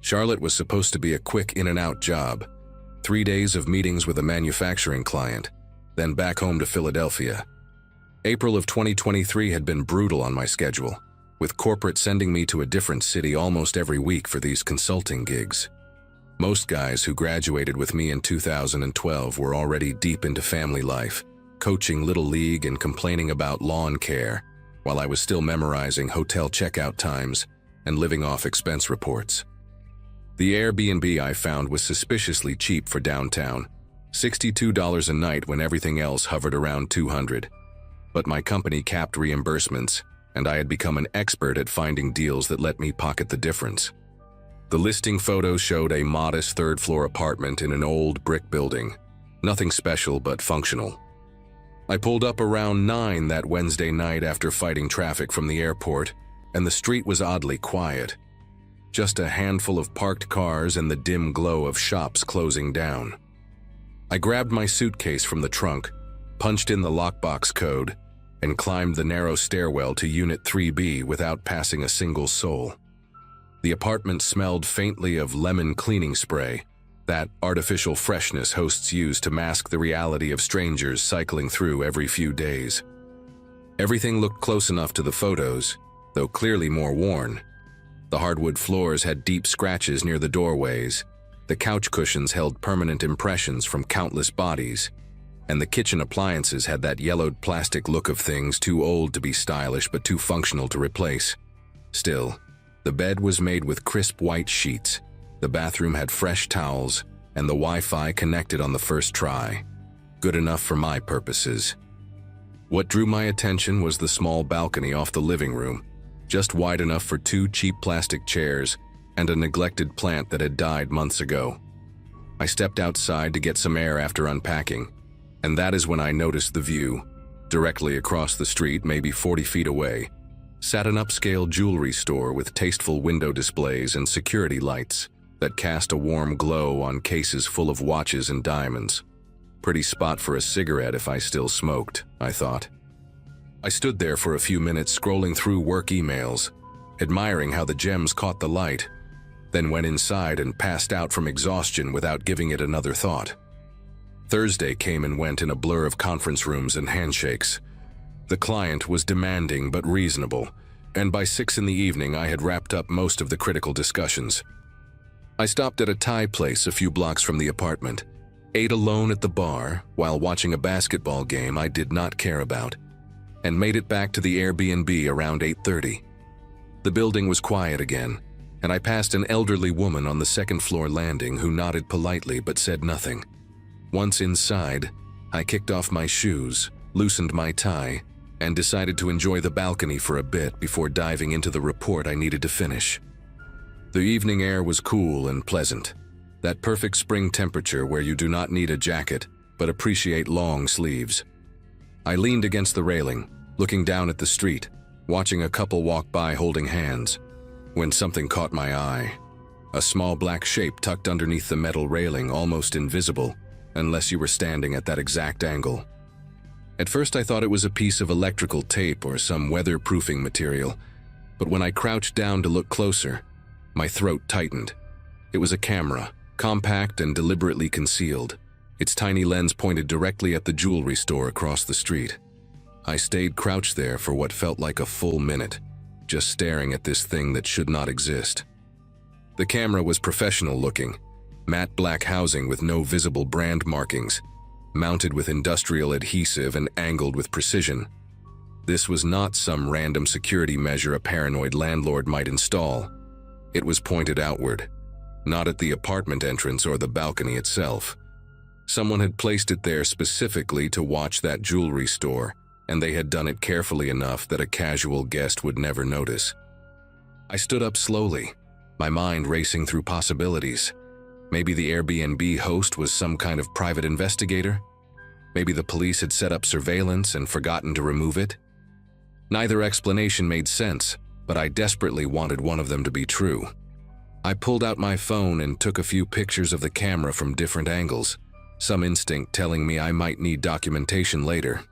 Charlotte was supposed to be a quick in-and-out job. 3 days of meetings with a manufacturing client, then back home to Philadelphia. April of 2023 had been brutal on my schedule, with corporate sending me to a different city almost every week for these consulting gigs. Most guys who graduated with me in 2012 were already deep into family life, coaching Little League and complaining about lawn care, while I was still memorizing hotel checkout times and living off expense reports. The Airbnb I found was suspiciously cheap for downtown, $62 a night when everything else hovered around $200. But my company capped reimbursements, and I had become an expert at finding deals that let me pocket the difference. The listing photos showed a modest third-floor apartment in an old brick building. Nothing special, but functional. I pulled up around 9 that Wednesday night after fighting traffic from the airport, and the street was oddly quiet. Just a handful of parked cars and the dim glow of shops closing down. I grabbed my suitcase from the trunk, punched in the lockbox code, and climbed the narrow stairwell to Unit 3B without passing a single soul. The apartment smelled faintly of lemon cleaning spray, that artificial freshness hosts use to mask the reality of strangers cycling through every few days. Everything looked close enough to the photos, though clearly more worn. The hardwood floors had deep scratches near the doorways, the couch cushions held permanent impressions from countless bodies, and the kitchen appliances had that yellowed plastic look of things too old to be stylish but too functional to replace. Still, the bed was made with crisp white sheets, the bathroom had fresh towels, and the Wi-Fi connected on the first try. Good enough for my purposes. What drew my attention was the small balcony off the living room, just wide enough for 2 cheap plastic chairs and a neglected plant that had died months ago. I stepped outside to get some air after unpacking, and that is when I noticed the view. Directly across the street, maybe 40 feet away, sat an upscale jewelry store with tasteful window displays and security lights that cast a warm glow on cases full of watches and diamonds. Pretty spot for a cigarette if I still smoked, I thought. I stood there for a few minutes scrolling through work emails, admiring how the gems caught the light, then went inside and passed out from exhaustion without giving it another thought. Thursday came and went in a blur of conference rooms and handshakes. The client was demanding but reasonable, and by 6 in the evening I had wrapped up most of the critical discussions. I stopped at a Thai place a few blocks from the apartment, ate alone at the bar while watching a basketball game I did not care about, and made it back to the Airbnb around 8:30. The building was quiet again, and I passed an elderly woman on the second-floor landing who nodded politely but said nothing. Once inside, I kicked off my shoes, loosened my tie, and decided to enjoy the balcony for a bit before diving into the report I needed to finish. The evening air was cool and pleasant, that perfect spring temperature where you do not need a jacket but appreciate long sleeves. I leaned against the railing, looking down at the street, watching a couple walk by holding hands, when something caught my eye. A small black shape tucked underneath the metal railing, almost invisible, unless you were standing at that exact angle. At first I thought it was a piece of electrical tape or some weatherproofing material, but when I crouched down to look closer, my throat tightened. It was a camera, compact and deliberately concealed, its tiny lens pointed directly at the jewelry store across the street. I stayed crouched there for what felt like a full minute, just staring at this thing that should not exist. The camera was professional looking, matte black housing with no visible brand markings, mounted with industrial adhesive and angled with precision. This was not some random security measure a paranoid landlord might install. It was pointed outward, not at the apartment entrance or the balcony itself. Someone had placed it there specifically to watch that jewelry store, and they had done it carefully enough that a casual guest would never notice. I stood up slowly, my mind racing through possibilities. Maybe the Airbnb host was some kind of private investigator? Maybe the police had set up surveillance and forgotten to remove it? Neither explanation made sense, but I desperately wanted one of them to be true. I pulled out my phone and took a few pictures of the camera from different angles, some instinct telling me I might need documentation later.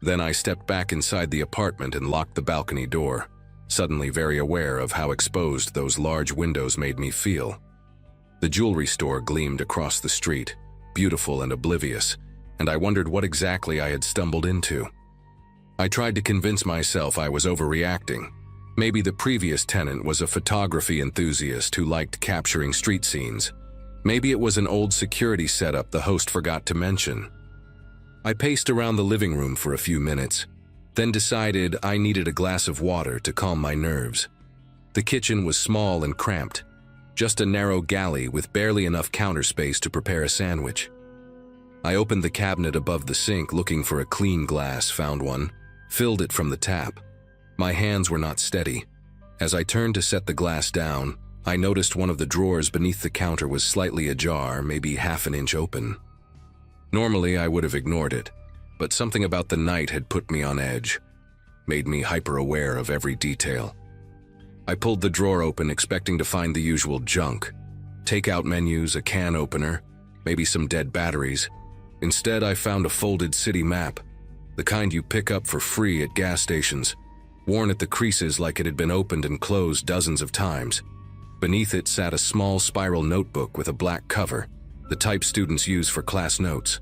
Then I stepped back inside the apartment and locked the balcony door, suddenly very aware of how exposed those large windows made me feel. The jewelry store gleamed across the street, beautiful and oblivious, and I wondered what exactly I had stumbled into. I tried to convince myself I was overreacting. Maybe the previous tenant was a photography enthusiast who liked capturing street scenes. Maybe it was an old security setup the host forgot to mention. I paced around the living room for a few minutes, then decided I needed a glass of water to calm my nerves. The kitchen was small and cramped, just a narrow galley with barely enough counter space to prepare a sandwich. I opened the cabinet above the sink looking for a clean glass, found one, filled it from the tap. My hands were not steady. As I turned to set the glass down, I noticed one of the drawers beneath the counter was slightly ajar, maybe half an inch open. Normally, I would have ignored it, but something about the night had put me on edge, made me hyper-aware of every detail. I pulled the drawer open expecting to find the usual junk. Takeout menus, a can opener, maybe some dead batteries. Instead, I found a folded city map, the kind you pick up for free at gas stations, worn at the creases like it had been opened and closed dozens of times. Beneath it sat a small spiral notebook with a black cover, the type students use for class notes.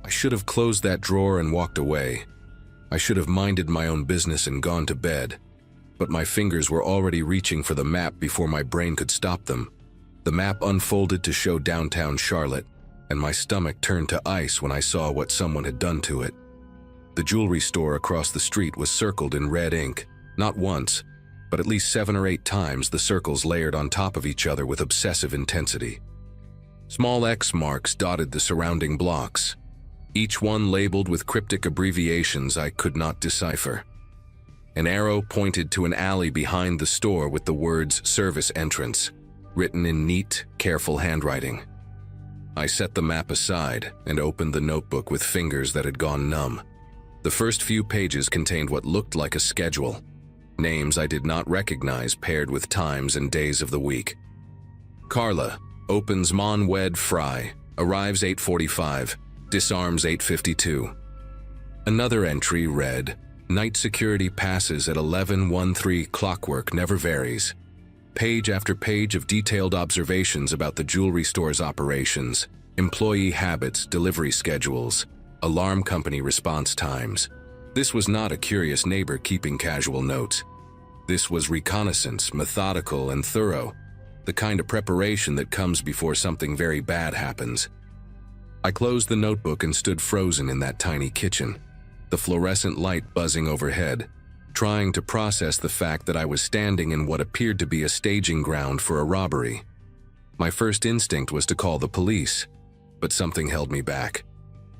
I should have closed that drawer and walked away. I should have minded my own business and gone to bed. But my fingers were already reaching for the map before my brain could stop them. The map unfolded to show downtown Charlotte, and my stomach turned to ice when I saw what someone had done to it. The jewelry store across the street was circled in red ink, not once, but at least 7 or 8 times, the circles layered on top of each other with obsessive intensity. Small X marks dotted the surrounding blocks, each one labeled with cryptic abbreviations I could not decipher. An arrow pointed to an alley behind the store with the words "Service Entrance," written in neat, careful handwriting. I set the map aside and opened the notebook with fingers that had gone numb. The first few pages contained what looked like a schedule. Names I did not recognize paired with times and days of the week. Carla opens Mon Wed Fry, arrives 8:45, disarms 8:52. Another entry read, "Night security passes at 11:13, clockwork never varies." Page after page of detailed observations about the jewelry store's operations, employee habits, delivery schedules, alarm company response times. This was not a curious neighbor keeping casual notes. This was reconnaissance, methodical and thorough, the kind of preparation that comes before something very bad happens. I closed the notebook and stood frozen in that tiny kitchen, the fluorescent light buzzing overhead, trying to process the fact that I was standing in what appeared to be a staging ground for a robbery. My first instinct was to call the police, but something held me back.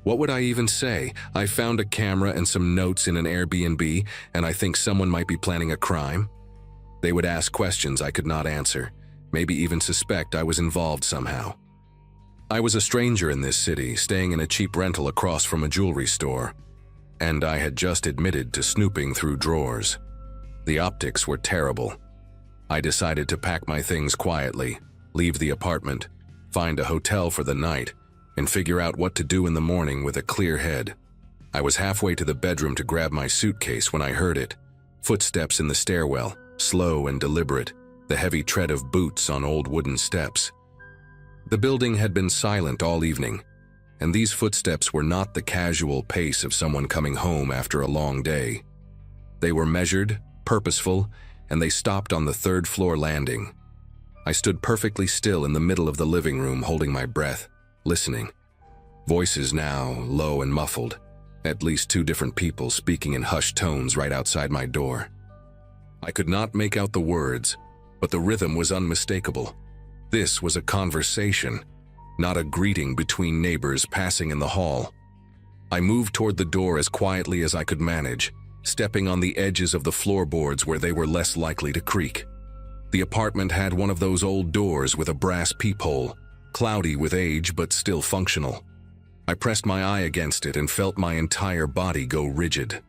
What would I even say? I found a camera and some notes in an Airbnb, and I think someone might be planning a crime? They would ask questions I could not answer, maybe even suspect I was involved somehow. I was a stranger in this city, staying in a cheap rental across from a jewelry store, and I had just admitted to snooping through drawers. The optics were terrible. I decided to pack my things quietly, leave the apartment, find a hotel for the night, and figure out what to do in the morning with a clear head. I was halfway to the bedroom to grab my suitcase when I heard it. Footsteps in the stairwell, slow and deliberate, the heavy tread of boots on old wooden steps. The building had been silent all evening, and these footsteps were not the casual pace of someone coming home after a long day. They were measured, purposeful, and they stopped on the 3rd floor landing. I stood perfectly still in the middle of the living room, holding my breath, listening. Voices now, low and muffled, at least 2 different people speaking in hushed tones right outside my door. I could not make out the words, but the rhythm was unmistakable. This was a conversation, not a greeting between neighbors passing in the hall. I moved toward the door as quietly as I could manage, stepping on the edges of the floorboards where they were less likely to creak. The apartment had one of those old doors with a brass peephole, cloudy with age but still functional. I pressed my eye against it and felt my entire body go rigid.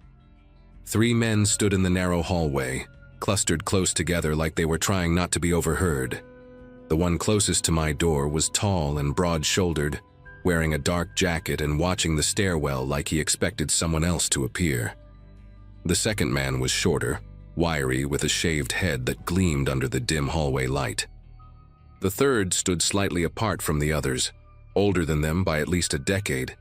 3 men stood in the narrow hallway, clustered close together like they were trying not to be overheard. The one closest to my door was tall and broad-shouldered, wearing a dark jacket and watching the stairwell like he expected someone else to appear. The second man was shorter, wiry with a shaved head that gleamed under the dim hallway light. The third stood slightly apart from the others, older than them by at least a decade,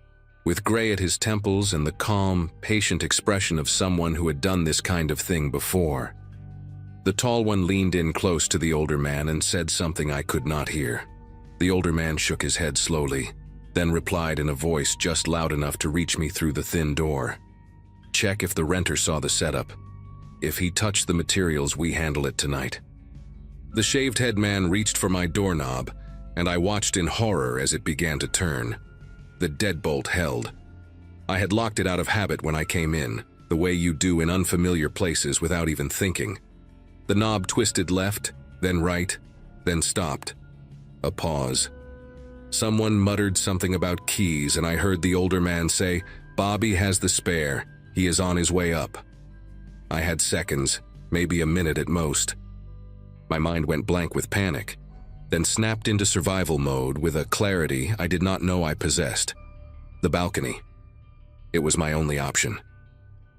with gray at his temples and the calm, patient expression of someone who had done this kind of thing before. The tall one leaned in close to the older man and said something I could not hear. The older man shook his head slowly, then replied in a voice just loud enough to reach me through the thin door. "Check if the renter saw the setup. If he touched the materials, we handle it tonight." The shaved head man reached for my doorknob, and I watched in horror as it began to turn. The deadbolt held. I had locked it out of habit when I came in, the way you do in unfamiliar places without even thinking. The knob twisted left, then right, then stopped. A pause. Someone muttered something about keys, and I heard the older man say, "Bobby has the spare. He is on his way up." I had seconds, maybe a minute at most. My mind went blank with panic, then snapped into survival mode with a clarity I did not know I possessed. The balcony. It was my only option.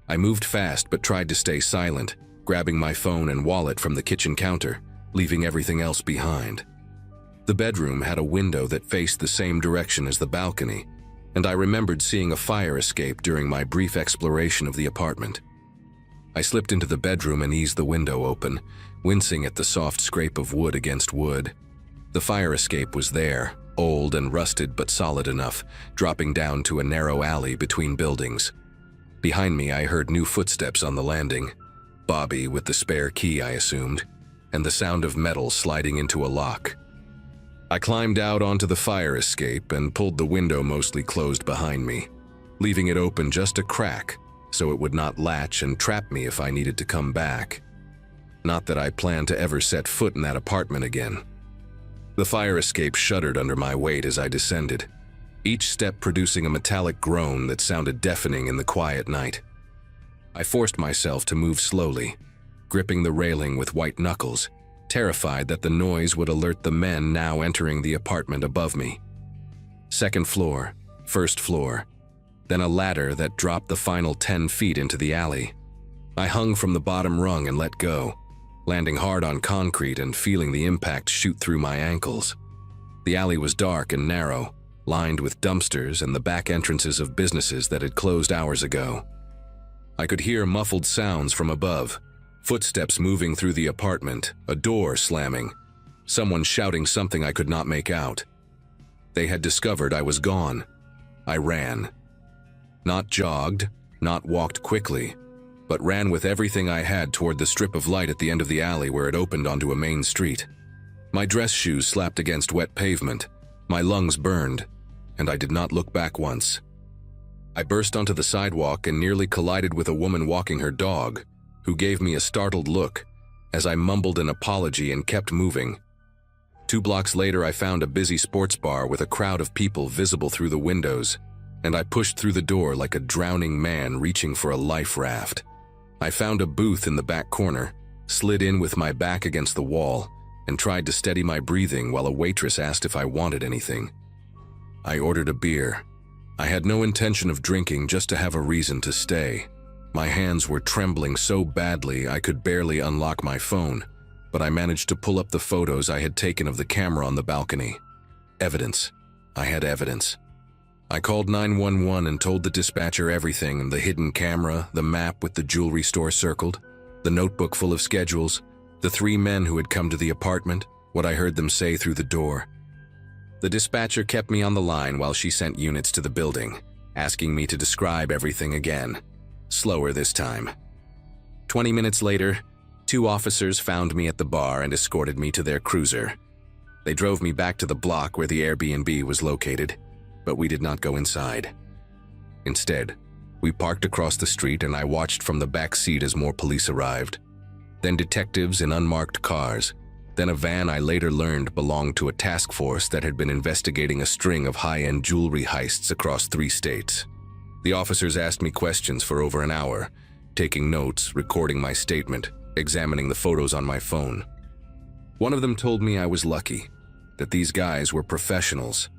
I moved fast but tried to stay silent, grabbing my phone and wallet from the kitchen counter, leaving everything else behind. The bedroom had a window that faced the same direction as the balcony, and I remembered seeing a fire escape during my brief exploration of the apartment. I slipped into the bedroom and eased the window open, wincing at the soft scrape of wood against wood. The fire escape was there, old and rusted but solid enough, dropping down to a narrow alley between buildings. Behind me, I heard new footsteps on the landing. Bobby with the spare key, I assumed, and the sound of metal sliding into a lock. I climbed out onto the fire escape and pulled the window mostly closed behind me, leaving it open just a crack so it would not latch and trap me if I needed to come back. Not that I planned to ever set foot in that apartment again. The fire escape shuddered under my weight as I descended, each step producing a metallic groan that sounded deafening in the quiet night. I forced myself to move slowly, gripping the railing with white knuckles, terrified that the noise would alert the men now entering the apartment above me. Second floor, first floor, then a ladder that dropped the final 10 feet into the alley. I hung from the bottom rung and let go, landing hard on concrete and feeling the impact shoot through my ankles. The alley was dark and narrow, lined with dumpsters and the back entrances of businesses that had closed hours ago. I could hear muffled sounds from above, footsteps moving through the apartment, a door slamming, someone shouting something I could not make out. They had discovered I was gone. I ran. Not jogged, not walked quickly, but ran with everything I had toward the strip of light at the end of the alley where it opened onto a main street. My dress shoes slapped against wet pavement, my lungs burned, and I did not look back once. I burst onto the sidewalk and nearly collided with a woman walking her dog, who gave me a startled look as I mumbled an apology and kept moving. 2 blocks later, I found a busy sports bar with a crowd of people visible through the windows, and I pushed through the door like a drowning man reaching for a life raft. I found a booth in the back corner, slid in with my back against the wall, and tried to steady my breathing while a waitress asked if I wanted anything. I ordered a beer. I had no intention of drinking, just to have a reason to stay. My hands were trembling so badly I could barely unlock my phone, but I managed to pull up the photos I had taken of the camera on the balcony. Evidence. I had evidence. I called 911 and told the dispatcher everything: the hidden camera, the map with the jewelry store circled, the notebook full of schedules, the 3 men who had come to the apartment, what I heard them say through the door. The dispatcher kept me on the line while she sent units to the building, asking me to describe everything again. Slower this time. 20 minutes later, 2 officers found me at the bar and escorted me to their cruiser. They drove me back to the block where the Airbnb was located, but we did not go inside. Instead, we parked across the street and I watched from the back seat as more police arrived. Then detectives in unmarked cars, then a van I later learned belonged to a task force that had been investigating a string of high-end jewelry heists across 3 states. The officers asked me questions for over an hour, taking notes, recording my statement, examining the photos on my phone. One of them told me I was lucky, that these guys were professionals,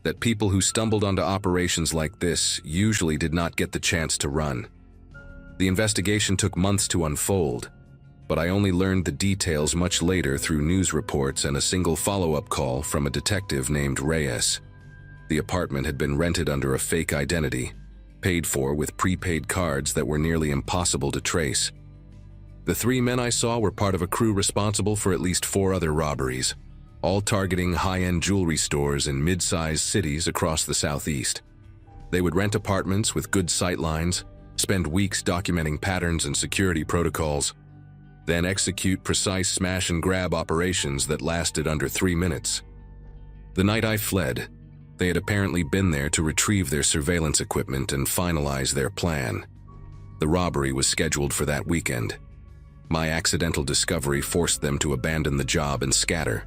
that people who stumbled onto operations like this usually did not get the chance to run. The investigation took months to unfold, but I only learned the details much later through news reports and a single follow-up call from a detective named Reyes. The apartment had been rented under a fake identity, paid for with prepaid cards that were nearly impossible to trace. The 3 men I saw were part of a crew responsible for at least 4 other robberies, all targeting high-end jewelry stores in mid-sized cities across the southeast. They would rent apartments with good sight lines, spend weeks documenting patterns and security protocols, then execute precise smash-and-grab operations that lasted under 3 minutes. The night I fled, they had apparently been there to retrieve their surveillance equipment and finalize their plan. The robbery was scheduled for that weekend. My accidental discovery forced them to abandon the job and scatter.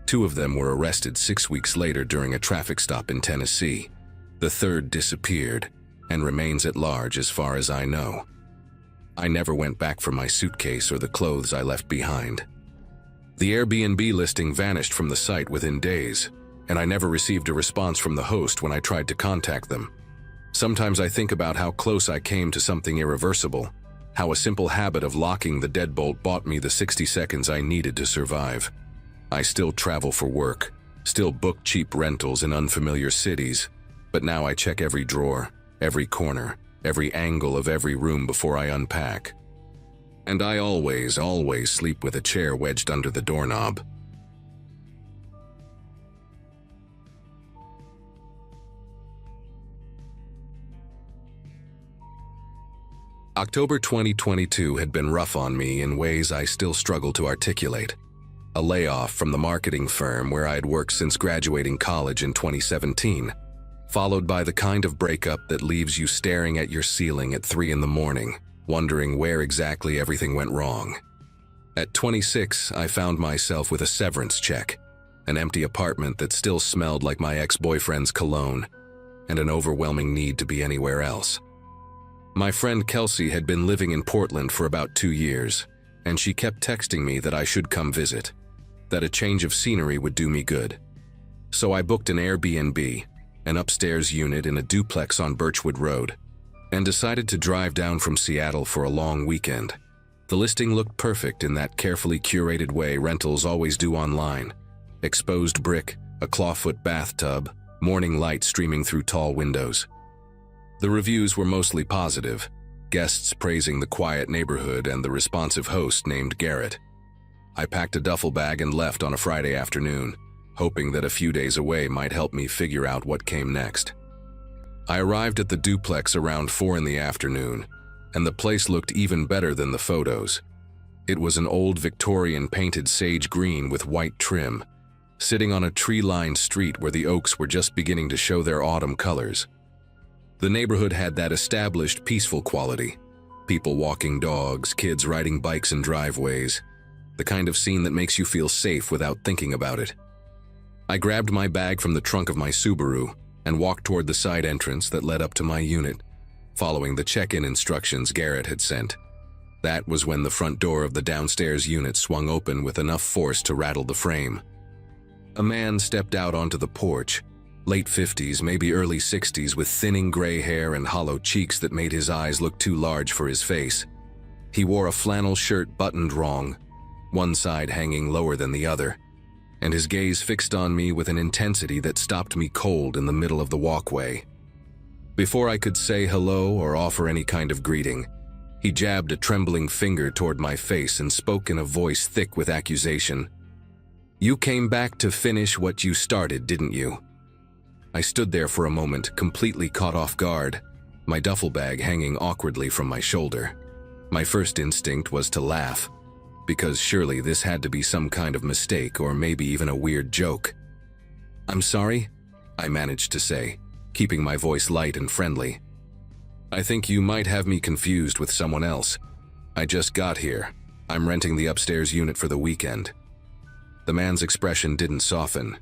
2 of them were arrested 6 weeks later during a traffic stop in Tennessee. The 3rd disappeared and remains at large as far as I know. I never went back for my suitcase or the clothes I left behind. The Airbnb listing vanished from the site within days, and I never received a response from the host when I tried to contact them. Sometimes I think about how close I came to something irreversible, how a simple habit of locking the deadbolt bought me the 60 seconds I needed to survive. I still travel for work, still book cheap rentals in unfamiliar cities, but now I check every drawer, every corner, every angle of every room before I unpack. And I always sleep with a chair wedged under the doorknob. October 2022 had been rough on me in ways I still struggle to articulate. A layoff from the marketing firm where I had worked since graduating college in 2017, followed by the kind of breakup that leaves you staring at your ceiling at 3 in the morning, wondering where exactly everything went wrong. At 26, I found myself with a severance check, an empty apartment that still smelled like my ex-boyfriend's cologne, and an overwhelming need to be anywhere else. My friend Kelsey had been living in Portland for about 2 years, and she kept texting me that I should come visit, that a change of scenery would do me good. So I booked an Airbnb, an upstairs unit in a duplex on Birchwood Road, and decided to drive down from Seattle for a long weekend. The listing looked perfect in that carefully curated way rentals always do online. Exposed brick, a clawfoot bathtub, morning light streaming through tall windows. The reviews were mostly positive, guests praising the quiet neighborhood and the responsive host named Garrett. I packed a duffel bag and left on a Friday afternoon, hoping that a few days away might help me figure out what came next. I arrived at the duplex around 4 in the afternoon, and the place looked even better than the photos. It was an old Victorian painted sage green with white trim, sitting on a tree-lined street where the oaks were just beginning to show their autumn colors. The neighborhood had that established, peaceful quality. People walking dogs, kids riding bikes in driveways. The kind of scene that makes you feel safe without thinking about it. I grabbed my bag from the trunk of my Subaru and walked toward the side entrance that led up to my unit, following the check-in instructions Garrett had sent. That was when the front door of the downstairs unit swung open with enough force to rattle the frame. A man stepped out onto the porch, late 50s, maybe early 60s, with thinning gray hair and hollow cheeks that made his eyes look too large for his face. He wore a flannel shirt buttoned wrong, one side hanging lower than the other, and his gaze fixed on me with an intensity that stopped me cold in the middle of the walkway. Before I could say hello or offer any kind of greeting, he jabbed a trembling finger toward my face and spoke in a voice thick with accusation. "You came back to finish what you started, didn't you?" I stood there for a moment, completely caught off guard, my duffel bag hanging awkwardly from my shoulder. My first instinct was to laugh, because surely this had to be some kind of mistake or maybe even a weird joke. "I'm sorry," I managed to say, keeping my voice light and friendly. "I think you might have me confused with someone else. I just got here. I'm renting the upstairs unit for the weekend." The man's expression didn't soften.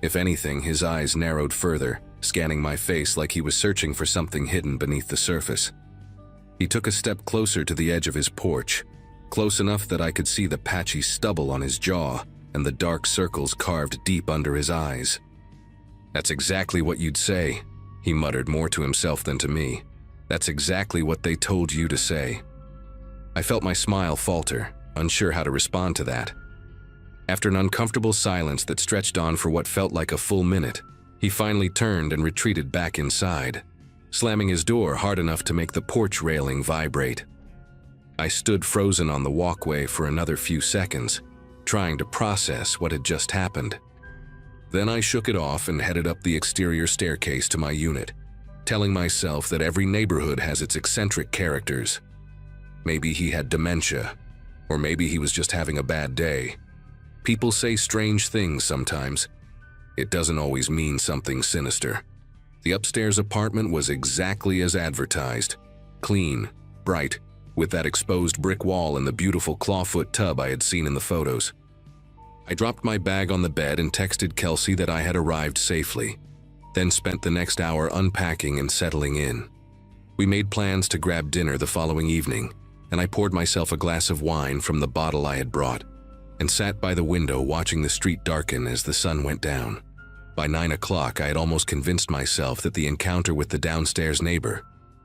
If anything, his eyes narrowed further, scanning my face like he was searching for something hidden beneath the surface. He took a step closer to the edge of his porch, close enough that I could see the patchy stubble on his jaw and the dark circles carved deep under his eyes. "That's exactly what you'd say," he muttered, more to himself than to me. "That's exactly what they told you to say." I felt my smile falter, unsure how to respond to that. After an uncomfortable silence that stretched on for what felt like a full minute, he finally turned and retreated back inside, slamming his door hard enough to make the porch railing vibrate. I stood frozen on the walkway for another few seconds, trying to process what had just happened. Then I shook it off and headed up the exterior staircase to my unit, telling myself that every neighborhood has its eccentric characters. Maybe he had dementia, or maybe he was just having a bad day. People say strange things sometimes. It doesn't always mean something sinister. The upstairs apartment was exactly as advertised. Clean, bright, with that exposed brick wall and the beautiful clawfoot tub I had seen in the photos. I dropped my bag on the bed and texted Kelsey that I had arrived safely, then spent the next hour unpacking and settling in. We made plans to grab dinner the following evening, and I poured myself a glass of wine from the bottle I had brought, and sat by the window watching the street darken as the sun went down. By 9 o'clock, I had almost convinced myself that the encounter with the downstairs neighbor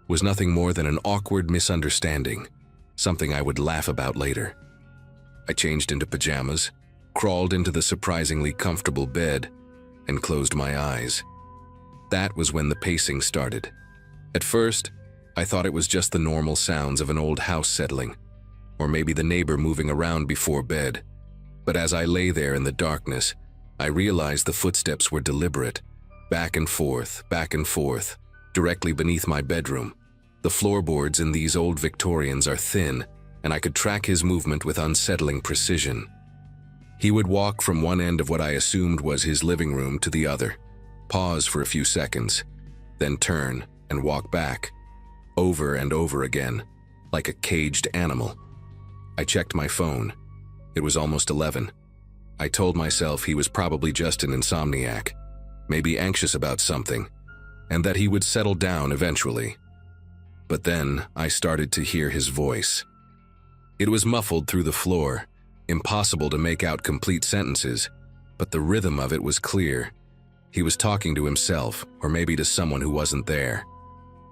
was nothing more than an awkward misunderstanding, something I would laugh about later. I changed into pajamas, crawled into the surprisingly comfortable bed, and closed my eyes. That was when the pacing started. At first, I thought it was just the normal sounds of an old house settling, or maybe the neighbor moving around before bed. But as I lay there in the darkness, I realized the footsteps were deliberate, back and forth, directly beneath my bedroom. The floorboards in these old Victorians are thin, and I could track his movement with unsettling precision. He would walk from one end of what I assumed was his living room to the other, pause for a few seconds, then turn and walk back, over and over again, like a caged animal. I checked my phone. It was almost 11. I told myself he was probably just an insomniac, maybe anxious about something, and that he would settle down eventually. But then I started to hear his voice. It was muffled through the floor, impossible to make out complete sentences, but the rhythm of it was clear. He was talking to himself, or maybe to someone who wasn't there.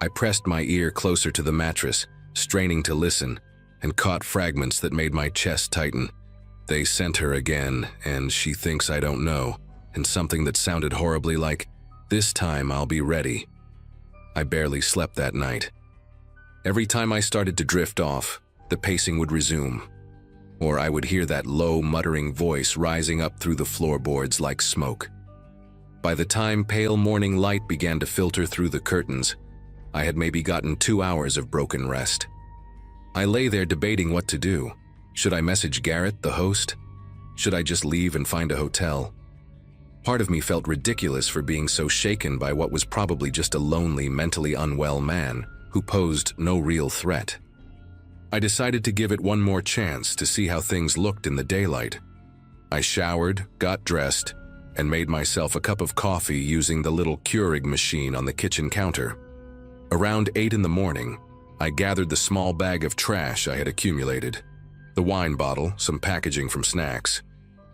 I pressed my ear closer to the mattress, straining to listen, and caught fragments that made my chest tighten. They sent her again, and she thinks I don't know, and something that sounded horribly like, "This time I'll be ready." I barely slept that night. Every time I started to drift off, the pacing would resume, or I would hear that low, muttering voice rising up through the floorboards like smoke. By the time pale morning light began to filter through the curtains, I had maybe gotten 2 hours of broken rest. I lay there debating what to do. Should I message Garrett, the host? Should I just leave and find a hotel? Part of me felt ridiculous for being so shaken by what was probably just a lonely, mentally unwell man who posed no real threat. I decided to give it one more chance to see how things looked in the daylight. I showered, got dressed, and made myself a cup of coffee using the little Keurig machine on the kitchen counter. Around 8 in the morning, I gathered the small bag of trash I had accumulated, the wine bottle, some packaging from snacks,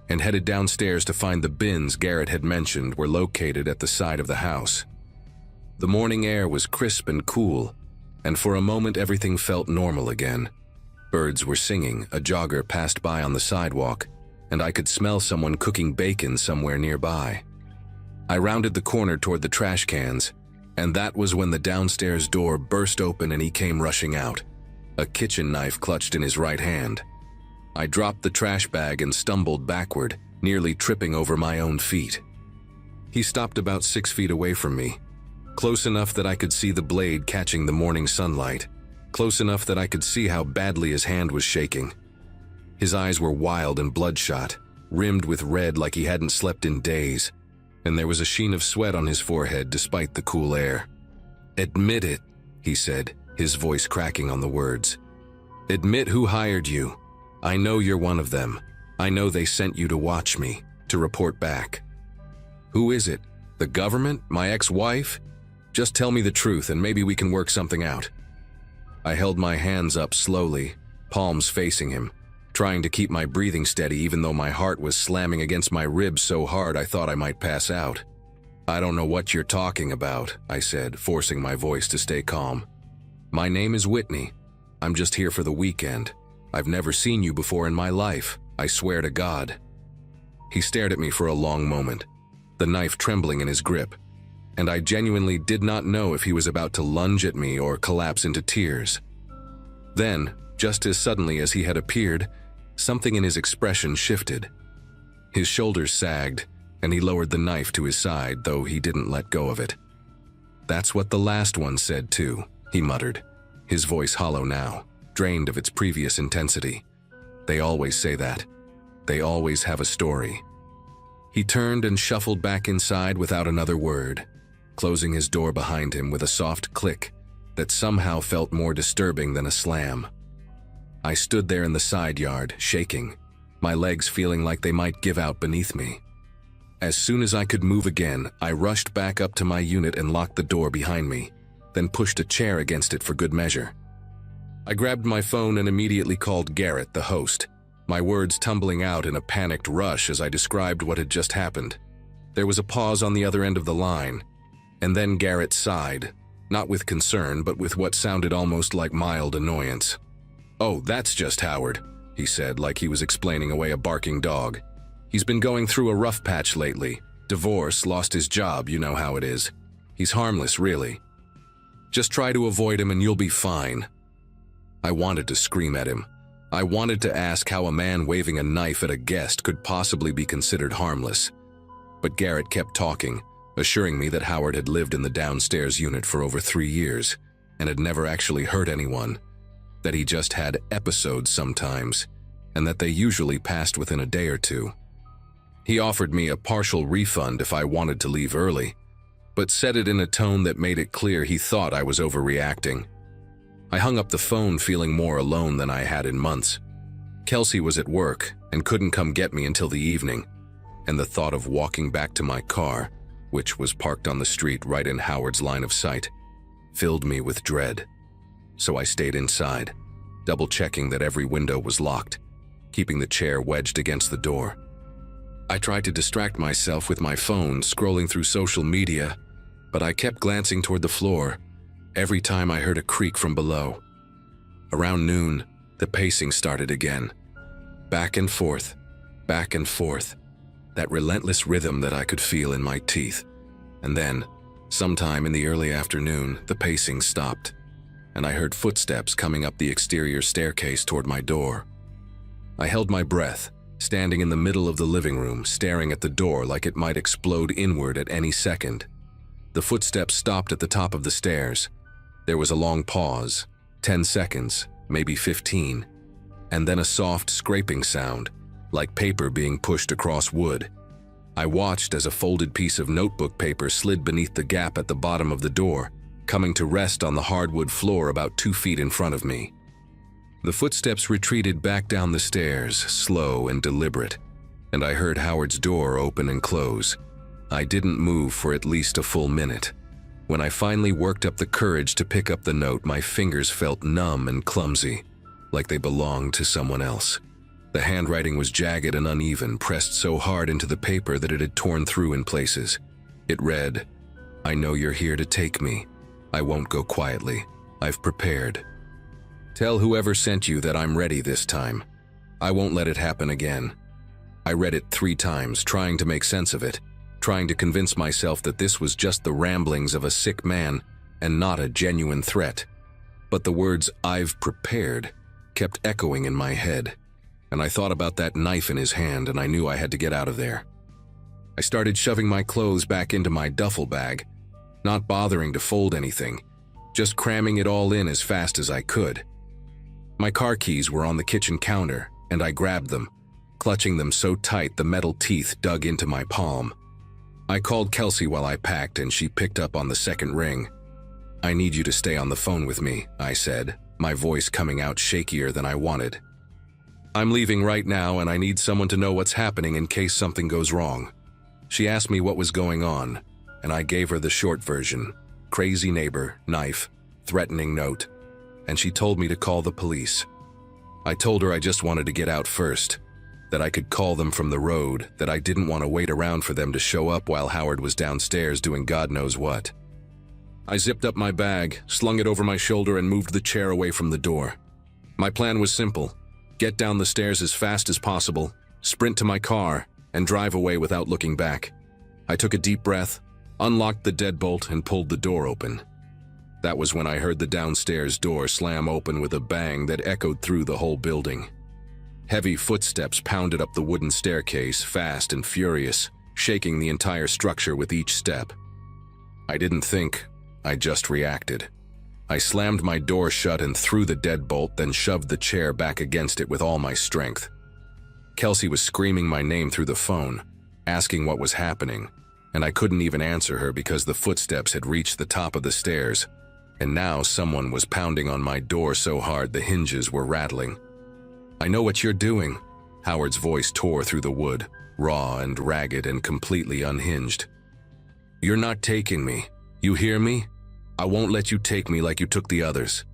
and headed downstairs to find the bins Garrett had mentioned were located at the side of the house. The morning air was crisp and cool, and for a moment everything felt normal again. Birds were singing, a jogger passed by on the sidewalk, and I could smell someone cooking bacon somewhere nearby. I rounded the corner toward the trash cans, and that was when the downstairs door burst open and he came rushing out, a kitchen knife clutched in his right hand. I dropped the trash bag and stumbled backward, nearly tripping over my own feet. He stopped about 6 feet away from me, close enough that I could see the blade catching the morning sunlight, close enough that I could see how badly his hand was shaking. His eyes were wild and bloodshot, rimmed with red like he hadn't slept in days, and there was a sheen of sweat on his forehead despite the cool air. "Admit it," he said, his voice cracking on the words. "Admit who hired you. I know you're one of them. I know they sent you to watch me, to report back." "Who is it? The government? My ex-wife? Just tell me the truth and maybe we can work something out." I held my hands up slowly, palms facing him, trying to keep my breathing steady even though my heart was slamming against my ribs so hard I thought I might pass out. "I don't know what you're talking about," I said, forcing my voice to stay calm. "My name is Whitney. I'm just here for the weekend. I've never seen you before in my life. I swear to God." He stared at me for a long moment, the knife trembling in his grip, and I genuinely did not know if he was about to lunge at me or collapse into tears. Then, just as suddenly as he had appeared, something in his expression shifted. His shoulders sagged, and he lowered the knife to his side, though he didn't let go of it. "That's what the last one said too," he muttered, his voice hollow now, drained of its previous intensity. "They always say that. They always have a story." He turned and shuffled back inside without another word, closing his door behind him with a soft click that somehow felt more disturbing than a slam. I stood there in the side yard, shaking, my legs feeling like they might give out beneath me. As soon as I could move again, I rushed back up to my unit and locked the door behind me, then pushed a chair against it for good measure. I grabbed my phone and immediately called Garrett, the host, my words tumbling out in a panicked rush as I described what had just happened. There was a pause on the other end of the line, and then Garrett sighed, not with concern but with what sounded almost like mild annoyance. "Oh, that's just Howard," he said, like he was explaining away a barking dog. "He's been going through a rough patch lately. Divorce, lost his job, you know how it is. He's harmless, really. Just try to avoid him and you'll be fine." I wanted to scream at him. I wanted to ask how a man waving a knife at a guest could possibly be considered harmless. But Garrett kept talking, assuring me that Howard had lived in the downstairs unit for over 3 years and had never actually hurt anyone, that he just had episodes sometimes, and that they usually passed within a day or two. He offered me a partial refund if I wanted to leave early, but said it in a tone that made it clear he thought I was overreacting. I hung up the phone feeling more alone than I had in months. Kelsey was at work and couldn't come get me until the evening, and the thought of walking back to my car, which was parked on the street right in Howard's line of sight, filled me with dread. So I stayed inside, double-checking that every window was locked, keeping the chair wedged against the door. I tried to distract myself with my phone, scrolling through social media, but I kept glancing toward the floor every time I heard a creak from below. Around noon, the pacing started again. Back and forth, that relentless rhythm that I could feel in my teeth. And then, sometime in the early afternoon, the pacing stopped, and I heard footsteps coming up the exterior staircase toward my door. I held my breath, standing in the middle of the living room, staring at the door like it might explode inward at any second. The footsteps stopped at the top of the stairs. There was a long pause, 10 seconds, maybe 15, and then a soft scraping sound, like paper being pushed across wood. I watched as a folded piece of notebook paper slid beneath the gap at the bottom of the door, coming to rest on the hardwood floor about 2 feet in front of me. The footsteps retreated back down the stairs, slow and deliberate, and I heard Howard's door open and close. I didn't move for at least a full minute. When I finally worked up the courage to pick up the note, my fingers felt numb and clumsy, like they belonged to someone else. The handwriting was jagged and uneven, pressed so hard into the paper that it had torn through in places. It read, "I know you're here to take me. I won't go quietly. I've prepared. Tell whoever sent you that I'm ready this time. I won't let it happen again." I read it 3 times, trying to make sense of it, trying to convince myself that this was just the ramblings of a sick man and not a genuine threat. But the words "I've prepared" kept echoing in my head, and I thought about that knife in his hand, and I knew I had to get out of there. I started shoving my clothes back into my duffel bag, not bothering to fold anything, just cramming it all in as fast as I could. My car keys were on the kitchen counter, and I grabbed them, clutching them so tight the metal teeth dug into my palm. I called Kelsey while I packed, and she picked up on the second ring. "I need you to stay on the phone with me," I said, my voice coming out shakier than I wanted. "I'm leaving right now, and I need someone to know what's happening in case something goes wrong." She asked me what was going on, and I gave her the short version: crazy neighbor, knife, threatening note, and she told me to call the police. I told her I just wanted to get out first, that I could call them from the road, that I didn't want to wait around for them to show up while Howard was downstairs doing God knows what. I zipped up my bag, slung it over my shoulder, and moved the chair away from the door. My plan was simple: get down the stairs as fast as possible, sprint to my car, and drive away without looking back. I took a deep breath, unlocked the deadbolt, and pulled the door open. That was when I heard the downstairs door slam open with a bang that echoed through the whole building. Heavy footsteps pounded up the wooden staircase, fast and furious, shaking the entire structure with each step. I didn't think, I just reacted. I slammed my door shut and threw the deadbolt, then shoved the chair back against it with all my strength. Kelsey was screaming my name through the phone, asking what was happening, and I couldn't even answer her because the footsteps had reached the top of the stairs, and now someone was pounding on my door so hard the hinges were rattling. "I know what you're doing." Howard's voice tore through the wood, raw and ragged and completely unhinged. "You're not taking me. You hear me? I won't let you take me like you took the others."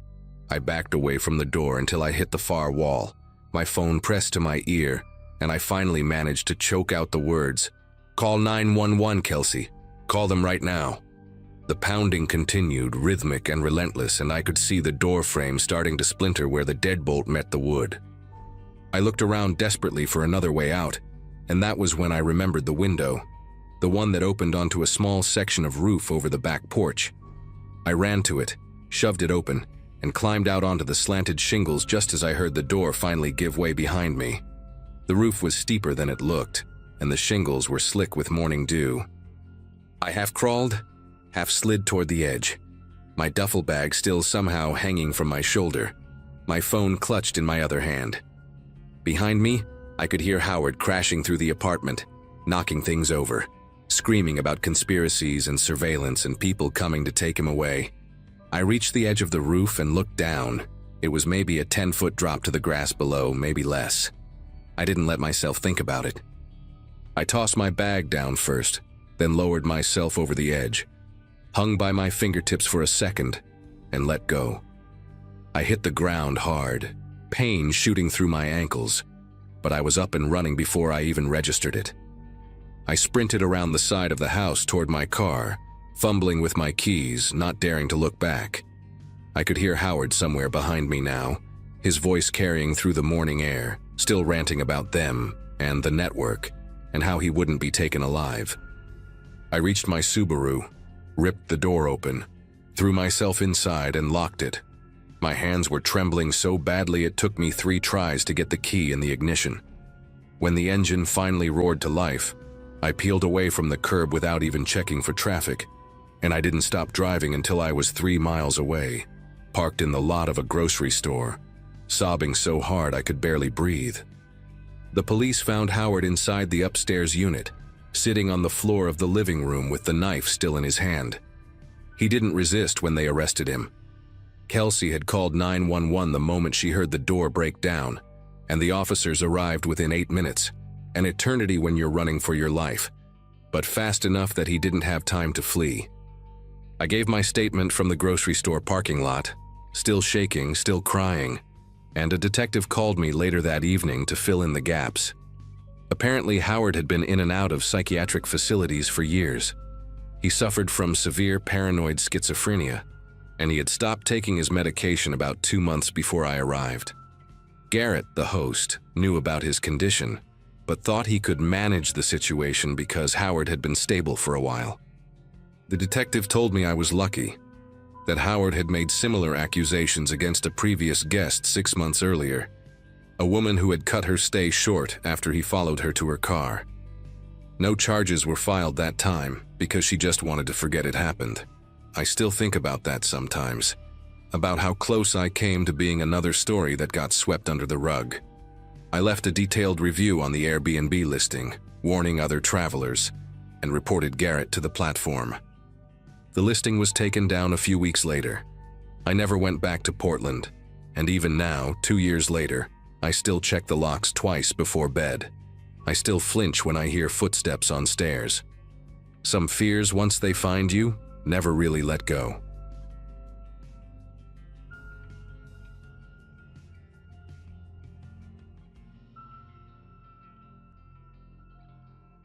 I backed away from the door until I hit the far wall, my phone pressed to my ear, and I finally managed to choke out the words, "Call 911, Kelsey. Call them right now." The pounding continued, rhythmic and relentless, and I could see the door frame starting to splinter where the deadbolt met the wood. I looked around desperately for another way out, and that was when I remembered the window, the one that opened onto a small section of roof over the back porch. I ran to it, shoved it open, and climbed out onto the slanted shingles just as I heard the door finally give way behind me. The roof was steeper than it looked, and the shingles were slick with morning dew. I half crawled, half slid toward the edge, my duffel bag still somehow hanging from my shoulder, my phone clutched in my other hand. Behind me, I could hear Howard crashing through the apartment, knocking things over, screaming about conspiracies and surveillance and people coming to take him away. I reached the edge of the roof and looked down. It was maybe a 10-foot drop to the grass below, maybe less. I didn't let myself think about it. I tossed my bag down first, then lowered myself over the edge, hung by my fingertips for a second, and let go. I hit the ground hard, pain shooting through my ankles, but I was up and running before I even registered it. I sprinted around the side of the house toward my car, fumbling with my keys, not daring to look back. I could hear Howard somewhere behind me now, his voice carrying through the morning air, still ranting about them and the network, and how he wouldn't be taken alive. I reached my Subaru, ripped the door open, threw myself inside and locked it. My hands were trembling so badly it took me 3 tries to get the key in the ignition. When the engine finally roared to life, I peeled away from the curb without even checking for traffic, and I didn't stop driving until I was 3 miles away, parked in the lot of a grocery store, sobbing so hard I could barely breathe. The police found Howard inside the upstairs unit, sitting on the floor of the living room with the knife still in his hand. He didn't resist when they arrested him. Kelsey had called 911 the moment she heard the door break down, and the officers arrived within 8 minutes, an eternity when you're running for your life, but fast enough that he didn't have time to flee. I gave my statement from the grocery store parking lot, still shaking, still crying, and a detective called me later that evening to fill in the gaps. Apparently, Howard had been in and out of psychiatric facilities for years. He suffered from severe paranoid schizophrenia, and he had stopped taking his medication about 2 months before I arrived. Garrett, the host, knew about his condition, but thought he could manage the situation because Howard had been stable for a while. The detective told me I was lucky, that Howard had made similar accusations against a previous guest 6 months earlier, a woman who had cut her stay short after he followed her to her car. No charges were filed that time because she just wanted to forget it happened. I still think about that sometimes, about how close I came to being another story that got swept under the rug. I left a detailed review on the Airbnb listing, warning other travelers, and reported Garrett to the platform. The listing was taken down a few weeks later. I never went back to Portland, and even now, 2 years later, I still check the locks twice before bed. I still flinch when I hear footsteps on stairs. Some fears, once they find you, never really let go.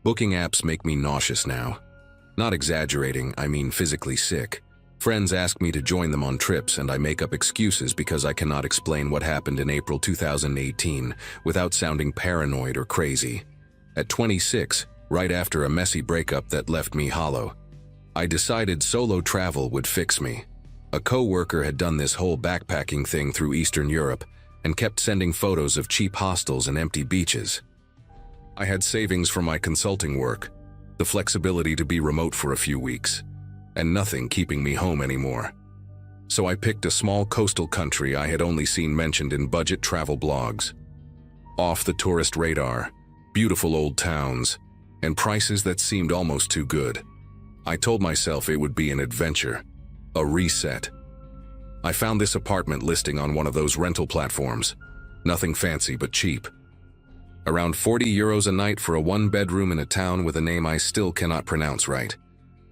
Booking apps make me nauseous now. Not exaggerating, I mean physically sick. Friends ask me to join them on trips, and I make up excuses because I cannot explain what happened in April 2018 without sounding paranoid or crazy. At 26, right after a messy breakup that left me hollow, I decided solo travel would fix me. A co-worker had done this whole backpacking thing through Eastern Europe and kept sending photos of cheap hostels and empty beaches. I had savings from my consulting work, the flexibility to be remote for a few weeks, and nothing keeping me home anymore. So I picked a small coastal country I had only seen mentioned in budget travel blogs. Off the tourist radar, beautiful old towns, and prices that seemed almost too good. I told myself it would be an adventure, a reset. I found this apartment listing on one of those rental platforms. Nothing fancy but cheap. Around 40 euros a night for a one-bedroom in a town with a name I still cannot pronounce right.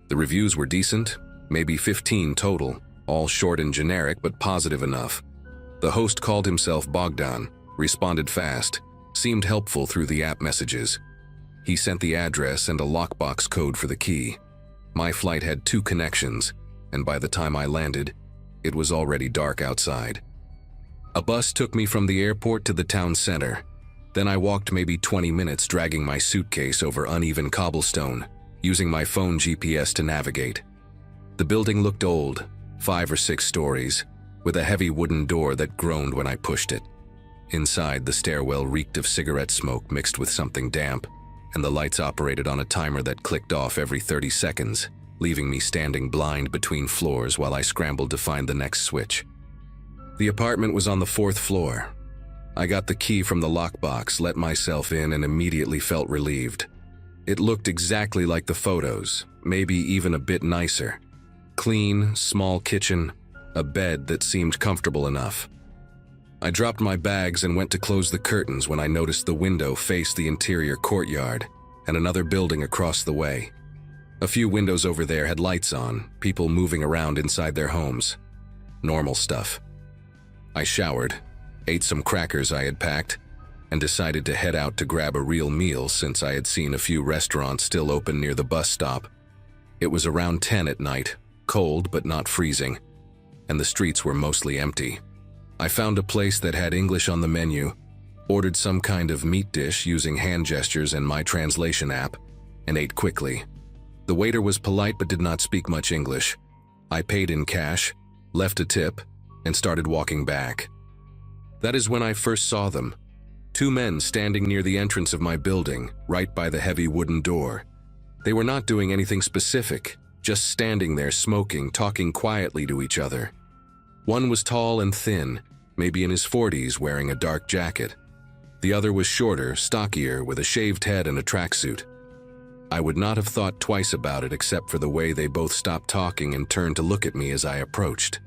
The reviews were decent, maybe 15 total, all short and generic but positive enough. The host called himself Bogdan, responded fast, seemed helpful through the app messages. He sent the address and a lockbox code for the key. My flight had 2 connections, and by the time I landed, it was already dark outside. A bus took me from the airport to the town center. Then I walked maybe 20 minutes dragging my suitcase over uneven cobblestone, using my phone GPS to navigate. The building looked old, 5 or 6 stories, with a heavy wooden door that groaned when I pushed it. Inside, the stairwell reeked of cigarette smoke mixed with something damp, and the lights operated on a timer that clicked off every 30 seconds, leaving me standing blind between floors while I scrambled to find the next switch. The apartment was on the 4th floor. I got the key from the lockbox, let myself in, and immediately felt relieved. It looked exactly like the photos, maybe even a bit nicer. Clean, small kitchen, a bed that seemed comfortable enough. I dropped my bags and went to close the curtains when I noticed the window faced the interior courtyard and another building across the way. A few windows over there had lights on, people moving around inside their homes. Normal stuff. I showered, ate some crackers I had packed, and decided to head out to grab a real meal since I had seen a few restaurants still open near the bus stop. It was around 10 at night, cold but not freezing, and the streets were mostly empty. I found a place that had English on the menu, ordered some kind of meat dish using hand gestures and my translation app, and ate quickly. The waiter was polite but did not speak much English. I paid in cash, left a tip, and started walking back. That is when I first saw them. 2 men standing near the entrance of my building, right by the heavy wooden door. They were not doing anything specific, just standing there smoking, talking quietly to each other. One was tall and thin, maybe in his 40s, wearing a dark jacket. The other was shorter, stockier, with a shaved head and a tracksuit. I would not have thought twice about it except for the way they both stopped talking and turned to look at me as I approached.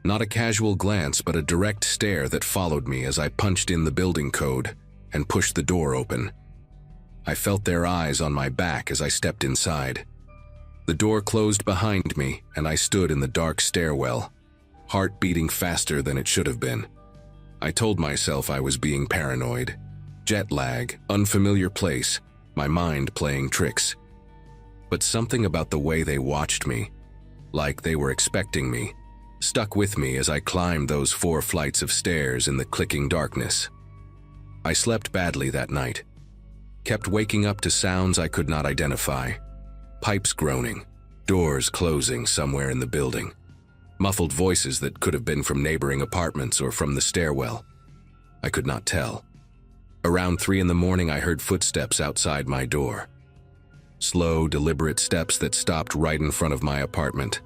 Not a casual glance, but a direct stare that followed me as I punched in the building code and pushed the door open. I felt their eyes on my back as I stepped inside. The door closed behind me, and I stood in the dark stairwell, heart beating faster than it should have been. I told myself I was being paranoid. Jet lag, unfamiliar place, my mind playing tricks. But something about the way they watched me, like they were expecting me, stuck with me as I climbed those 4 flights of stairs in the clicking darkness. I slept badly that night, kept waking up to sounds I could not identify. Pipes groaning, doors closing somewhere in the building, muffled voices that could have been from neighboring apartments or from the stairwell. I could not tell. Around 3 in the morning, I heard footsteps outside my door. Slow, deliberate steps that stopped right in front of my apartment.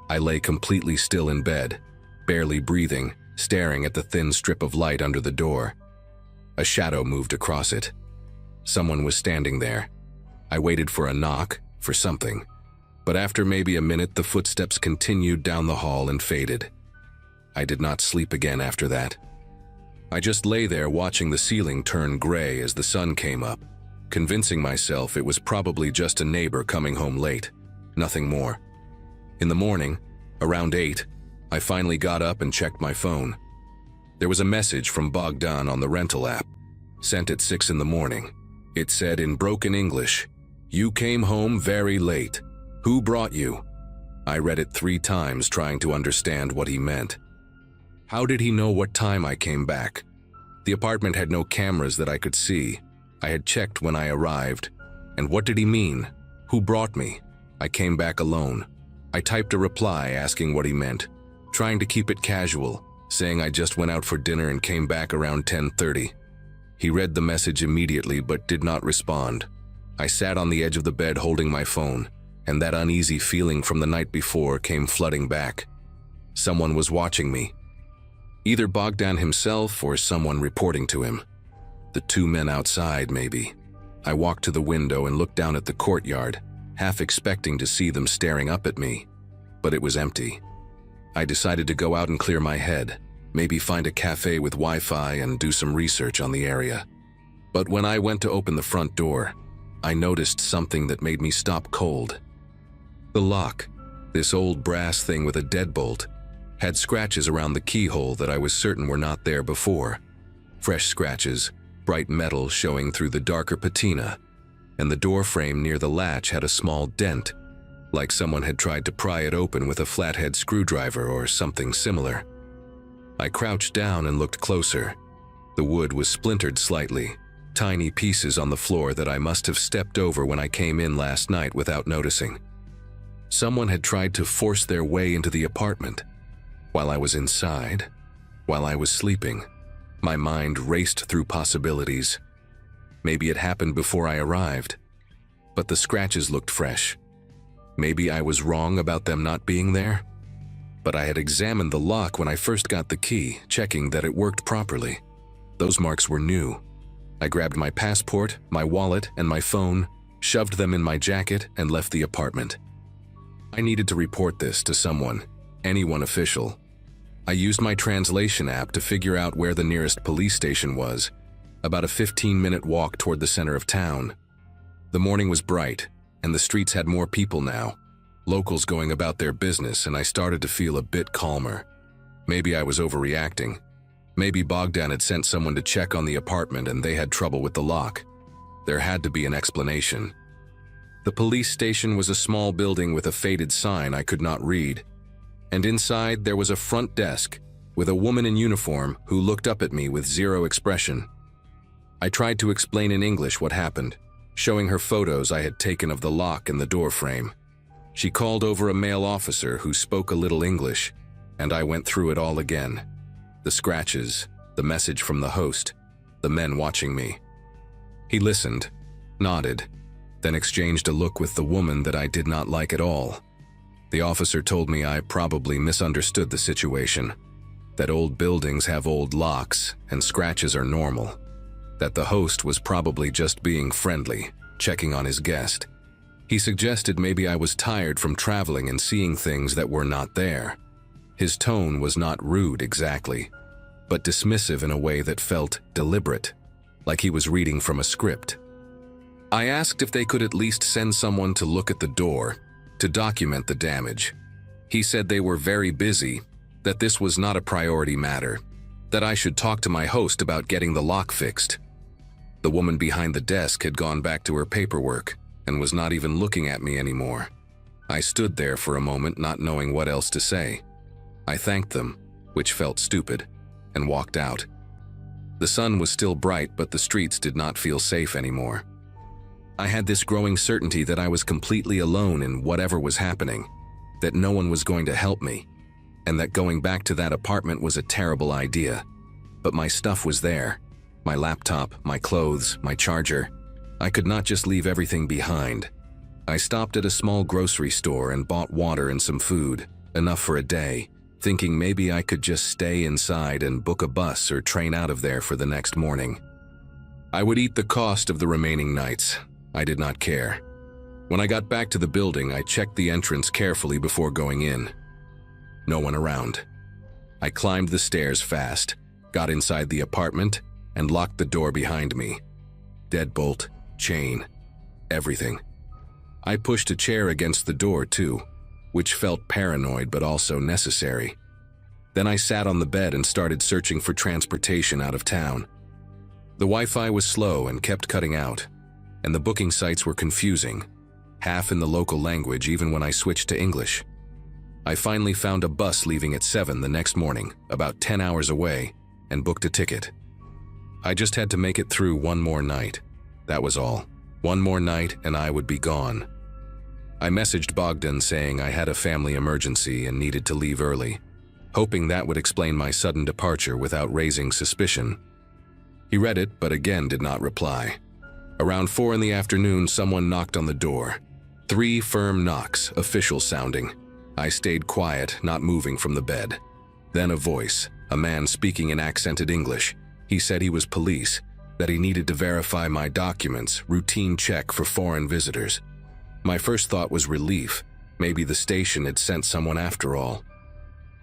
I lay completely still in bed, barely breathing, staring at the thin strip of light under the door. A shadow moved across it. Someone was standing there. I waited for a knock, for something. But after maybe a minute, the footsteps continued down the hall and faded. I did not sleep again after that. I just lay there watching the ceiling turn gray as the sun came up, convincing myself it was probably just a neighbor coming home late, nothing more. In the morning, around 8, I finally got up and checked my phone. There was a message from Bogdan on the rental app, sent at 6 in the morning. It said in broken English, "You came home very late. Who brought you?" I read it 3 times trying to understand what he meant. How did he know what time I came back? The apartment had no cameras that I could see. I had checked when I arrived. And what did he mean? Who brought me? I came back alone. I typed a reply asking what he meant, trying to keep it casual, saying I just went out for dinner and came back around 10:30. He read the message immediately but did not respond. I sat on the edge of the bed holding my phone, and that uneasy feeling from the night before came flooding back. Someone was watching me. Either Bogdan himself or someone reporting to him. The 2 men outside, maybe. I walked to the window and looked down at the courtyard, half expecting to see them staring up at me, but it was empty. I decided to go out and clear my head, maybe find a cafe with Wi-Fi and do some research on the area. But when I went to open the front door, I noticed something that made me stop cold. The lock, this old brass thing with a deadbolt, had scratches around the keyhole that I was certain were not there before. Fresh scratches, bright metal showing through the darker patina, and the door frame near the latch had a small dent, like someone had tried to pry it open with a flathead screwdriver or something similar. I crouched down and looked closer. The wood was splintered slightly, tiny pieces on the floor that I must have stepped over when I came in last night without noticing. Someone had tried to force their way into the apartment. While I was inside, while I was sleeping, my mind raced through possibilities. Maybe it happened before I arrived, but the scratches looked fresh. Maybe I was wrong about them not being there, but I had examined the lock when I first got the key, checking that it worked properly. Those marks were new. I grabbed my passport, my wallet, and my phone, shoved them in my jacket, and left the apartment. I needed to report this to someone, anyone official. I used my translation app to figure out where the nearest police station was, about a 15-minute walk toward the center of town. The morning was bright, and the streets had more people now, locals going about their business, and I started to feel a bit calmer. Maybe I was overreacting. Maybe Bogdan had sent someone to check on the apartment and they had trouble with the lock. There had to be an explanation. The police station was a small building with a faded sign I could not read, and inside there was a front desk with a woman in uniform who looked up at me with zero expression. I tried to explain in English what happened, showing her photos I had taken of the lock and the door frame. She called over a male officer who spoke a little English, and I went through it all again. The scratches, the message from the host, the men watching me. He listened, nodded, then exchanged a look with the woman that I did not like at all. The officer told me I probably misunderstood the situation, that old buildings have old locks and scratches are normal, that the host was probably just being friendly, checking on his guest. He suggested maybe I was tired from traveling and seeing things that were not there. His tone was not rude exactly, but dismissive in a way that felt deliberate, like he was reading from a script. I asked if they could at least send someone to look at the door, to document the damage. He said they were very busy, that this was not a priority matter, that I should talk to my host about getting the lock fixed. The woman behind the desk had gone back to her paperwork and was not even looking at me anymore. I stood there for a moment not knowing what else to say. I thanked them, which felt stupid, and walked out. The sun was still bright, but the streets did not feel safe anymore. I had this growing certainty that I was completely alone in whatever was happening, that no one was going to help me, and that going back to that apartment was a terrible idea. But my stuff was there. My laptop, my clothes, my charger. I could not just leave everything behind. I stopped at a small grocery store and bought water and some food, enough for a day, thinking maybe I could just stay inside and book a bus or train out of there for the next morning. I would eat the cost of the remaining nights. I did not care. When I got back to the building, I checked the entrance carefully before going in. No one around. I climbed the stairs fast, got inside the apartment, and locked the door behind me. Deadbolt, chain, everything. I pushed a chair against the door too, which felt paranoid but also necessary. Then I sat on the bed and started searching for transportation out of town. The Wi-Fi was slow and kept cutting out, and the booking sites were confusing, half in the local language even when I switched to English. I finally found a bus leaving at 7 the next morning, about 10 hours away, and booked a ticket. I just had to make it through one more night. That was all. One more night and I would be gone. I messaged Bogdan saying I had a family emergency and needed to leave early, hoping that would explain my sudden departure without raising suspicion. He read it, but again did not reply. Around 4 in the afternoon, someone knocked on the door. 3 firm knocks, official sounding. I stayed quiet, not moving from the bed. Then a voice, a man speaking in accented English. He said he was police, that he needed to verify my documents, routine check for foreign visitors. My first thought was relief. Maybe the station had sent someone after all.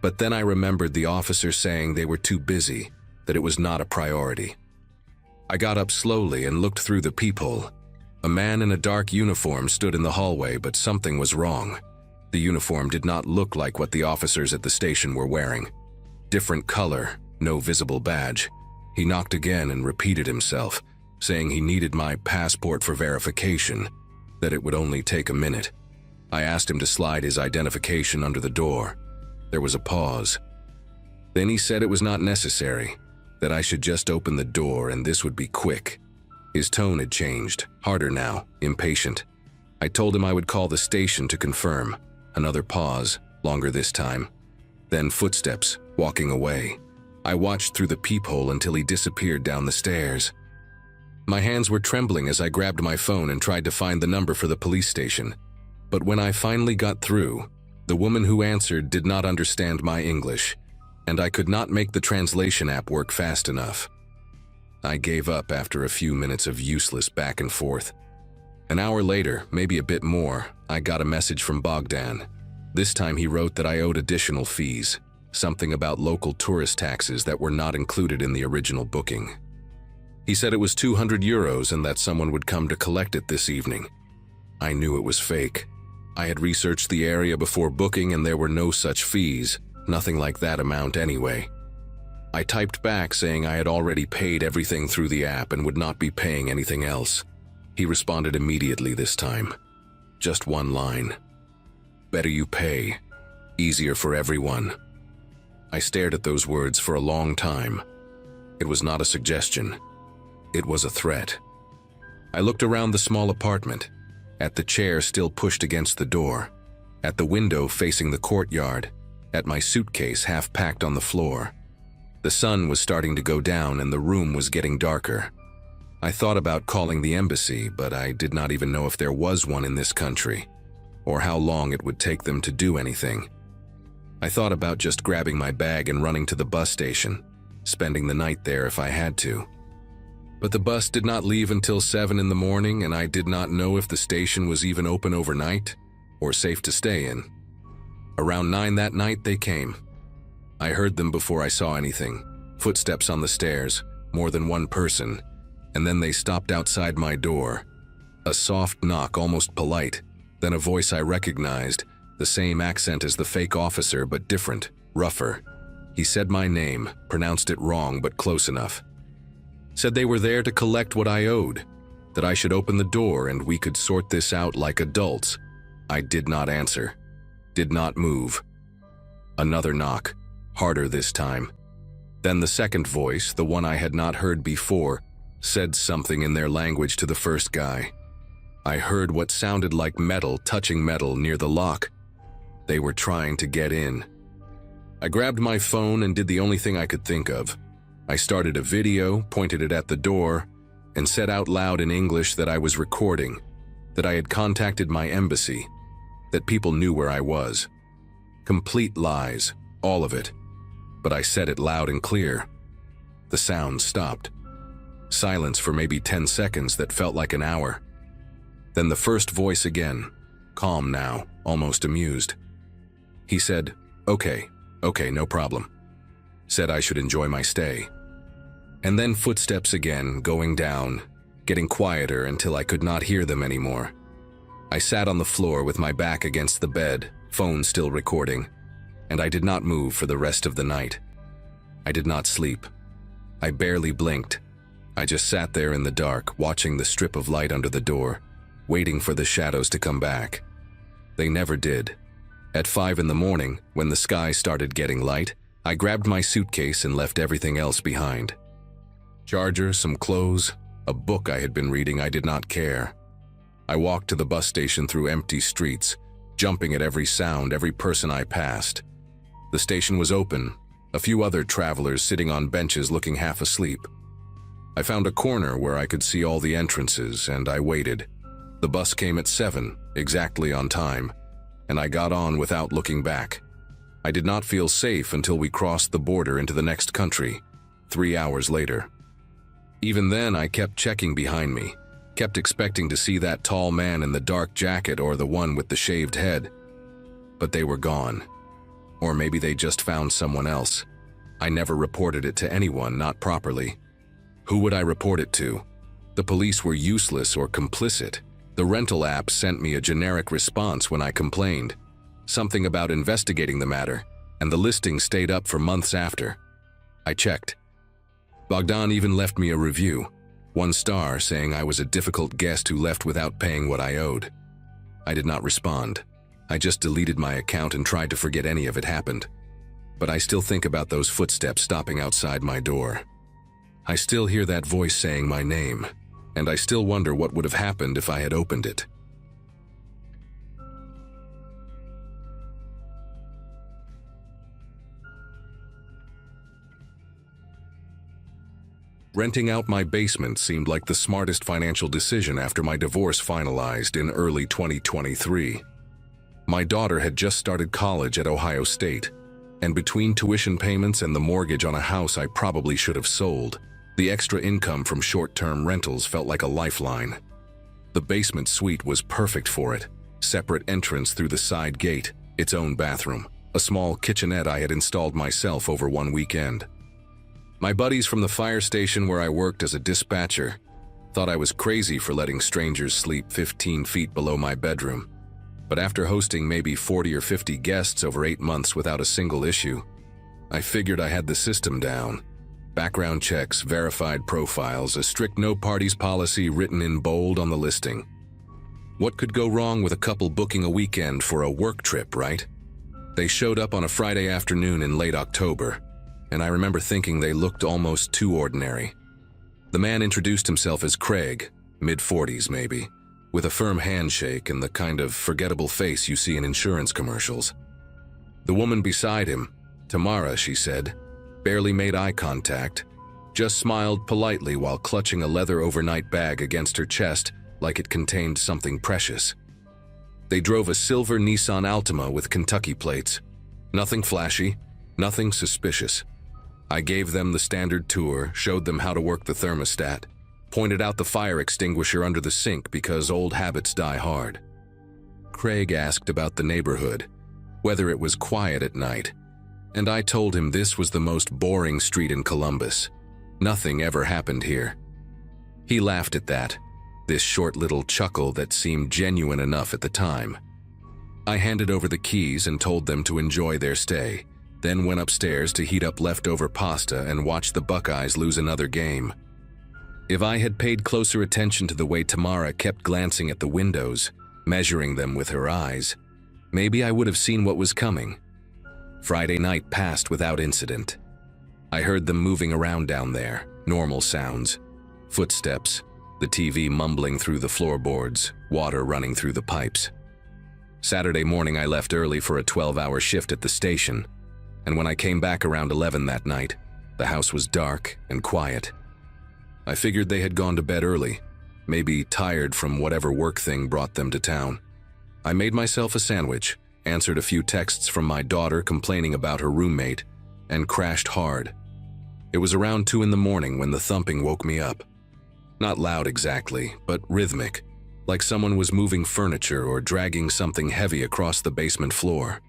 But then I remembered the officer saying they were too busy, that it was not a priority. I got up slowly and looked through the peephole. A man in a dark uniform stood in the hallway, but something was wrong. The uniform did not look like what the officers at the station were wearing. Different color, no visible badge. He knocked again and repeated himself, saying he needed my passport for verification, that it would only take a minute. I asked him to slide his identification under the door. There was a pause. Then he said it was not necessary, that I should just open the door and this would be quick. His tone had changed, harder now, impatient. I told him I would call the station to confirm. Another pause, longer this time. Then footsteps, walking away. I watched through the peephole until he disappeared down the stairs. My hands were trembling as I grabbed my phone and tried to find the number for the police station. But when I finally got through, the woman who answered did not understand my English, and I could not make the translation app work fast enough. I gave up after a few minutes of useless back and forth. An hour later, maybe a bit more, I got a message from Bogdan. This time he wrote that I owed additional fees, something about local tourist taxes that were not included in the original booking. He said it was 200 euros and that someone would come to collect it this evening. I knew it was fake. I had researched the area before booking and there were no such fees, nothing like that amount anyway. I typed back saying I had already paid everything through the app and would not be paying anything else. He responded immediately this time. Just one line. Better you pay. Easier for everyone. I stared at those words for a long time. It was not a suggestion. It was a threat. I looked around the small apartment, at the chair still pushed against the door, at the window facing the courtyard, at my suitcase half packed on the floor. The sun was starting to go down and the room was getting darker. I thought about calling the embassy, but I did not even know if there was one in this country, or how long it would take them to do anything. I thought about just grabbing my bag and running to the bus station, spending the night there if I had to. But the bus did not leave until 7 in the morning, and I did not know if the station was even open overnight or safe to stay in. Around 9 that night they came. I heard them before I saw anything. Footsteps on the stairs, more than one person, and then they stopped outside my door. A soft knock, almost polite, then a voice I recognized, the same accent as the fake officer but different, rougher. He said my name, pronounced it wrong but close enough. Said they were there to collect what I owed, that I should open the door and we could sort this out like adults. I did not answer, did not move. Another knock, harder this time. Then the second voice, the one I had not heard before, said something in their language to the first guy. I heard what sounded like metal touching metal near the lock. They were trying to get in. I grabbed my phone and did the only thing I could think of. I started a video, pointed it at the door, and said out loud in English that I was recording, that I had contacted my embassy, that people knew where I was. Complete lies, all of it. But I said it loud and clear. The sound stopped. Silence for maybe 10 seconds that felt like an hour. Then the first voice again, calm now, almost amused. He said, okay, no problem. Said I should enjoy my stay. And then footsteps again, going down, getting quieter until I could not hear them anymore. I sat on the floor with my back against the bed, phone still recording, and I did not move for the rest of the night. I did not sleep. I barely blinked. I just sat there in the dark, watching the strip of light under the door, waiting for the shadows to come back. They never did. At 5 in the morning, when the sky started getting light, I grabbed my suitcase and left everything else behind. Charger, some clothes, a book I had been reading. I did not care. I walked to the bus station through empty streets, jumping at every sound, every person I passed. The station was open, a few other travelers sitting on benches looking half asleep. I found a corner where I could see all the entrances, and I waited. The bus came at 7, exactly on time, and I got on without looking back. I did not feel safe until we crossed the border into the next country, 3 hours later. Even then, I kept checking behind me, kept expecting to see that tall man in the dark jacket or the one with the shaved head. But they were gone. Or maybe they just found someone else. I never reported it to anyone, not properly. Who would I report it to? The police were useless or complicit. The rental app sent me a generic response when I complained. Something about investigating the matter, and the listing stayed up for months after. I checked. Bogdan even left me a review, 1 star, saying I was a difficult guest who left without paying what I owed. I did not respond. I just deleted my account and tried to forget any of it happened. But I still think about those footsteps stopping outside my door. I still hear that voice saying my name, and I still wonder what would have happened if I had opened it. Renting out my basement seemed like the smartest financial decision after my divorce finalized in early 2023. My daughter had just started college at Ohio State, and between tuition payments and the mortgage on a house I probably should have sold, the extra income from short-term rentals felt like a lifeline. The basement suite was perfect for it. Separate entrance through the side gate, its own bathroom, a small kitchenette I had installed myself over one weekend. My buddies from the fire station where I worked as a dispatcher thought I was crazy for letting strangers sleep 15 feet below my bedroom. But after hosting maybe 40 or 50 guests over 8 months without a single issue, I figured I had the system down. Background checks, verified profiles, a strict no parties policy written in bold on the listing. What could go wrong with a couple booking a weekend for a work trip, right? They showed up on a Friday afternoon in late October, and I remember thinking they looked almost too ordinary. The man introduced himself as Craig, mid-40s maybe, with a firm handshake and the kind of forgettable face you see in insurance commercials. The woman beside him, Tamara, she said, barely made eye contact, just smiled politely while clutching a leather overnight bag against her chest like it contained something precious. They drove a silver Nissan Altima with Kentucky plates. Nothing flashy, nothing suspicious. I gave them the standard tour, showed them how to work the thermostat, pointed out the fire extinguisher under the sink because old habits die hard. Craig asked about the neighborhood, whether it was quiet at night, and I told him this was the most boring street in Columbus. Nothing ever happened here. He laughed at that, this short little chuckle that seemed genuine enough at the time. I handed over the keys and told them to enjoy their stay, then went upstairs to heat up leftover pasta and watch the Buckeyes lose another game. If I had paid closer attention to the way Tamara kept glancing at the windows, measuring them with her eyes, maybe I would have seen what was coming. Friday night passed without incident. I heard them moving around down there, normal sounds, footsteps, the TV mumbling through the floorboards, water running through the pipes. Saturday morning I left early for a 12-hour shift at the station, and when I came back around 11 that night, the house was dark and quiet. I figured they had gone to bed early, maybe tired from whatever work thing brought them to town. I made myself a sandwich, answered a few texts from my daughter complaining about her roommate, and crashed hard. It was around 2 in the morning when the thumping woke me up. Not loud exactly, but rhythmic, like someone was moving furniture or dragging something heavy across the basement floor.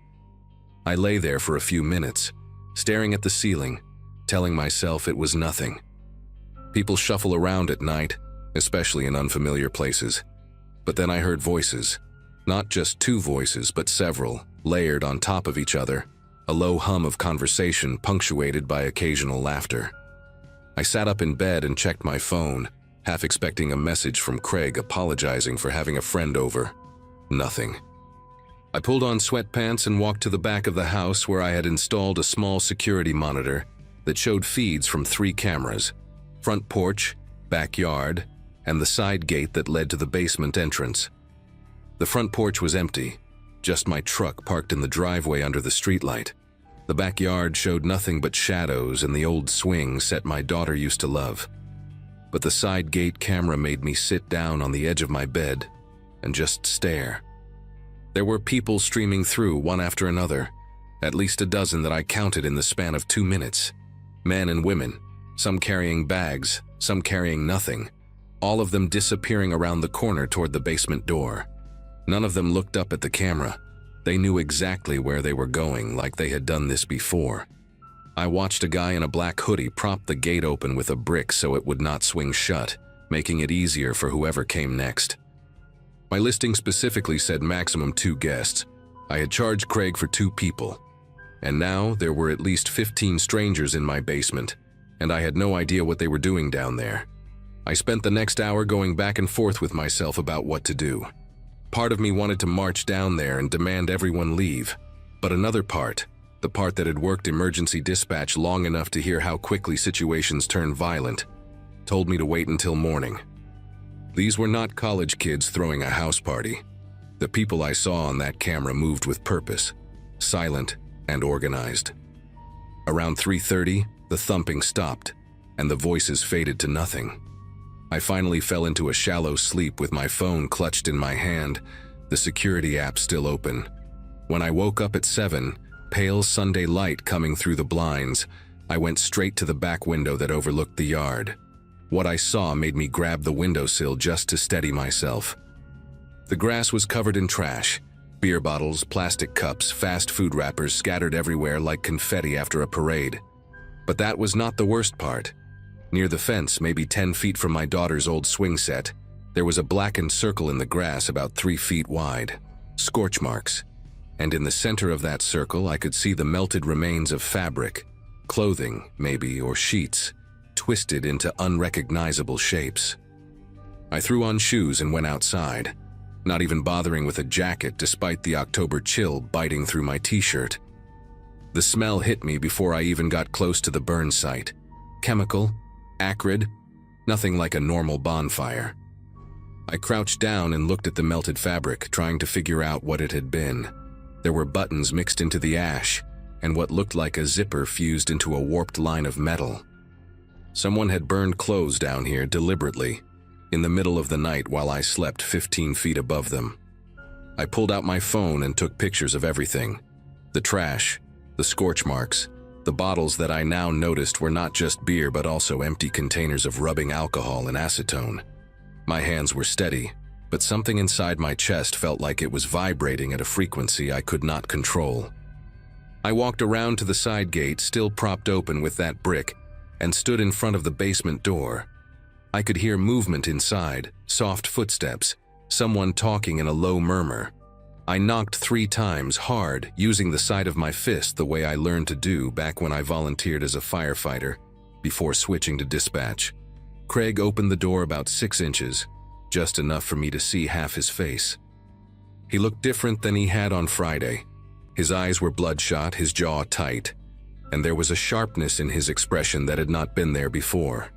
I lay there for a few minutes, staring at the ceiling, telling myself it was nothing. People shuffle around at night, especially in unfamiliar places. But then I heard voices. Not just 2 voices, but several, layered on top of each other, a low hum of conversation punctuated by occasional laughter. I sat up in bed and checked my phone, half expecting a message from Craig apologizing for having a friend over. Nothing. I pulled on sweatpants and walked to the back of the house where I had installed a small security monitor that showed feeds from 3 cameras: front porch, backyard, and the side gate that led to the basement entrance. The front porch was empty, just my truck parked in the driveway under the streetlight. The backyard showed nothing but shadows and the old swing set my daughter used to love. But the side gate camera made me sit down on the edge of my bed and just stare. There were people streaming through one after another, at least a dozen that I counted in the span of 2 minutes. Men and women, some carrying bags, some carrying nothing, all of them disappearing around the corner toward the basement door. None of them looked up at the camera. They knew exactly where they were going, like they had done this before. I watched a guy in a black hoodie prop the gate open with a brick so it would not swing shut, making it easier for whoever came next. My listing specifically said maximum 2 guests. I had charged Craig for 2 people. And now there were at least 15 strangers in my basement, and I had no idea what they were doing down there. I spent the next hour going back and forth with myself about what to do. Part of me wanted to march down there and demand everyone leave, but another part, the part that had worked emergency dispatch long enough to hear how quickly situations turn violent, told me to wait until morning. These were not college kids throwing a house party. The people I saw on that camera moved with purpose, silent and organized. Around 3:30, the thumping stopped, and the voices faded to nothing. I finally fell into a shallow sleep with my phone clutched in my hand, the security app still open. When I woke up at 7, pale Sunday light coming through the blinds, I went straight to the back window that overlooked the yard. What I saw made me grab the windowsill just to steady myself. The grass was covered in trash, beer bottles, plastic cups, fast food wrappers scattered everywhere like confetti after a parade. But that was not the worst part. Near the fence, maybe 10 feet from my daughter's old swing set, there was a blackened circle in the grass about 3 feet wide, scorch marks. And in the center of that circle, I could see the melted remains of fabric, clothing, maybe, or sheets, twisted into unrecognizable shapes. I threw on shoes and went outside, not even bothering with a jacket despite the October chill biting through my t-shirt. The smell hit me before I even got close to the burn site. Chemical, acrid, nothing like a normal bonfire. I crouched down and looked at the melted fabric, trying to figure out what it had been. There were buttons mixed into the ash, and what looked like a zipper fused into a warped line of metal. Someone had burned clothes down here deliberately, in the middle of the night while I slept 15 feet above them. I pulled out my phone and took pictures of everything. The trash, the scorch marks, the bottles that I now noticed were not just beer but also empty containers of rubbing alcohol and acetone. My hands were steady, but something inside my chest felt like it was vibrating at a frequency I could not control. I walked around to the side gate, still propped open with that brick, and stood in front of the basement door. I could hear movement inside, soft footsteps, someone talking in a low murmur. I knocked 3 times hard, using the side of my fist the way I learned to do back when I volunteered as a firefighter, before switching to dispatch. Craig opened the door about 6 inches, just enough for me to see half his face. He looked different than he had on Friday. His eyes were bloodshot, his jaw tight, and there was a sharpness in his expression that had not been there before.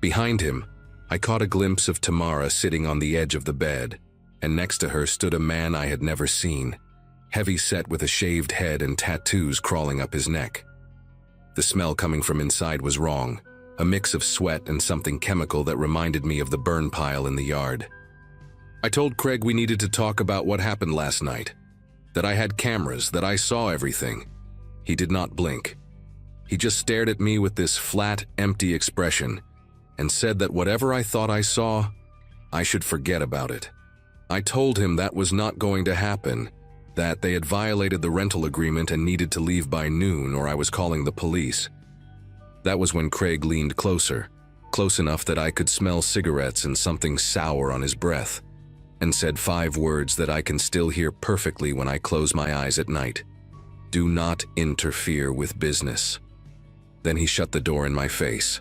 Behind him, I caught a glimpse of Tamara sitting on the edge of the bed, and next to her stood a man I had never seen, heavy-set with a shaved head and tattoos crawling up his neck. The smell coming from inside was wrong, a mix of sweat and something chemical that reminded me of the burn pile in the yard. I told Craig we needed to talk about what happened last night, that I had cameras, that I saw everything. He did not blink. He just stared at me with this flat, empty expression and said that whatever I thought I saw, I should forget about it. I told him that was not going to happen, that they had violated the rental agreement and needed to leave by noon or I was calling the police. That was when Craig leaned closer, close enough that I could smell cigarettes and something sour on his breath, and said 5 words that I can still hear perfectly when I close my eyes at night. Do not interfere with business. Then he shut the door in my face,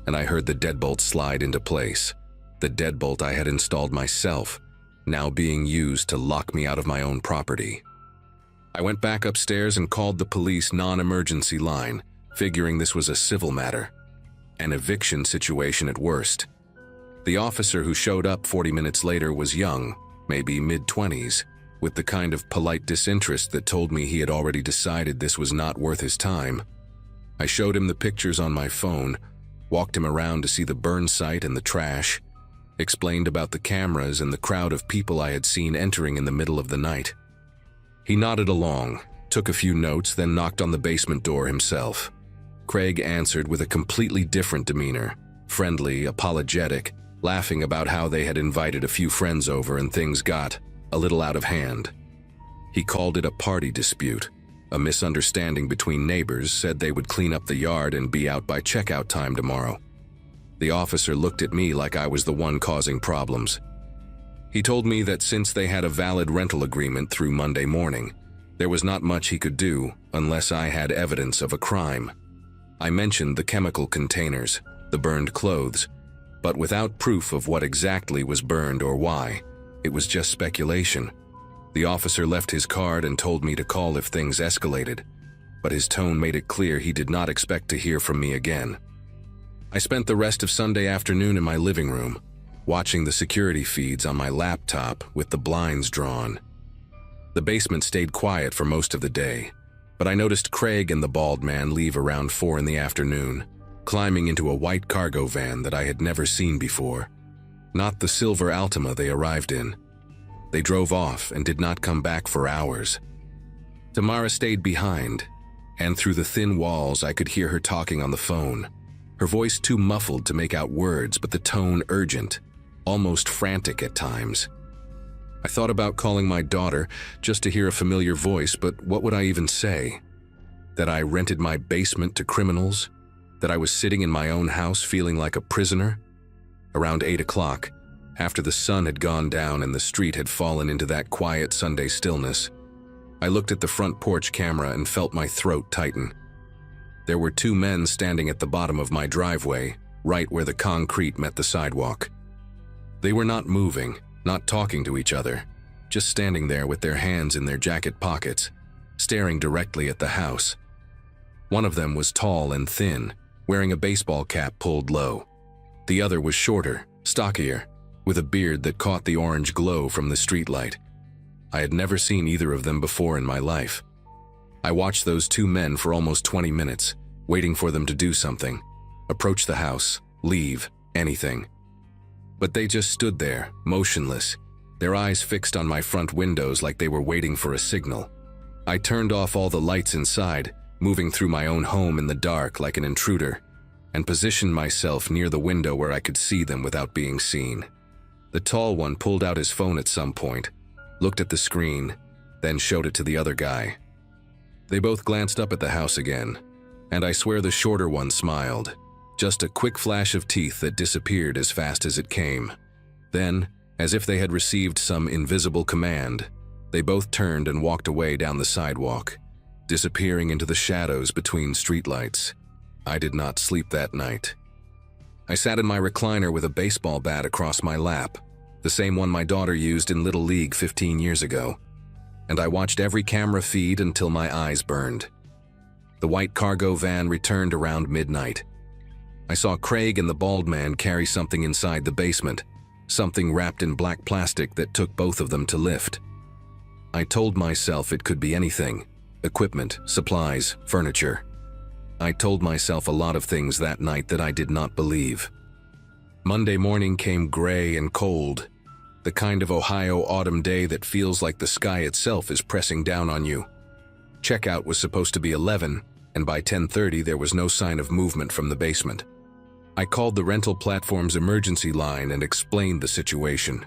and I heard the deadbolt slide into place, the deadbolt I had installed myself, now being used to lock me out of my own property. I went back upstairs and called the police non-emergency line, figuring this was a civil matter, an eviction situation at worst. The officer who showed up 40 minutes later was young, maybe mid-20s, with the kind of polite disinterest that told me he had already decided this was not worth his time. I showed him the pictures on my phone, walked him around to see the burn site and the trash, explained about the cameras and the crowd of people I had seen entering in the middle of the night. He nodded along, took a few notes, then knocked on the basement door himself. Craig answered with a completely different demeanor, friendly, apologetic, laughing about how they had invited a few friends over and things got a little out of hand. He called it a party dispute, a misunderstanding between neighbors, said they would clean up the yard and be out by checkout time tomorrow. The officer looked at me like I was the one causing problems. He told me that since they had a valid rental agreement through Monday morning, there was not much he could do unless I had evidence of a crime. I mentioned the chemical containers, the burned clothes, but without proof of what exactly was burned or why. It was just speculation. The officer left his card and told me to call if things escalated, but his tone made it clear he did not expect to hear from me again. I spent the rest of Sunday afternoon in my living room, watching the security feeds on my laptop with the blinds drawn. The basement stayed quiet for most of the day, but I noticed Craig and the bald man leave around 4 in the afternoon, climbing into a white cargo van that I had never seen before. Not the silver Altima they arrived in. They drove off and did not come back for hours. Tamara stayed behind, and through the thin walls I could hear her talking on the phone, her voice too muffled to make out words, but the tone urgent, almost frantic at times. I thought about calling my daughter just to hear a familiar voice, but what would I even say? That I rented my basement to criminals? That I was sitting in my own house feeling like a prisoner? Around 8 o'clock, after the sun had gone down and the street had fallen into that quiet Sunday stillness, I looked at the front porch camera and felt my throat tighten. There were 2 men standing at the bottom of my driveway, right where the concrete met the sidewalk. They were not moving, not talking to each other, just standing there with their hands in their jacket pockets, staring directly at the house. One of them was tall and thin, wearing a baseball cap pulled low. The other was shorter, stockier, with a beard that caught the orange glow from the streetlight. I had never seen either of them before in my life. I watched those 2 men for almost 20 minutes, waiting for them to do something, approach the house, leave, anything. But they just stood there, motionless, their eyes fixed on my front windows like they were waiting for a signal. I turned off all the lights inside, moving through my own home in the dark like an intruder, and positioned myself near the window where I could see them without being seen. The tall one pulled out his phone at some point, looked at the screen, then showed it to the other guy. They both glanced up at the house again, and I swear the shorter one smiled, just a quick flash of teeth that disappeared as fast as it came. Then, as if they had received some invisible command, they both turned and walked away down the sidewalk, disappearing into the shadows between streetlights. I did not sleep that night. I sat in my recliner with a baseball bat across my lap, the same one my daughter used in Little League 15 years ago, and I watched every camera feed until my eyes burned. The white cargo van returned around midnight. I saw Craig and the bald man carry something inside the basement, something wrapped in black plastic that took both of them to lift. I told myself it could be anything: equipment, supplies, furniture. I told myself a lot of things that night that I did not believe. Monday morning came gray and cold, the kind of Ohio autumn day that feels like the sky itself is pressing down on you. Checkout was supposed to be 11, and by 10:30 there was no sign of movement from the basement. I called the rental platform's emergency line and explained the situation.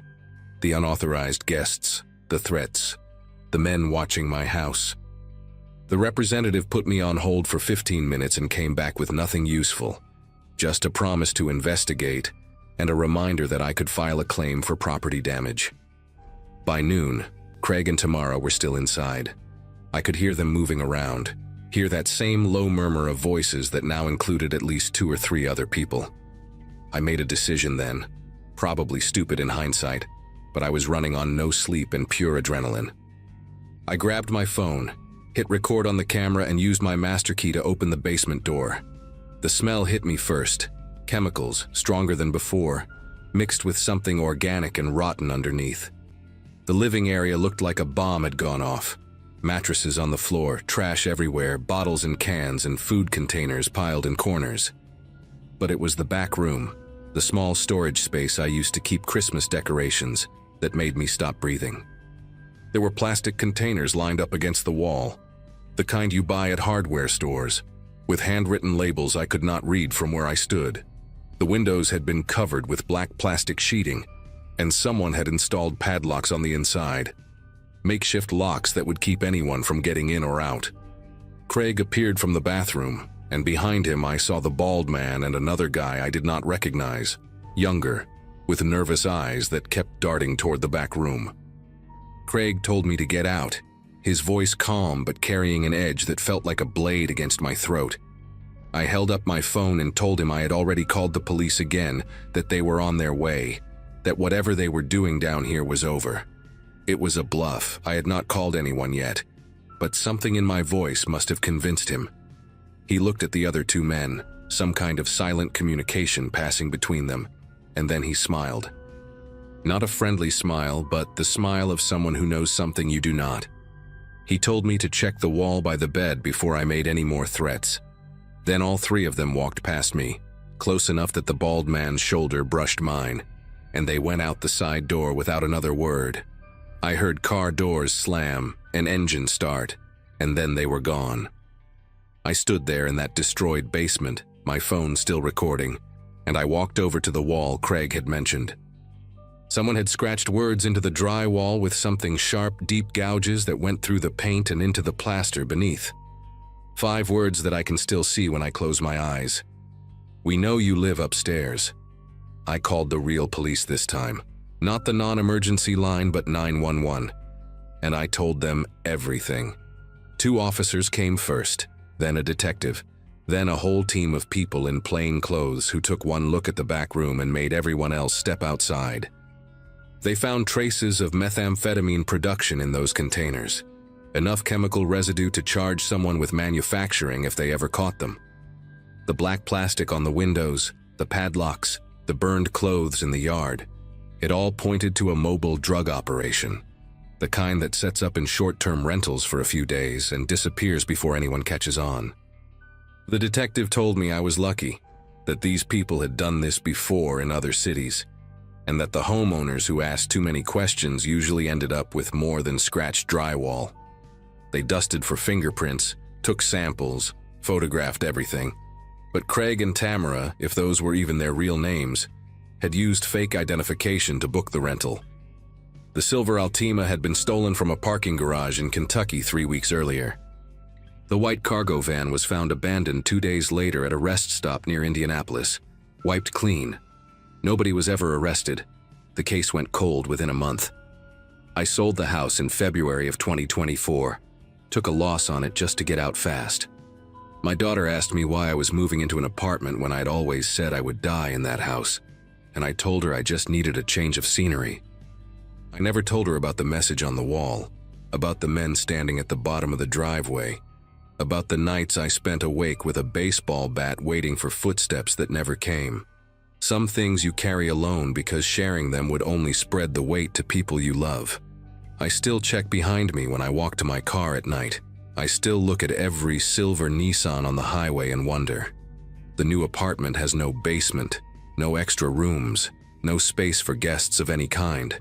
The unauthorized guests, the threats, the men watching my house. The representative put me on hold for 15 minutes and came back with nothing useful, just a promise to investigate and a reminder that I could file a claim for property damage. By noon, Craig and Tamara were still inside. I could hear them moving around, hear that same low murmur of voices that now included at least 2 or 3 other people. I made a decision then, probably stupid in hindsight. but I was running on no sleep and pure adrenaline. I grabbed my phone, hit record on the camera, and used my master key to open the basement door. The smell hit me first. Chemicals, stronger than before, mixed with something organic and rotten underneath. The living area looked like a bomb had gone off. Mattresses on the floor, trash everywhere, bottles and cans and food containers piled in corners. But it was the back room, the small storage space I used to keep Christmas decorations, that made me stop breathing. There were plastic containers lined up against the wall, the kind you buy at hardware stores, with handwritten labels I could not read from where I stood. The windows had been covered with black plastic sheeting, and someone had installed padlocks on the inside, makeshift locks that would keep anyone from getting in or out. Craig appeared from the bathroom, and behind him I saw the bald man and another guy I did not recognize, younger, with nervous eyes that kept darting toward the back room. Craig told me to get out, his voice calm but carrying an edge that felt like a blade against my throat. I held up my phone and told him I had already called the police again, that they were on their way, that whatever they were doing down here was over. It was a bluff. I had not called anyone yet, but something in my voice must have convinced him. He looked at the other two men, some kind of silent communication passing between them, and then he smiled. Not a friendly smile, but the smile of someone who knows something you do not. He told me to check the wall by the bed before I made any more threats. Then all three of them walked past me, close enough that the bald man's shoulder brushed mine, and they went out the side door without another word. I heard car doors slam, an engine start, and then they were gone. I stood there in that destroyed basement, my phone still recording, and I walked over to the wall Craig had mentioned. Someone had scratched words into the drywall with something sharp, deep gouges that went through the paint and into the plaster beneath. 5 words that I can still see when I close my eyes. "We know you live upstairs." I called the real police this time. Not the non-emergency line, but 911. And I told them everything. 2 officers came first, then a detective, then a whole team of people in plain clothes who took one look at the back room and made everyone else step outside. They found traces of methamphetamine production in those containers. Enough chemical residue to charge someone with manufacturing if they ever caught them. The black plastic on the windows, the padlocks, the burned clothes in the yard, it all pointed to a mobile drug operation, the kind that sets up in short-term rentals for a few days and disappears before anyone catches on. The detective told me I was lucky, that these people had done this before in other cities, and that the homeowners who asked too many questions usually ended up with more than scratched drywall. They dusted for fingerprints, took samples, photographed everything. But Craig and Tamara, if those were even their real names, had used fake identification to book the rental. The silver Altima had been stolen from a parking garage in Kentucky 3 weeks earlier. The white cargo van was found abandoned 2 days later at a rest stop near Indianapolis, wiped clean. Nobody was ever arrested. The case went cold within a month. I sold the house in February of 2024, took a loss on it just to get out fast. My daughter asked me why I was moving into an apartment when I'd always said I would die in that house, and I told her I just needed a change of scenery. I never told her about the message on the wall, about the men standing at the bottom of the driveway, about the nights I spent awake with a baseball bat waiting for footsteps that never came. Some things you carry alone because sharing them would only spread the weight to people you love. I still check behind me when I walk to my car at night. I still look at every silver Nissan on the highway and wonder. The new apartment has no basement, no extra rooms, no space for guests of any kind.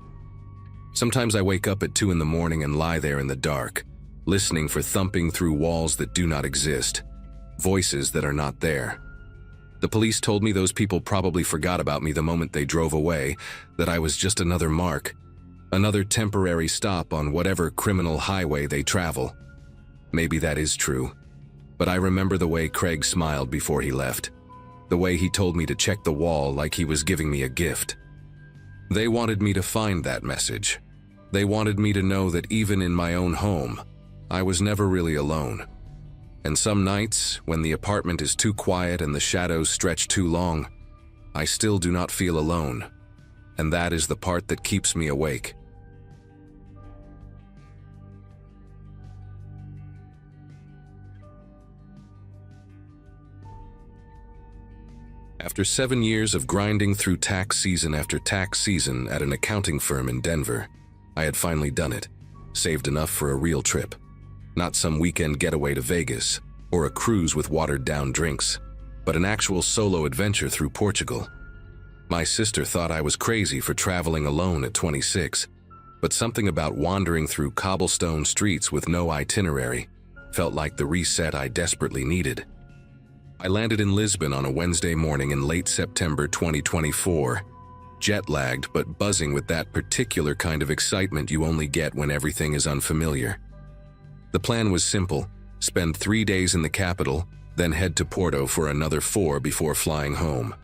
Sometimes I wake up at 2 in the morning and lie there in the dark, listening for thumping through walls that do not exist, voices that are not there. The police told me those people probably forgot about me the moment they drove away, that I was just another mark, another temporary stop on whatever criminal highway they travel. Maybe that is true, but I remember the way Craig smiled before he left, the way he told me to check the wall like he was giving me a gift. They wanted me to find that message. They wanted me to know that even in my own home, I was never really alone. And some nights, when the apartment is too quiet and the shadows stretch too long, I still do not feel alone. and that is the part that keeps me awake. After 7 years of grinding through tax season after tax season at an accounting firm in Denver, I had finally done it, saved enough for a real trip. Not some weekend getaway to Vegas, or a cruise with watered-down drinks, but an actual solo adventure through Portugal. My sister thought I was crazy for traveling alone at 26, but something about wandering through cobblestone streets with no itinerary felt like the reset I desperately needed. I landed in Lisbon on a Wednesday morning in late September 2024, jet-lagged but buzzing with that particular kind of excitement you only get when everything is unfamiliar. The plan was simple: spend 3 days in the capital, then head to Porto for another 4 before flying home.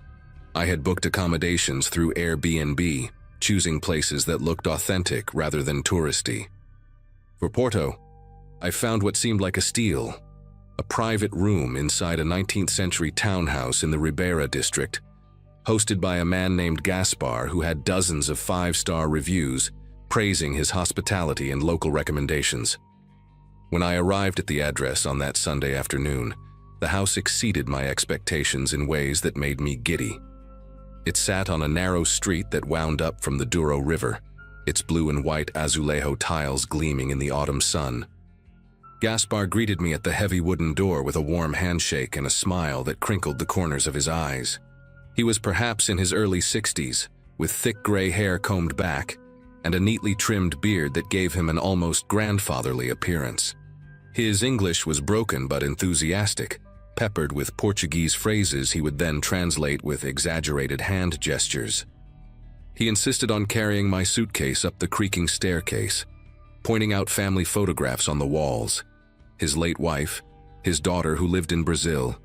I had booked accommodations through Airbnb, choosing places that looked authentic rather than touristy. For Porto, I found what seemed like a steal: a private room inside a 19th century townhouse in the Ribeira district, hosted by a man named Gaspar who had dozens of 5-star reviews praising his hospitality and local recommendations. When I arrived at the address on that Sunday afternoon, the house exceeded my expectations in ways that made me giddy. It sat on a narrow street that wound up from the Douro River, its blue and white azulejo tiles gleaming in the autumn sun. Gaspar greeted me at the heavy wooden door with a warm handshake and a smile that crinkled the corners of his eyes. He was perhaps in his early 60s, with thick gray hair combed back and a neatly trimmed beard that gave him an almost grandfatherly appearance. His English was broken but enthusiastic, peppered with Portuguese phrases he would then translate with exaggerated hand gestures. He insisted on carrying my suitcase up the creaking staircase, pointing out family photographs on the walls: his late wife, his daughter who lived in Brazil,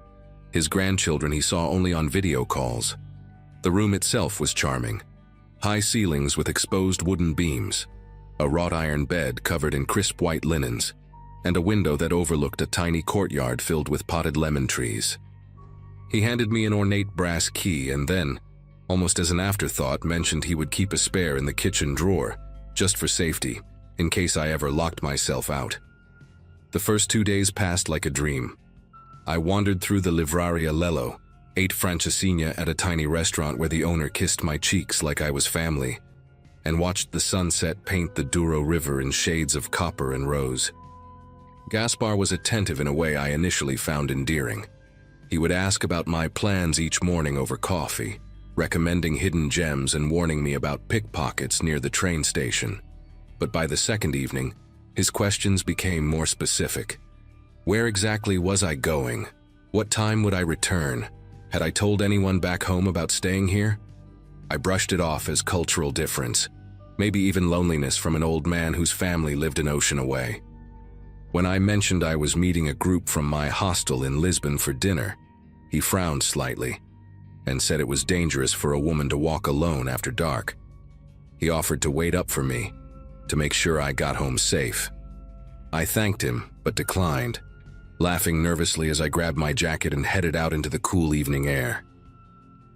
his grandchildren he saw only on video calls. The room itself was charming: high ceilings with exposed wooden beams, a wrought iron bed covered in crisp white linens, and a window that overlooked a tiny courtyard filled with potted lemon trees. He handed me an ornate brass key and then, almost as an afterthought, mentioned he would keep a spare in the kitchen drawer, just for safety, in case I ever locked myself out. The first 2 days passed like a dream. I wandered through the Livraria Lello, ate francesinha at a tiny restaurant where the owner kissed my cheeks like I was family, and watched the sunset paint the Douro River in shades of copper and rose. Gaspar was attentive in a way I initially found endearing. He would ask about my plans each morning over coffee, recommending hidden gems and warning me about pickpockets near the train station. But by the second evening, his questions became more specific. Where exactly was I going? What time would I return? Had I told anyone back home about staying here? I brushed it off as cultural difference, maybe even loneliness from an old man whose family lived an ocean away. When I mentioned I was meeting a group from my hostel in Lisbon for dinner, he frowned slightly and said it was dangerous for a woman to walk alone after dark. He offered to wait up for me, to make sure I got home safe. I thanked him, but declined, laughing nervously as I grabbed my jacket and headed out into the cool evening air.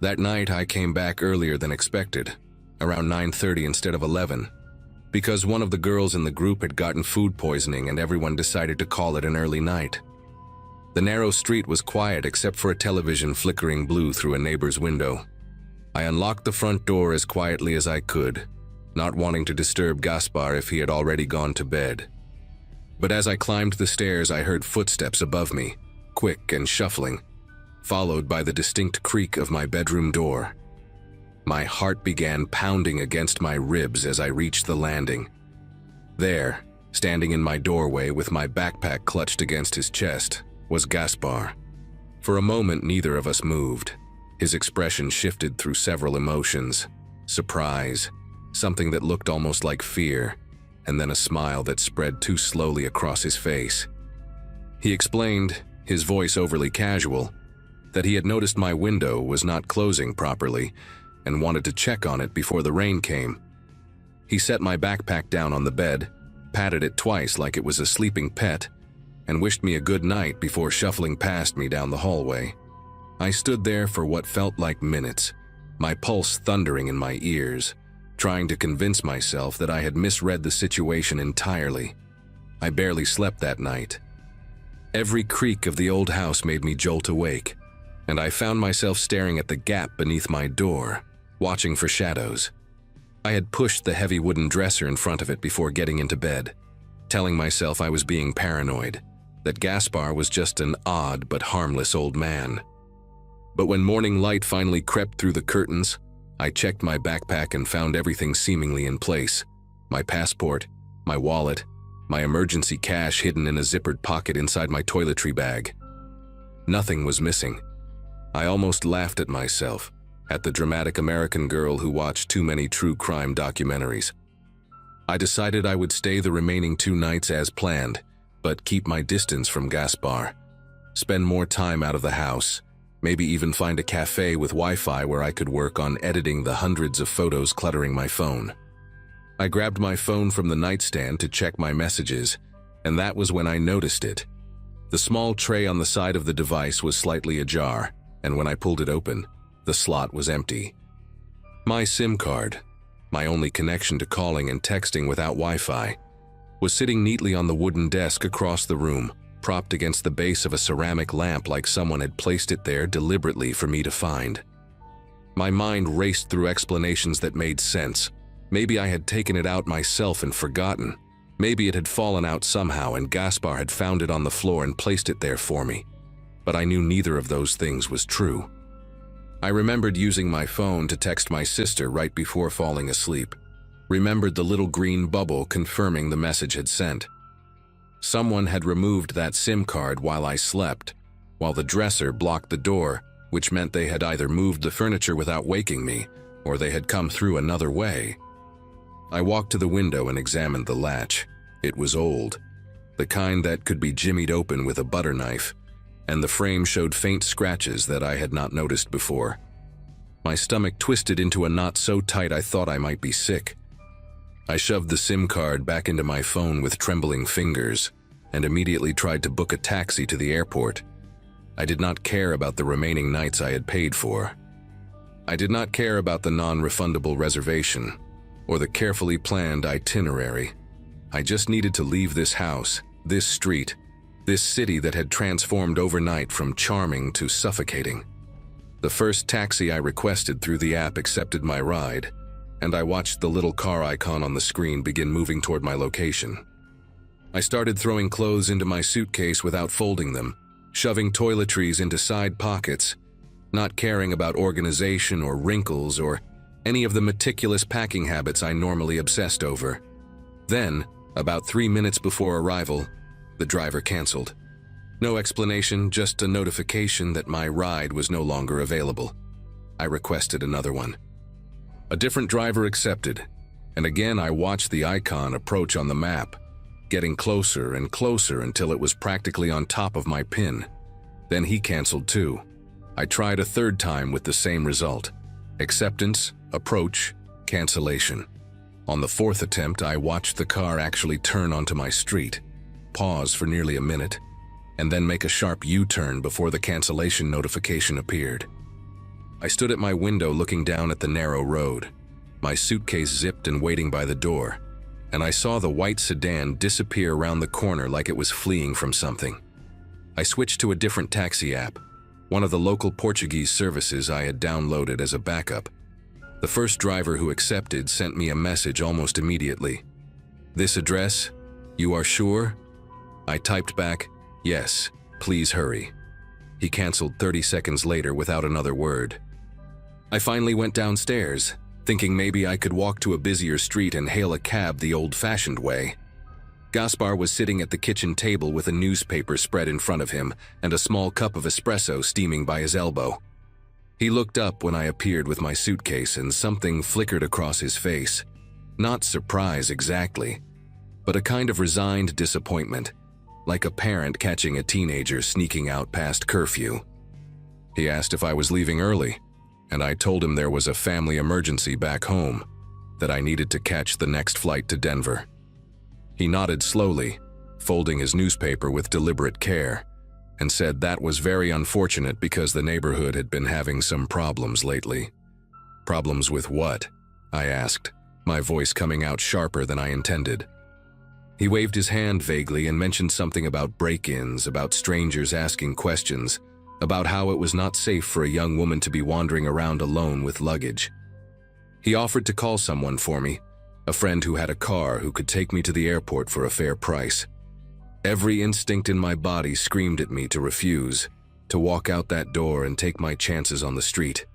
That night I came back earlier than expected, around 9:30 instead of 11, because one of the girls in the group had gotten food poisoning and everyone decided to call it an early night. The narrow street was quiet except for a television flickering blue through a neighbor's window. I unlocked the front door as quietly as I could, not wanting to disturb Gaspar if he had already gone to bed. But as I climbed the stairs, I heard footsteps above me, quick and shuffling, followed by the distinct creak of my bedroom door. My heart began pounding against my ribs as I reached the landing. There, standing in my doorway with my backpack clutched against his chest, was Gaspar. For a moment, neither of us moved. His expression shifted through several emotions: surprise, something that looked almost like fear, and then a smile that spread too slowly across his face. He explained, his voice overly casual, that he had noticed my window was not closing properly and wanted to check on it before the rain came. He set my backpack down on the bed, patted it twice like it was a sleeping pet, and wished me a good night before shuffling past me down the hallway. I stood there for what felt like minutes, my pulse thundering in my ears, trying to convince myself that I had misread the situation entirely. I barely slept that night. Every creak of the old house made me jolt awake, and I found myself staring at the gap beneath my door, watching for shadows. I had pushed the heavy wooden dresser in front of it before getting into bed, telling myself I was being paranoid, that Gaspar was just an odd but harmless old man. But when morning light finally crept through the curtains, I checked my backpack and found everything seemingly in place. My passport, my wallet, my emergency cash hidden in a zippered pocket inside my toiletry bag. Nothing was missing. I almost laughed at myself, at the dramatic American girl who watched too many true crime documentaries. I decided I would stay the remaining 2 nights as planned, but keep my distance from Gaspar. Spend more time out of the house, maybe even find a cafe with Wi-Fi where I could work on editing the hundreds of photos cluttering my phone. I grabbed my phone from the nightstand to check my messages, and that was when I noticed it. The small tray on the side of the device was slightly ajar, and when I pulled it open, the slot was empty. My SIM card, my only connection to calling and texting without Wi-Fi, was sitting neatly on the wooden desk across the room, propped against the base of a ceramic lamp like someone had placed it there deliberately for me to find. My mind raced through explanations that made sense. Maybe I had taken it out myself and forgotten. Maybe it had fallen out somehow and Gaspar had found it on the floor and placed it there for me. But I knew neither of those things was true. I remembered using my phone to text my sister right before falling asleep. Remembered the little green bubble confirming the message had sent. Someone had removed that SIM card while I slept, while the dresser blocked the door, which meant they had either moved the furniture without waking me, or they had come through another way. I walked to the window and examined the latch. It was old, the kind that could be jimmied open with a butter knife, and the frame showed faint scratches that I had not noticed before. My stomach twisted into a knot so tight I thought I might be sick. I shoved the SIM card back into my phone with trembling fingers and immediately tried to book a taxi to the airport. I did not care about the remaining nights I had paid for. I did not care about the non-refundable reservation or the carefully planned itinerary. I just needed to leave this house, this street, this city that had transformed overnight from charming to suffocating. The first taxi I requested through the app accepted my ride, and I watched the little car icon on the screen begin moving toward my location. I started throwing clothes into my suitcase without folding them, shoving toiletries into side pockets, not caring about organization or wrinkles or any of the meticulous packing habits I normally obsessed over. Then, about 3 minutes before arrival, the driver canceled. No explanation, just a notification that my ride was no longer available. I requested another one. A different driver accepted, and again I watched the icon approach on the map, getting closer and closer until it was practically on top of my pin. Then he canceled too. I tried a third time with the same result. Acceptance, approach, cancellation. On the fourth attempt, I watched the car actually turn onto my street, pause for nearly a minute, and then make a sharp U-turn before the cancellation notification appeared. I stood at my window looking down at the narrow road, my suitcase zipped and waiting by the door, and I saw the white sedan disappear around the corner like it was fleeing from something. I switched to a different taxi app, one of the local Portuguese services I had downloaded as a backup. The first driver who accepted sent me a message almost immediately. "This address? You are sure?" I typed back, "Yes, please hurry." He canceled 30 seconds later without another word. I finally went downstairs, thinking maybe I could walk to a busier street and hail a cab the old-fashioned way. Gaspar was sitting at the kitchen table with a newspaper spread in front of him and a small cup of espresso steaming by his elbow. He looked up when I appeared with my suitcase and something flickered across his face. Not surprise exactly, but a kind of resigned disappointment, like a parent catching a teenager sneaking out past curfew. He asked if I was leaving early, and I told him there was a family emergency back home, that I needed to catch the next flight to Denver. He nodded slowly, folding his newspaper with deliberate care, and said that was very unfortunate because the neighborhood had been having some problems lately. "Problems with what?" I asked. my voice coming out sharper than I intended. He waved his hand vaguely and mentioned something about break-ins, about strangers asking questions, about how it was not safe for a young woman to be wandering around alone with luggage. He offered to call someone for me, a friend who had a car who could take me to the airport for a fair price. Every instinct in my body screamed at me to refuse, to walk out that door and take my chances on the street.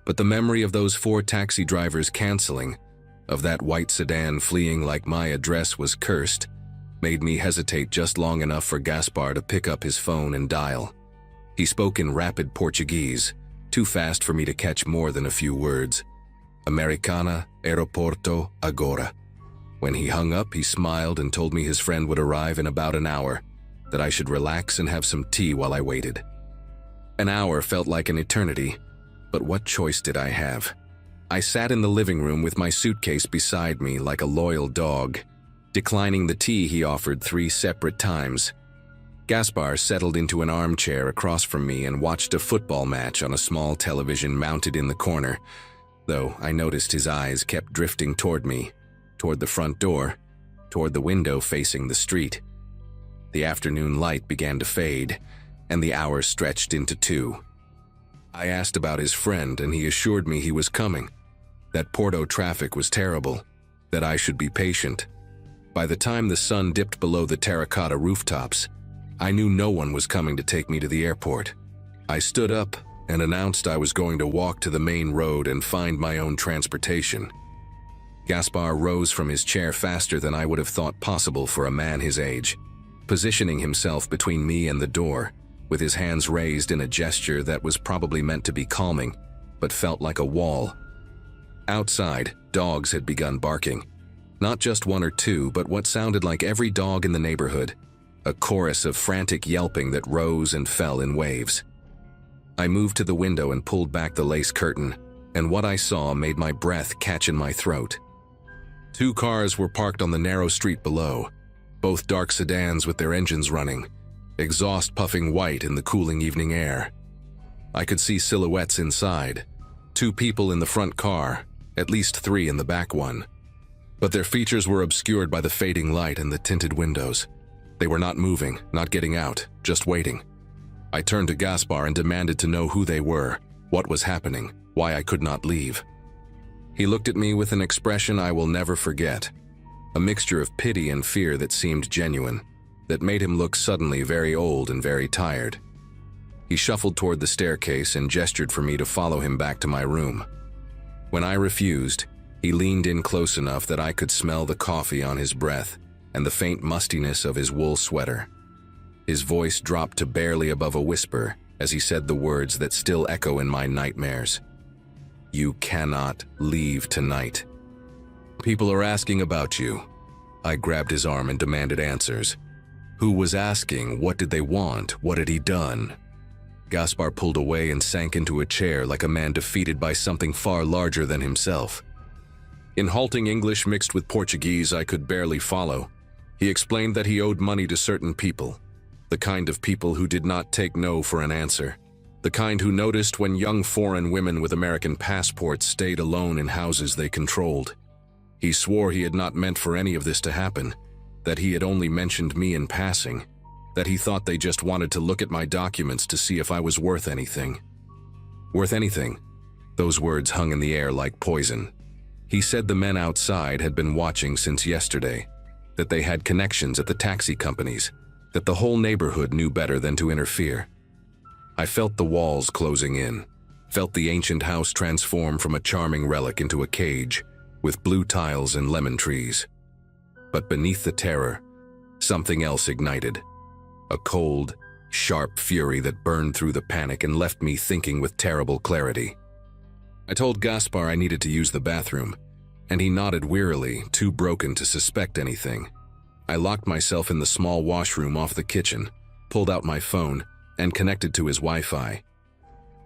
But the memory of those 4 taxi drivers canceling, of that white sedan fleeing like my address was cursed, made me hesitate just long enough for Gaspar to pick up his phone and dial. He spoke in rapid Portuguese, too fast for me to catch more than a few words. Americana, aeroporto, agora. When he hung up, he smiled and told me his friend would arrive in about an hour, that I should relax and have some tea while I waited. An hour felt like an eternity, but what choice did I have? I sat in the living room with my suitcase beside me like a loyal dog, declining the tea he offered 3 separate times. Gaspar settled into an armchair across from me and watched a football match on a small television mounted in the corner, though I noticed his eyes kept drifting toward me, toward the front door, toward the window facing the street. The afternoon light began to fade, and the hours stretched into 2. I asked about his friend, and he assured me he was coming, that Porto traffic was terrible, that I should be patient. By the time the sun dipped below the terracotta rooftops, I knew no one was coming to take me to the airport. I stood up and announced I was going to walk to the main road and find my own transportation. Gaspar rose from his chair faster than I would have thought possible for a man his age, positioning himself between me and the door, with his hands raised in a gesture that was probably meant to be calming, but felt like a wall. Outside, dogs had begun barking. Not just 1 or 2, but what sounded like every dog in the neighborhood, a chorus of frantic yelping that rose and fell in waves. I moved to the window and pulled back the lace curtain, and what I saw made my breath catch in my throat. 2 cars were parked on the narrow street below, both dark sedans with their engines running, exhaust puffing white in the cooling evening air. I could see silhouettes inside, 2 people in the front car, at least 3 in the back one. But their features were obscured by the fading light and the tinted windows. They were not moving, not getting out, just waiting. I turned to Gaspar and demanded to know who they were, what was happening, why I could not leave. He looked at me with an expression I will never forget, a mixture of pity and fear that seemed genuine, that made him look suddenly very old and very tired. He shuffled toward the staircase and gestured for me to follow him back to my room. When I refused, he leaned in close enough that I could smell the coffee on his breath and the faint mustiness of his wool sweater. His voice dropped to barely above a whisper as he said the words that still echo in my nightmares. "You cannot leave tonight. People are asking about you." I grabbed his arm and demanded answers. Who was asking? What did they want? What had he done? Gaspar pulled away and sank into a chair like a man defeated by something far larger than himself. In halting English mixed with Portuguese I could barely follow, he explained that he owed money to certain people, the kind of people who did not take no for an answer, the kind who noticed when young foreign women with American passports stayed alone in houses they controlled. He swore he had not meant for any of this to happen, that he had only mentioned me in passing, that he thought they just wanted to look at my documents to see if I was worth anything. Worth anything? Those words hung in the air like poison. He said the men outside had been watching since yesterday, that they had connections at the taxi companies, that the whole neighborhood knew better than to interfere. I felt the walls closing in, felt the ancient house transform from a charming relic into a cage, with blue tiles and lemon trees. But beneath the terror, something else ignited. A cold, sharp fury that burned through the panic and left me thinking with terrible clarity. I told Gaspar I needed to use the bathroom, and he nodded wearily, too broken to suspect anything. I locked myself in the small washroom off the kitchen, pulled out my phone, and connected to his Wi-Fi.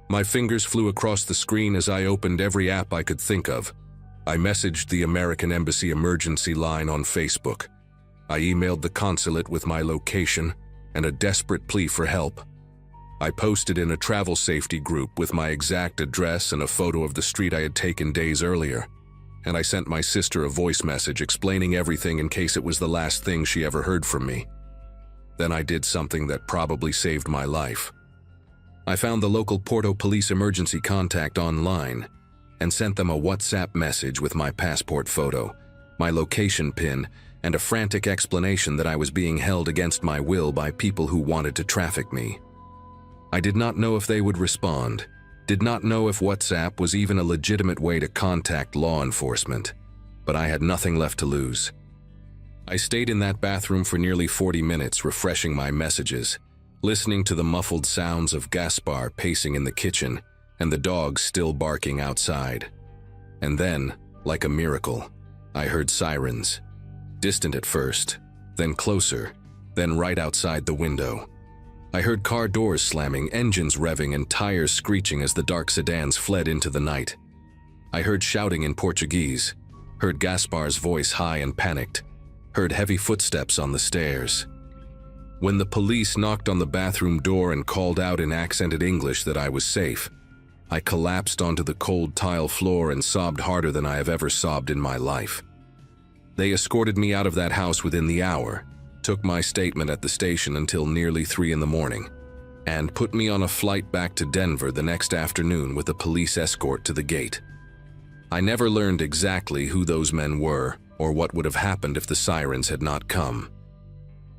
My fingers flew across the screen as I opened every app I could think of. I messaged the American Embassy emergency line on Facebook. I emailed the consulate with my location and a desperate plea for help. I posted in a travel safety group with my exact address and a photo of the street I had taken days earlier. and I sent my sister a voice message explaining everything in case it was the last thing she ever heard from me. Then I did something that probably saved my life. I found the local Porto police emergency contact online and sent them a WhatsApp message with my passport photo, my location pin, and a frantic explanation that I was being held against my will by people who wanted to traffic me. I did not know if they would respond, did not know if WhatsApp was even a legitimate way to contact law enforcement, but I had nothing left to lose. I stayed in that bathroom for nearly 40 minutes refreshing my messages, listening to the muffled sounds of Gaspar pacing in the kitchen and the dogs still barking outside. And then, like a miracle, I heard sirens. Distant at first, then closer, then right outside the window. I heard car doors slamming, engines revving, and tires screeching as the dark sedans fled into the night. I heard shouting in Portuguese, heard Gaspar's voice high and panicked, heard heavy footsteps on the stairs. When the police knocked on the bathroom door and called out in accented English that I was safe, I collapsed onto the cold tile floor and sobbed harder than I have ever sobbed in my life. They escorted me out of that house within the hour, took my statement at the station until nearly 3 in the morning, and put me on a flight back to Denver the next afternoon with a police escort to the gate. I never learned exactly who those men were or what would have happened if the sirens had not come.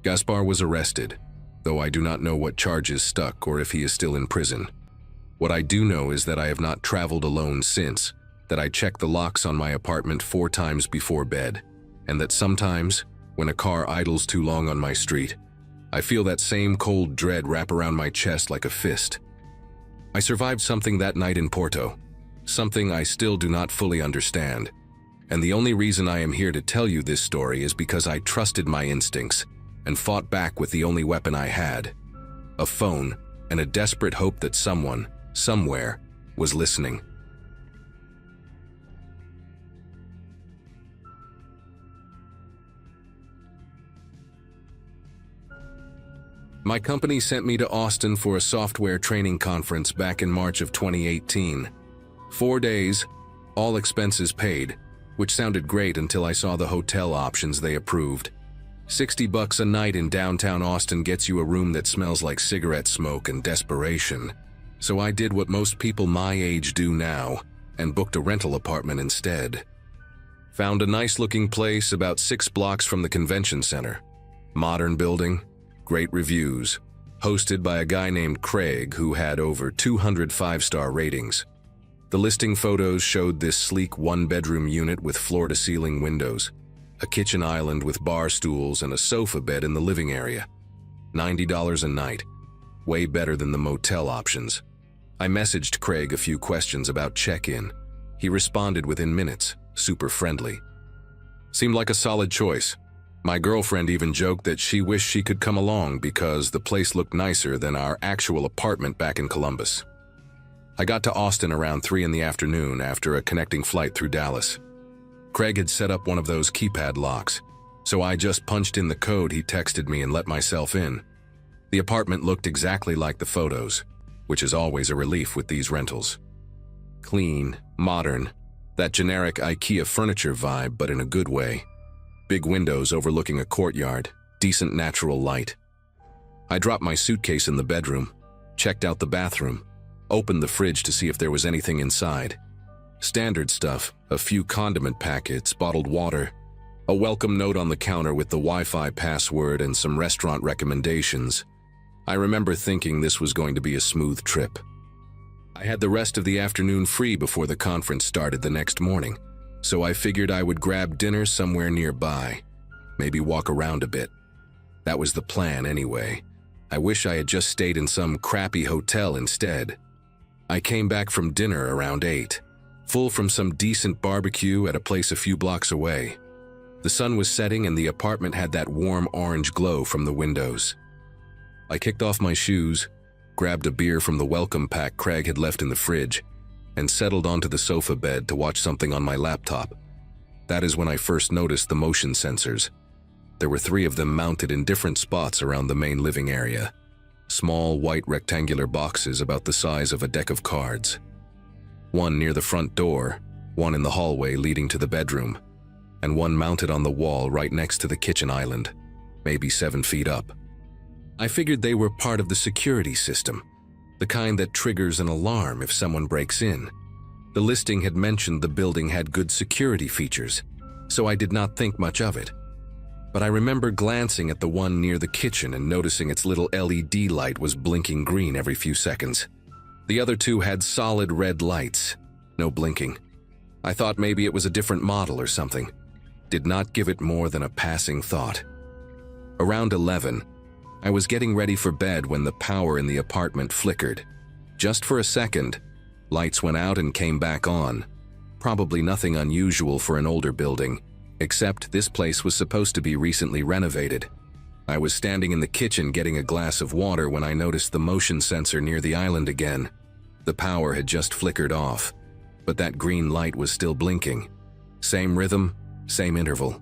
Gaspar was arrested, though I do not know what charges stuck or if he is still in prison. What I do know is that I have not traveled alone since, that I checked the locks on my apartment 4 times before bed, and that sometimes, when a car idles too long on my street, I feel that same cold dread wrap around my chest like a fist. I survived something that night in Porto, something I still do not fully understand, and the only reason I am here to tell you this story is because I trusted my instincts and fought back with the only weapon I had, a phone and a desperate hope that someone, somewhere, was listening. My company sent me to Austin for a software training conference back in March of 2018. 4 days, all expenses paid, which sounded great until I saw the hotel options they approved. $60 a night in downtown Austin gets you a room that smells like cigarette smoke and desperation. So I did what most people my age do now, and booked a rental apartment instead. Found a nice-looking place about 6 blocks from the convention center. Modern building, great reviews, hosted by a guy named Craig who had over 200 5-star ratings. The listing photos showed this sleek 1-bedroom unit with floor-to-ceiling windows, a kitchen island with bar stools and a sofa bed in the living area. $90 a night, way better than the motel options. I messaged Craig a few questions about check-in. He responded within minutes, super friendly. Seemed like a solid choice. My girlfriend even joked that she wished she could come along because the place looked nicer than our actual apartment back in Columbus. I got to Austin around 3 in the afternoon after a connecting flight through Dallas. Craig had set up one of those keypad locks, so I just punched in the code he texted me and let myself in. The apartment looked exactly like the photos, which is always a relief with these rentals. Clean, modern, that generic IKEA furniture vibe, but in a good way. Big windows overlooking a courtyard, decent natural light. I dropped my suitcase in the bedroom, checked out the bathroom, opened the fridge to see if there was anything inside. Standard stuff, a few condiment packets, bottled water, a welcome note on the counter with the Wi-Fi password and some restaurant recommendations. I remember thinking this was going to be a smooth trip. I had the rest of the afternoon free before the conference started the next morning, so I figured I would grab dinner somewhere nearby, maybe walk around a bit. That was the plan anyway. I wish I had just stayed in some crappy hotel instead. I came back from dinner around 8, full from some decent barbecue at a place a few blocks away. The sun was setting and the apartment had that warm orange glow from the windows. I kicked off my shoes, grabbed a beer from the welcome pack Craig had left in the fridge, and settled onto the sofa bed to watch something on my laptop. That is when I first noticed the motion sensors. There were 3 of them mounted in different spots around the main living area. Small, white rectangular boxes about the size of a deck of cards. One near the front door, one in the hallway leading to the bedroom, and one mounted on the wall right next to the kitchen island, maybe 7 feet up. I figured they were part of the security system, the kind that triggers an alarm if someone breaks in. The listing had mentioned the building had good security features, so I did not think much of it. But I remember glancing at the one near the kitchen and noticing its little LED light was blinking green every few seconds. The other two had solid red lights, no blinking. I thought maybe it was a different model or something. Did not give it more than a passing thought. Around 11, I was getting ready for bed when the power in the apartment flickered. Just for a second, lights went out and came back on. Probably nothing unusual for an older building, except this place was supposed to be recently renovated. I was standing in the kitchen getting a glass of water when I noticed the motion sensor near the island again. The power had just flickered off, but that green light was still blinking. Same rhythm, same interval.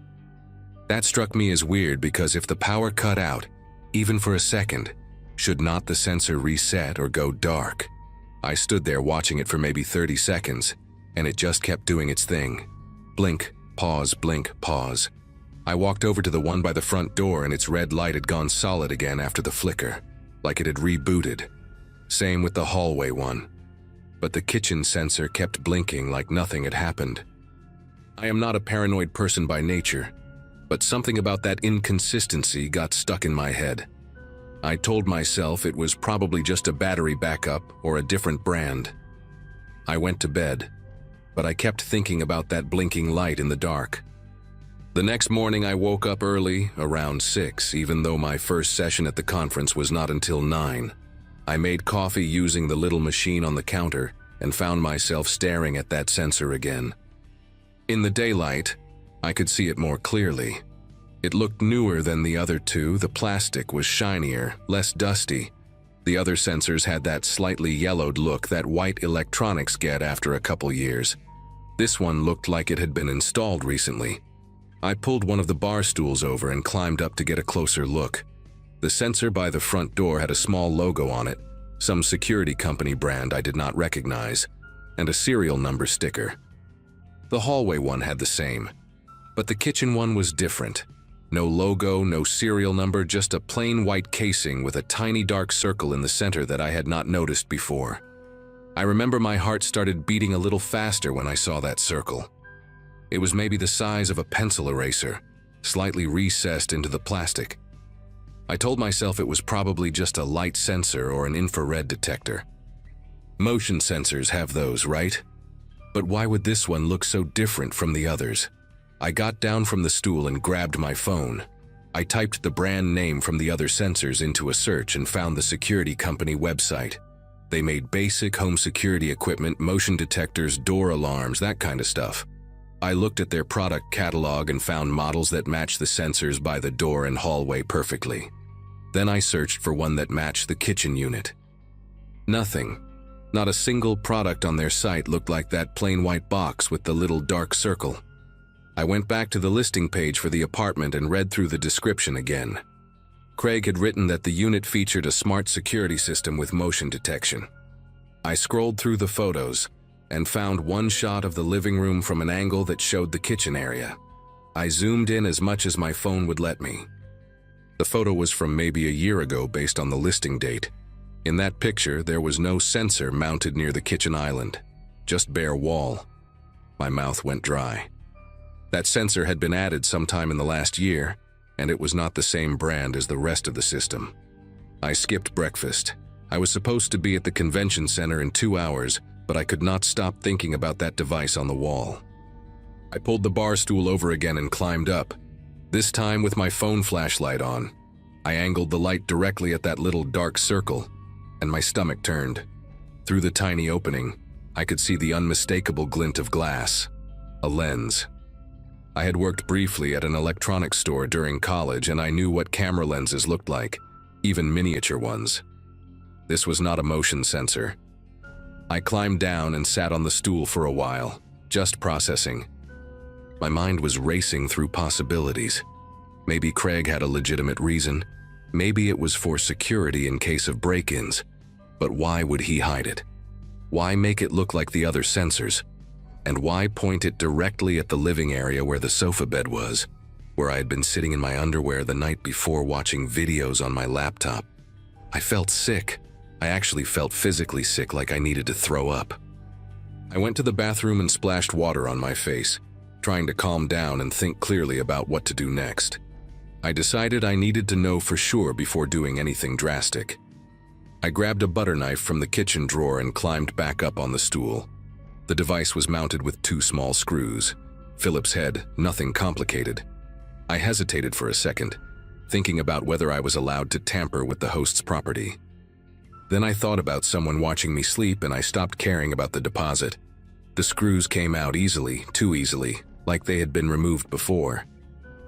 That struck me as weird because if the power cut out, even for a second, should not the sensor reset or go dark? I stood there watching it for maybe 30 seconds, and it just kept doing its thing. Blink, pause, blink, pause. I walked over to the one by the front door and its red light had gone solid again after the flicker, like it had rebooted. Same with the hallway one. But the kitchen sensor kept blinking like nothing had happened. I am not a paranoid person by nature, but something about that inconsistency got stuck in my head. I told myself it was probably just a battery backup or a different brand. I went to bed, but I kept thinking about that blinking light in the dark. The next morning I woke up early, around 6, even though my first session at the conference was not until 9. I made coffee using the little machine on the counter and found myself staring at that sensor again. In the daylight, I could see it more clearly. It looked newer than the other two. The plastic was shinier, less dusty. The other sensors had that slightly yellowed look that white electronics get after a couple years. This one looked like it had been installed recently. I pulled one of the bar stools over and climbed up to get a closer look. The sensor by the front door had a small logo on it, some security company brand I did not recognize, and a serial number sticker. The hallway one had the same, but the kitchen one was different. No logo, no serial number, just a plain white casing with a tiny dark circle in the center that I had not noticed before. I remember my heart started beating a little faster when I saw that circle. It was maybe the size of a pencil eraser, slightly recessed into the plastic. I told myself it was probably just a light sensor or an infrared detector. Motion sensors have those, right? But why would this one look so different from the others? I got down from the stool and grabbed my phone. I typed the brand name from the other sensors into a search and found the security company website. They made basic home security equipment, motion detectors, door alarms, that kind of stuff. I looked at their product catalog and found models that matched the sensors by the door and hallway perfectly. Then I searched for one that matched the kitchen unit. Nothing. Not a single product on their site looked like that plain white box with the little dark circle. I went back to the listing page for the apartment and read through the description again. Craig had written that the unit featured a smart security system with motion detection. I scrolled through the photos and found one shot of the living room from an angle that showed the kitchen area. I zoomed in as much as my phone would let me. The photo was from maybe a year ago based on the listing date. In that picture, there was no sensor mounted near the kitchen island, just bare wall. My mouth went dry. That sensor had been added sometime in the last year, and it was not the same brand as the rest of the system. I skipped breakfast. I was supposed to be at the convention center in 2 hours, but I could not stop thinking about that device on the wall. I pulled the bar stool over again and climbed up, this time with my phone flashlight on. I angled the light directly at that little dark circle, and my stomach turned. Through the tiny opening, I could see the unmistakable glint of glass, a lens. I had worked briefly at an electronics store during college, and I knew what camera lenses looked like, even miniature ones. This was not a motion sensor. I climbed down and sat on the stool for a while, just processing. My mind was racing through possibilities. Maybe Craig had a legitimate reason. Maybe it was for security in case of break-ins. But why would he hide it? Why make it look like the other sensors? And why point it directly at the living area where the sofa bed was, where I had been sitting in my underwear the night before watching videos on my laptop? I felt sick. I actually felt physically sick, like I needed to throw up. I went to the bathroom and splashed water on my face, trying to calm down and think clearly about what to do next. I decided I needed to know for sure before doing anything drastic. I grabbed a butter knife from the kitchen drawer and climbed back up on the stool. The device was mounted with 2 small screws. Phillips head, nothing complicated. I hesitated for a second, thinking about whether I was allowed to tamper with the host's property. Then I thought about someone watching me sleep, and I stopped caring about the deposit. The screws came out easily, too easily, like they had been removed before.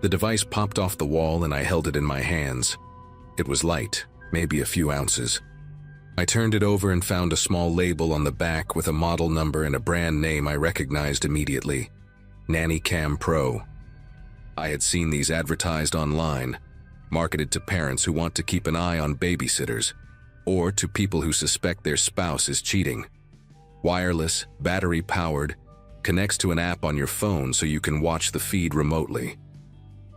The device popped off the wall and I held it in my hands. It was light, maybe a few ounces. I turned it over and found a small label on the back with a model number and a brand name I recognized immediately: Nanny Cam Pro. I had seen these advertised online, marketed to parents who want to keep an eye on babysitters, or to people who suspect their spouse is cheating. Wireless, battery-powered, connects to an app on your phone so you can watch the feed remotely.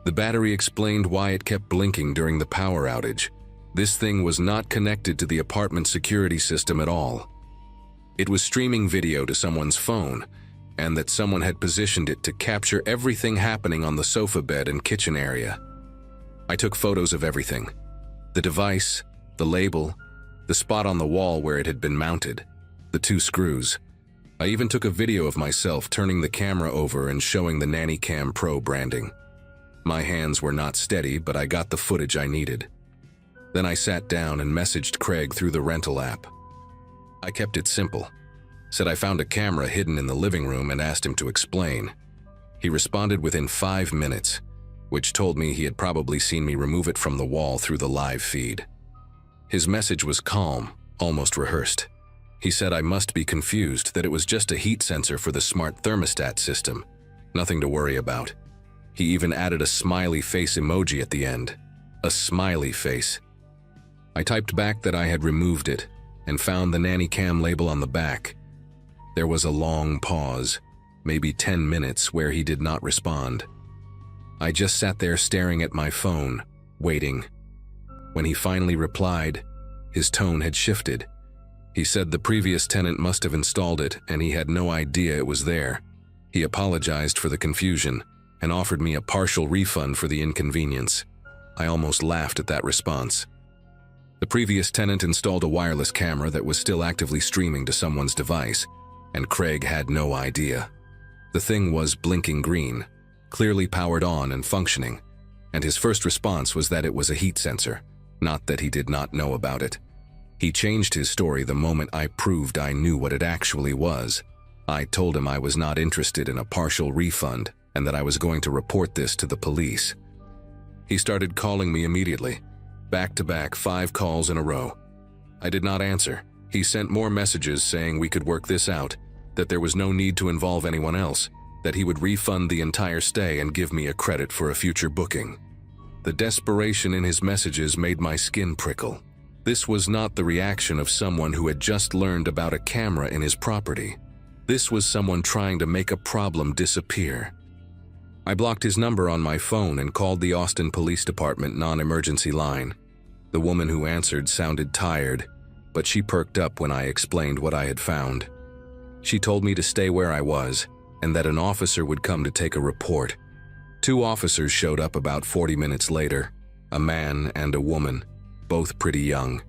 The battery explained why it kept blinking during the power outage. This thing was not connected to the apartment security system at all. It was streaming video to someone's phone, and that someone had positioned it to capture everything happening on the sofa bed and kitchen area. I took photos of everything: the device, the label, the spot on the wall where it had been mounted, the 2 screws. I even took a video of myself turning the camera over and showing the Nanny Cam Pro branding. My hands were not steady, but I got the footage I needed. Then I sat down and messaged Craig through the rental app. I kept it simple. Said I found a camera hidden in the living room and asked him to explain. He responded within 5 minutes, which told me he had probably seen me remove it from the wall through the live feed. His message was calm, almost rehearsed. He said I must be confused, that it was just a heat sensor for the smart thermostat system. Nothing to worry about. He even added a smiley face emoji at the end. A smiley face. I typed back that I had removed it and found the Nanny Cam label on the back. There was a long pause, maybe 10 minutes, where he did not respond. I just sat there staring at my phone, waiting. When he finally replied, his tone had shifted. He said the previous tenant must have installed it and he had no idea it was there. He apologized for the confusion and offered me a partial refund for the inconvenience. I almost laughed at that response. The previous tenant installed a wireless camera that was still actively streaming to someone's device, and Craig had no idea. The thing was blinking green, clearly powered on and functioning, and his first response was that it was a heat sensor, not that he did not know about it. He changed his story the moment I proved I knew what it actually was. I told him I was not interested in a partial refund and that I was going to report this to the police. He started calling me immediately, back-to-back 5 calls in a row. I did not answer. He sent more messages saying we could work this out, that there was no need to involve anyone else, that he would refund the entire stay and give me a credit for a future booking. The desperation in his messages made my skin prickle. This was not the reaction of someone who had just learned about a camera in his property. This was someone trying to make a problem disappear. I blocked his number on my phone and called the Austin Police Department non-emergency line. The woman who answered sounded tired, but she perked up when I explained what I had found. She told me to stay where I was and that an officer would come to take a report. 2 officers showed up about 40 minutes later, a man and a woman, both pretty young.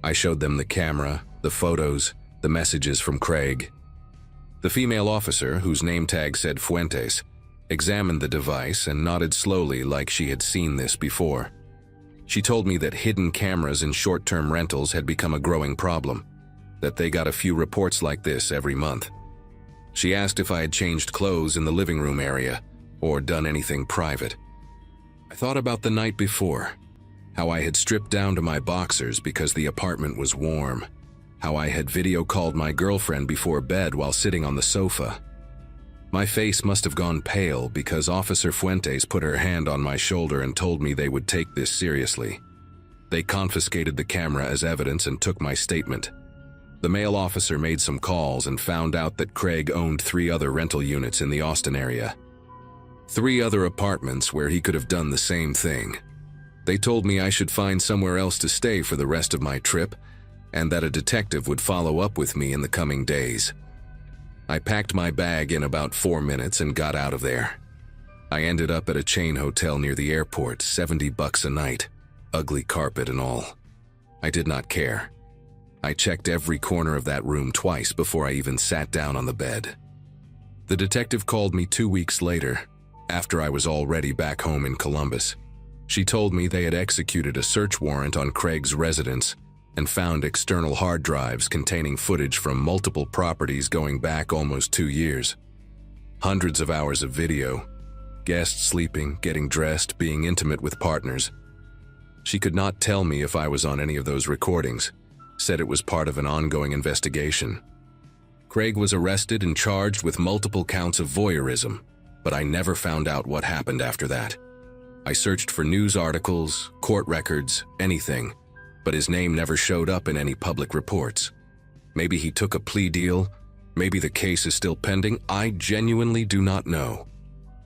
I showed them the camera, the photos, the messages from Craig. The female officer, whose name tag said Fuentes, examined the device and nodded slowly like she had seen this before. She told me that hidden cameras in short-term rentals had become a growing problem, that they got a few reports like this every month. She asked if I had changed clothes in the living room area or done anything private. I thought about the night before, how I had stripped down to my boxers because the apartment was warm, how I had video called my girlfriend before bed while sitting on the sofa. My face must have gone pale because Officer Fuentes put her hand on my shoulder and told me they would take this seriously. They confiscated the camera as evidence and took my statement. The male officer made some calls and found out that Craig owned 3 other rental units in the Austin area. 3 other apartments where he could have done the same thing. They told me I should find somewhere else to stay for the rest of my trip, and that a detective would follow up with me in the coming days. I packed my bag in about 4 minutes and got out of there. I ended up at a chain hotel near the airport, $70 a night, ugly carpet and all. I did not care. I checked every corner of that room twice before I even sat down on the bed. The detective called me 2 weeks later, after I was already back home in Columbus. She told me they had executed a search warrant on Craig's residence and found external hard drives containing footage from multiple properties going back almost 2 years. Hundreds of hours of video, guests sleeping, getting dressed, being intimate with partners. She could not tell me if I was on any of those recordings, said it was part of an ongoing investigation. Craig was arrested and charged with multiple counts of voyeurism, but I never found out what happened after that. I searched for news articles, court records, anything, but his name never showed up in any public reports. Maybe he took a plea deal, maybe the case is still pending, I genuinely do not know.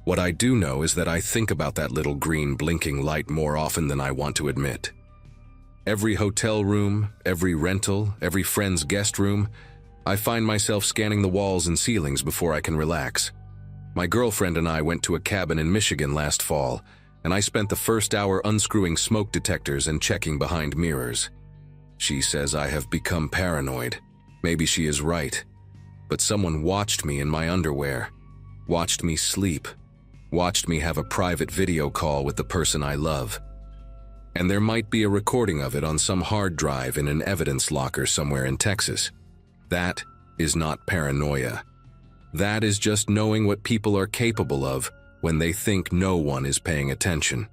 What I do know is that I think about that little green blinking light more often than I want to admit. Every hotel room, every rental, every friend's guest room, I find myself scanning the walls and ceilings before I can relax. My girlfriend and I went to a cabin in Michigan last fall, and I spent the first hour unscrewing smoke detectors and checking behind mirrors. She says I have become paranoid. Maybe she is right. But someone watched me in my underwear, watched me sleep, watched me have a private video call with the person I love. And there might be a recording of it on some hard drive in an evidence locker somewhere in Texas. That is not paranoia. That is just knowing what people are capable of when they think no one is paying attention.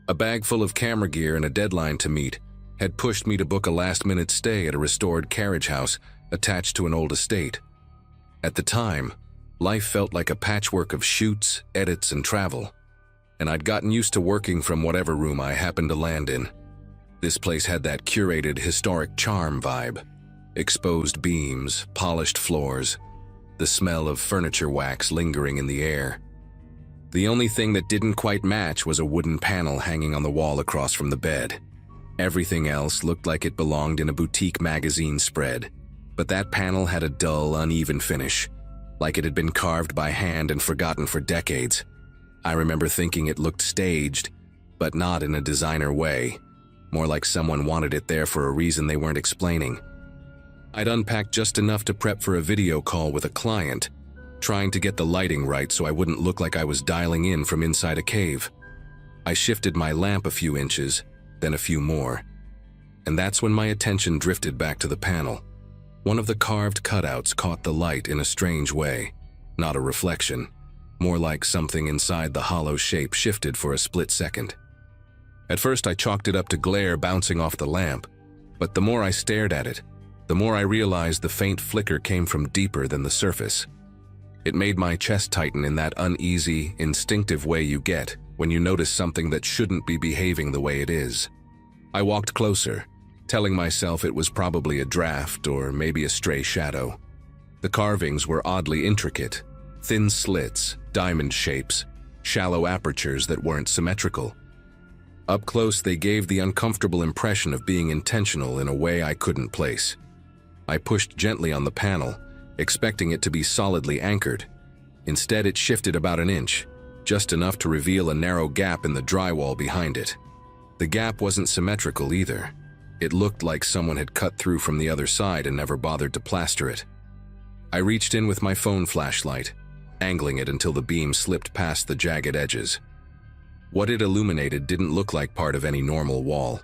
A bag full of camera gear and a deadline to meet had pushed me to book a last-minute stay at a restored carriage house attached to an old estate. At the time, life felt like a patchwork of shoots, edits, and travel, and I'd gotten used to working from whatever room I happened to land in. This place had that curated historic charm vibe. Exposed beams, polished floors, the smell of furniture wax lingering in the air. The only thing that didn't quite match was a wooden panel hanging on the wall across from the bed. Everything else looked like it belonged in a boutique magazine spread, but that panel had a dull, uneven finish, like it had been carved by hand and forgotten for decades. I remember thinking it looked staged, but not in a designer way. More like someone wanted it there for a reason they weren't explaining. I'd unpacked just enough to prep for a video call with a client, trying to get the lighting right so I wouldn't look like I was dialing in from inside a cave. I shifted my lamp a few inches, then a few more, and that's when my attention drifted back to the panel. One of the carved cutouts caught the light in a strange way, not a reflection, more like something inside the hollow shape shifted for a split second. At first I chalked it up to glare bouncing off the lamp, but the more I stared at it, the more I realized the faint flicker came from deeper than the surface. It made my chest tighten in that uneasy, instinctive way you get when you notice something that shouldn't be behaving the way it is. I walked closer, telling myself it was probably a draft or maybe a stray shadow. The carvings were oddly intricate, thin slits, diamond shapes, shallow apertures that weren't symmetrical. Up close, they gave the uncomfortable impression of being intentional in a way I couldn't place. I pushed gently on the panel, expecting it to be solidly anchored. Instead, it shifted about an inch, just enough to reveal a narrow gap in the drywall behind it. The gap wasn't symmetrical either. It looked like someone had cut through from the other side and never bothered to plaster it. I reached in with my phone flashlight, angling it until the beam slipped past the jagged edges. What it illuminated didn't look like part of any normal wall.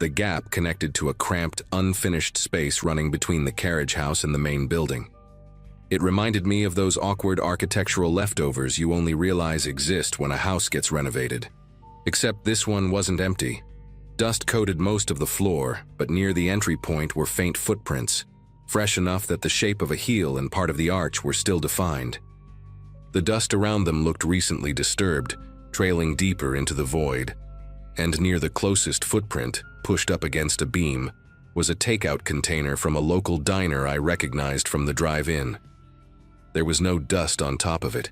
The gap connected to a cramped, unfinished space running between the carriage house and the main building. It reminded me of those awkward architectural leftovers you only realize exist when a house gets renovated. Except this one wasn't empty. Dust coated most of the floor, but near the entry point were faint footprints, fresh enough that the shape of a heel and part of the arch were still defined. The dust around them looked recently disturbed, trailing deeper into the void. And near the closest footprint, pushed up against a beam, was a takeout container from a local diner I recognized from the drive-in. There was no dust on top of it.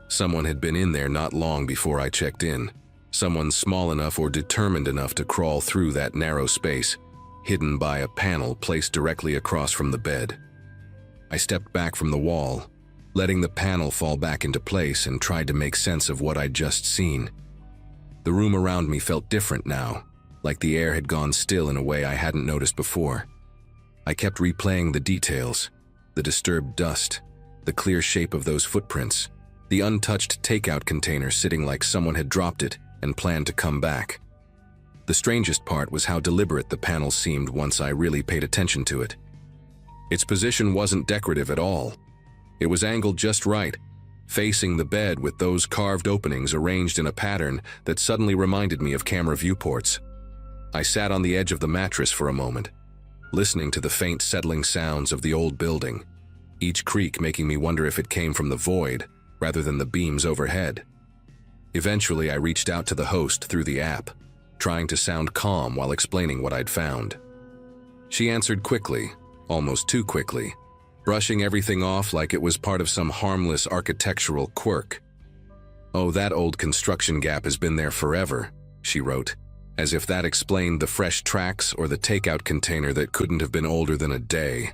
Someone had been in there not long before I checked in. Someone small enough or determined enough to crawl through that narrow space, hidden by a panel placed directly across from the bed. I stepped back from the wall, letting the panel fall back into place, and tried to make sense of what I'd just seen. The room around me felt different now, like the air had gone still in a way I hadn't noticed before. I kept replaying the details, the disturbed dust, the clear shape of those footprints, the untouched takeout container sitting like someone had dropped it and planned to come back. The strangest part was how deliberate the panel seemed once I really paid attention to it. Its position wasn't decorative at all. It was angled just right, facing the bed with those carved openings arranged in a pattern that suddenly reminded me of camera viewports. I sat on the edge of the mattress for a moment, listening to the faint settling sounds of the old building, each creak making me wonder if it came from the void rather than the beams overhead. Eventually, I reached out to the host through the app, trying to sound calm while explaining what I'd found. She answered quickly, almost too quickly, brushing everything off like it was part of some harmless architectural quirk. "Oh, that old construction gap has been there forever," she wrote, as if that explained the fresh tracks or the takeout container that couldn't have been older than a day.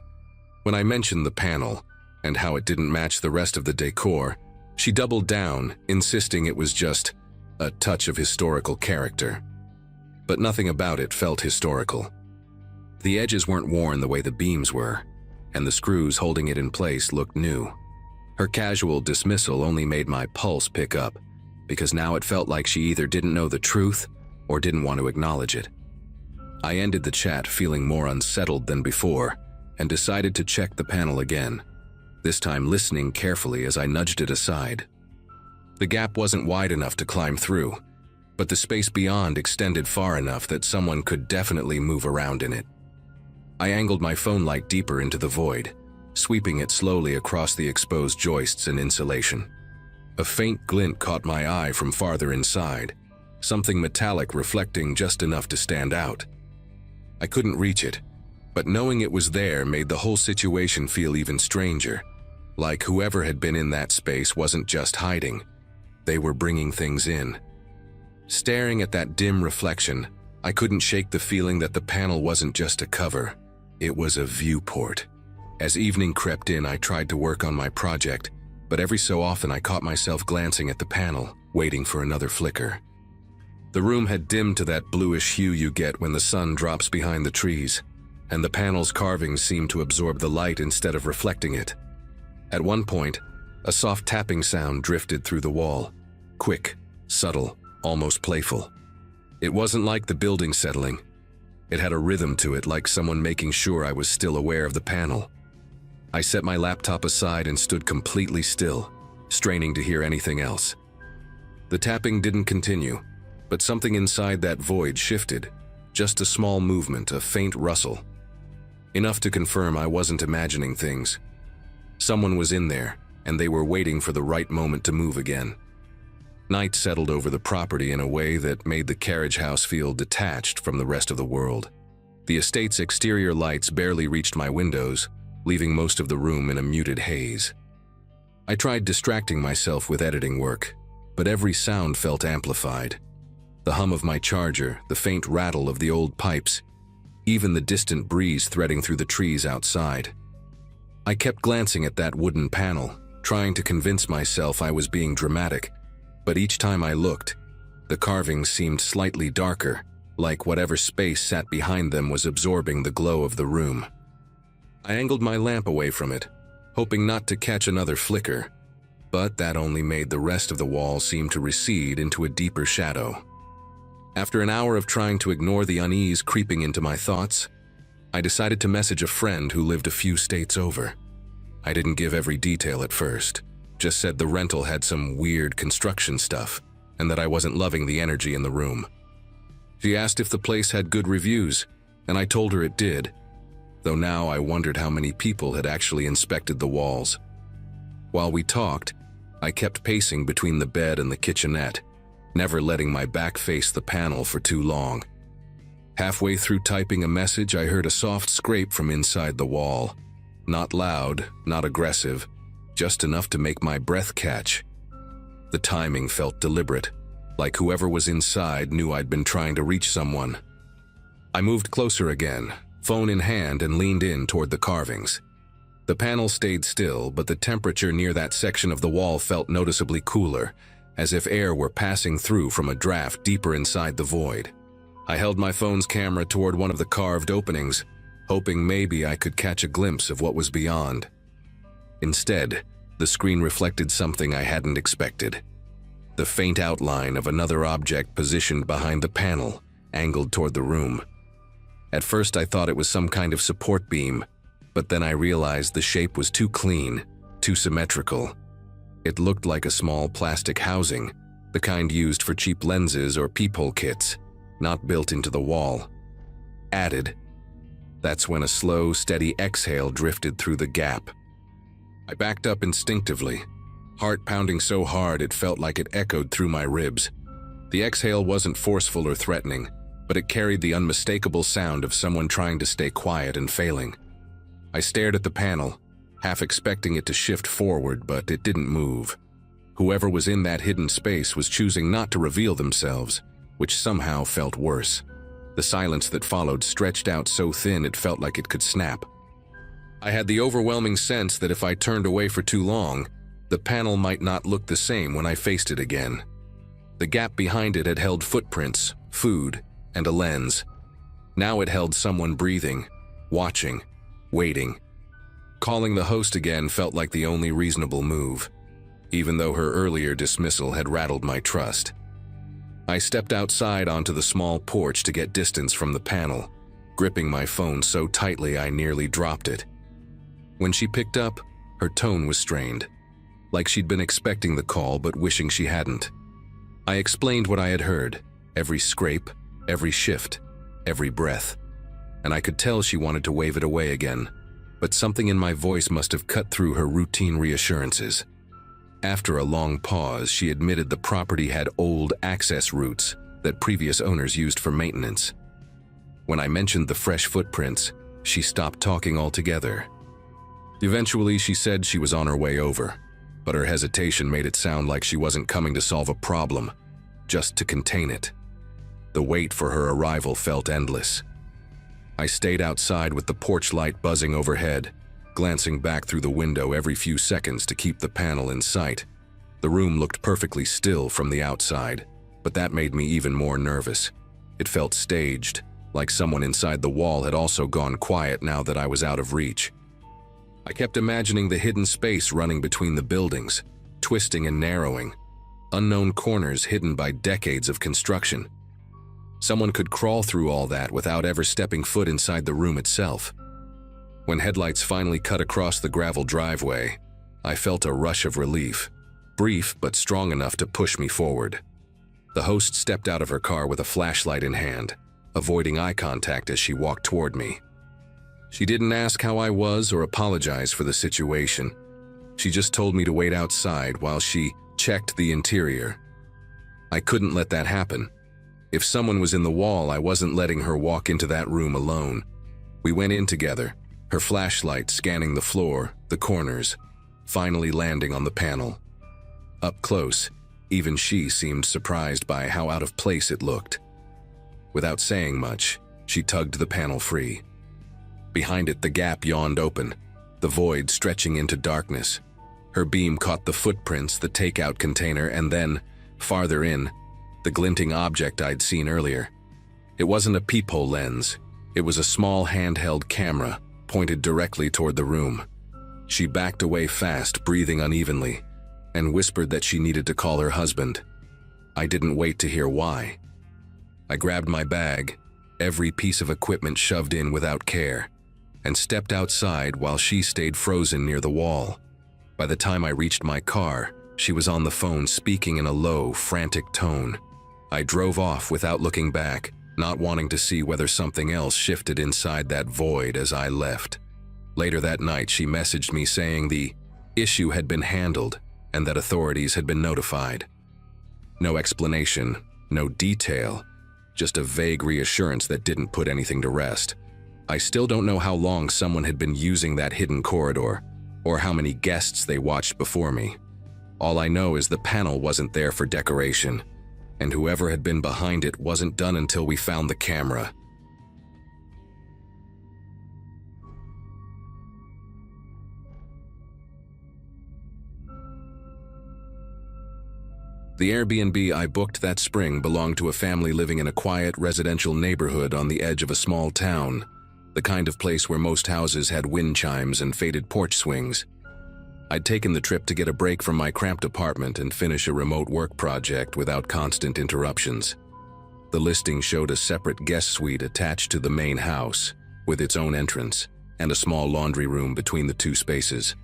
When I mentioned the panel and how it didn't match the rest of the decor, she doubled down, insisting it was just a touch of historical character. But nothing about it felt historical. The edges weren't worn the way the beams were, and the screws holding it in place looked new. Her casual dismissal only made my pulse pick up, because now it felt like she either didn't know the truth or didn't want to acknowledge it. I ended the chat feeling more unsettled than before, and decided to check the panel again, this time listening carefully as I nudged it aside. The gap wasn't wide enough to climb through, but the space beyond extended far enough that someone could definitely move around in it. I angled my phone light deeper into the void, sweeping it slowly across the exposed joists and insulation. A faint glint caught my eye from farther inside, something metallic reflecting just enough to stand out. I couldn't reach it, but knowing it was there made the whole situation feel even stranger, like whoever had been in that space wasn't just hiding, they were bringing things in. Staring at that dim reflection, I couldn't shake the feeling that the panel wasn't just a cover, it was a viewport. As evening crept in, I tried to work on my project, but every so often I caught myself glancing at the panel, waiting for another flicker. The room had dimmed to that bluish hue you get when the sun drops behind the trees, and the panel's carvings seemed to absorb the light instead of reflecting it. At one point, a soft tapping sound drifted through the wall, quick, subtle, almost playful. It wasn't like the building settling. It had a rhythm to it, like someone making sure I was still aware of the panel. I set my laptop aside and stood completely still, straining to hear anything else. The tapping didn't continue, but something inside that void shifted, just a small movement, a faint rustle. Enough to confirm I wasn't imagining things. Someone was in there, and they were waiting for the right moment to move again. Night settled over the property in a way that made the carriage house feel detached from the rest of the world. The estate's exterior lights barely reached my windows, leaving most of the room in a muted haze. I tried distracting myself with editing work, but every sound felt amplified. The hum of my charger, the faint rattle of the old pipes, even the distant breeze threading through the trees outside. I kept glancing at that wooden panel, trying to convince myself I was being dramatic, but each time I looked, the carvings seemed slightly darker, like whatever space sat behind them was absorbing the glow of the room. I angled my lamp away from it, hoping not to catch another flicker, but that only made the rest of the wall seem to recede into a deeper shadow. After an hour of trying to ignore the unease creeping into my thoughts, I decided to message a friend who lived a few states over. I didn't give every detail at first, just said the rental had some weird construction stuff, and that I wasn't loving the energy in the room. She asked if the place had good reviews, and I told her it did, though now I wondered how many people had actually inspected the walls. While we talked, I kept pacing between the bed and the kitchenette, never letting my back face the panel for too long. Halfway through typing a message, I heard a soft scrape from inside the wall. Not loud, not aggressive, just enough to make my breath catch. The timing felt deliberate, like whoever was inside knew I'd been trying to reach someone. I moved closer again, phone in hand, and leaned in toward the carvings. The panel stayed still, but the temperature near that section of the wall felt noticeably cooler, as if air were passing through from a draft deeper inside the void. I held my phone's camera toward one of the carved openings, hoping maybe I could catch a glimpse of what was beyond. Instead, the screen reflected something I hadn't expected. The faint outline of another object positioned behind the panel, angled toward the room. At first I thought it was some kind of support beam, but then I realized the shape was too clean, too symmetrical. It looked like a small plastic housing, the kind used for cheap lenses or peephole kits, not built into the wall. Added. That's when a slow, steady exhale drifted through the gap. I backed up instinctively, heart pounding so hard it felt like it echoed through my ribs. The exhale wasn't forceful or threatening, but it carried the unmistakable sound of someone trying to stay quiet and failing. I stared at the panel, half expecting it to shift forward, but it didn't move. Whoever was in that hidden space was choosing not to reveal themselves, which somehow felt worse. The silence that followed stretched out so thin it felt like it could snap. I had the overwhelming sense that if I turned away for too long, the panel might not look the same when I faced it again. The gap behind it had held footprints, food, and a lens. Now it held someone breathing, watching, waiting. Calling the host again felt like the only reasonable move, even though her earlier dismissal had rattled my trust. I stepped outside onto the small porch to get distance from the panel, gripping my phone so tightly I nearly dropped it. When she picked up, her tone was strained, like she'd been expecting the call but wishing she hadn't. I explained what I had heard, every scrape, every shift, every breath, and I could tell she wanted to wave it away again, but something in my voice must have cut through her routine reassurances. After a long pause, she admitted the property had old access routes that previous owners used for maintenance. When I mentioned the fresh footprints, she stopped talking altogether. Eventually, she said she was on her way over, but her hesitation made it sound like she wasn't coming to solve a problem, just to contain it. The wait for her arrival felt endless. I stayed outside with the porch light buzzing overhead, glancing back through the window every few seconds to keep the panel in sight. The room looked perfectly still from the outside, but that made me even more nervous. It felt staged, like someone inside the wall had also gone quiet now that I was out of reach. I kept imagining the hidden space running between the buildings, twisting and narrowing, unknown corners hidden by decades of construction. Someone could crawl through all that without ever stepping foot inside the room itself. When headlights finally cut across the gravel driveway, I felt a rush of relief, brief but strong enough to push me forward. The host stepped out of her car with a flashlight in hand, avoiding eye contact as she walked toward me. She didn't ask how I was or apologize for the situation. She just told me to wait outside while she checked the interior. I couldn't let that happen. If someone was in the wall, I wasn't letting her walk into that room alone. We went in together, her flashlight scanning the floor, the corners, finally landing on the panel. Up close, even she seemed surprised by how out of place it looked. Without saying much, she tugged the panel free. Behind it, the gap yawned open, the void stretching into darkness. Her beam caught the footprints, the takeout container, and then, farther in, the glinting object I'd seen earlier. It wasn't a peephole lens. It was a small handheld camera, pointed directly toward the room. She backed away fast, breathing unevenly, and whispered that she needed to call her husband. I didn't wait to hear why. I grabbed my bag, every piece of equipment shoved in without care, and stepped outside while she stayed frozen near the wall. By the time I reached my car, she was on the phone speaking in a low, frantic tone. I drove off without looking back, not wanting to see whether something else shifted inside that void as I left. Later that night, she messaged me saying the issue had been handled and that authorities had been notified. No explanation, no detail, just a vague reassurance that didn't put anything to rest. I still don't know how long someone had been using that hidden corridor, or how many guests they watched before me. All I know is the panel wasn't there for decoration, and whoever had been behind it wasn't done until we found the camera. The Airbnb I booked that spring belonged to a family living in a quiet residential neighborhood on the edge of a small town, the kind of place where most houses had wind chimes and faded porch swings. I'd taken the trip to get a break from my cramped apartment and finish a remote work project without constant interruptions. The listing showed a separate guest suite attached to the main house, with its own entrance, and a small laundry room between the two spaces.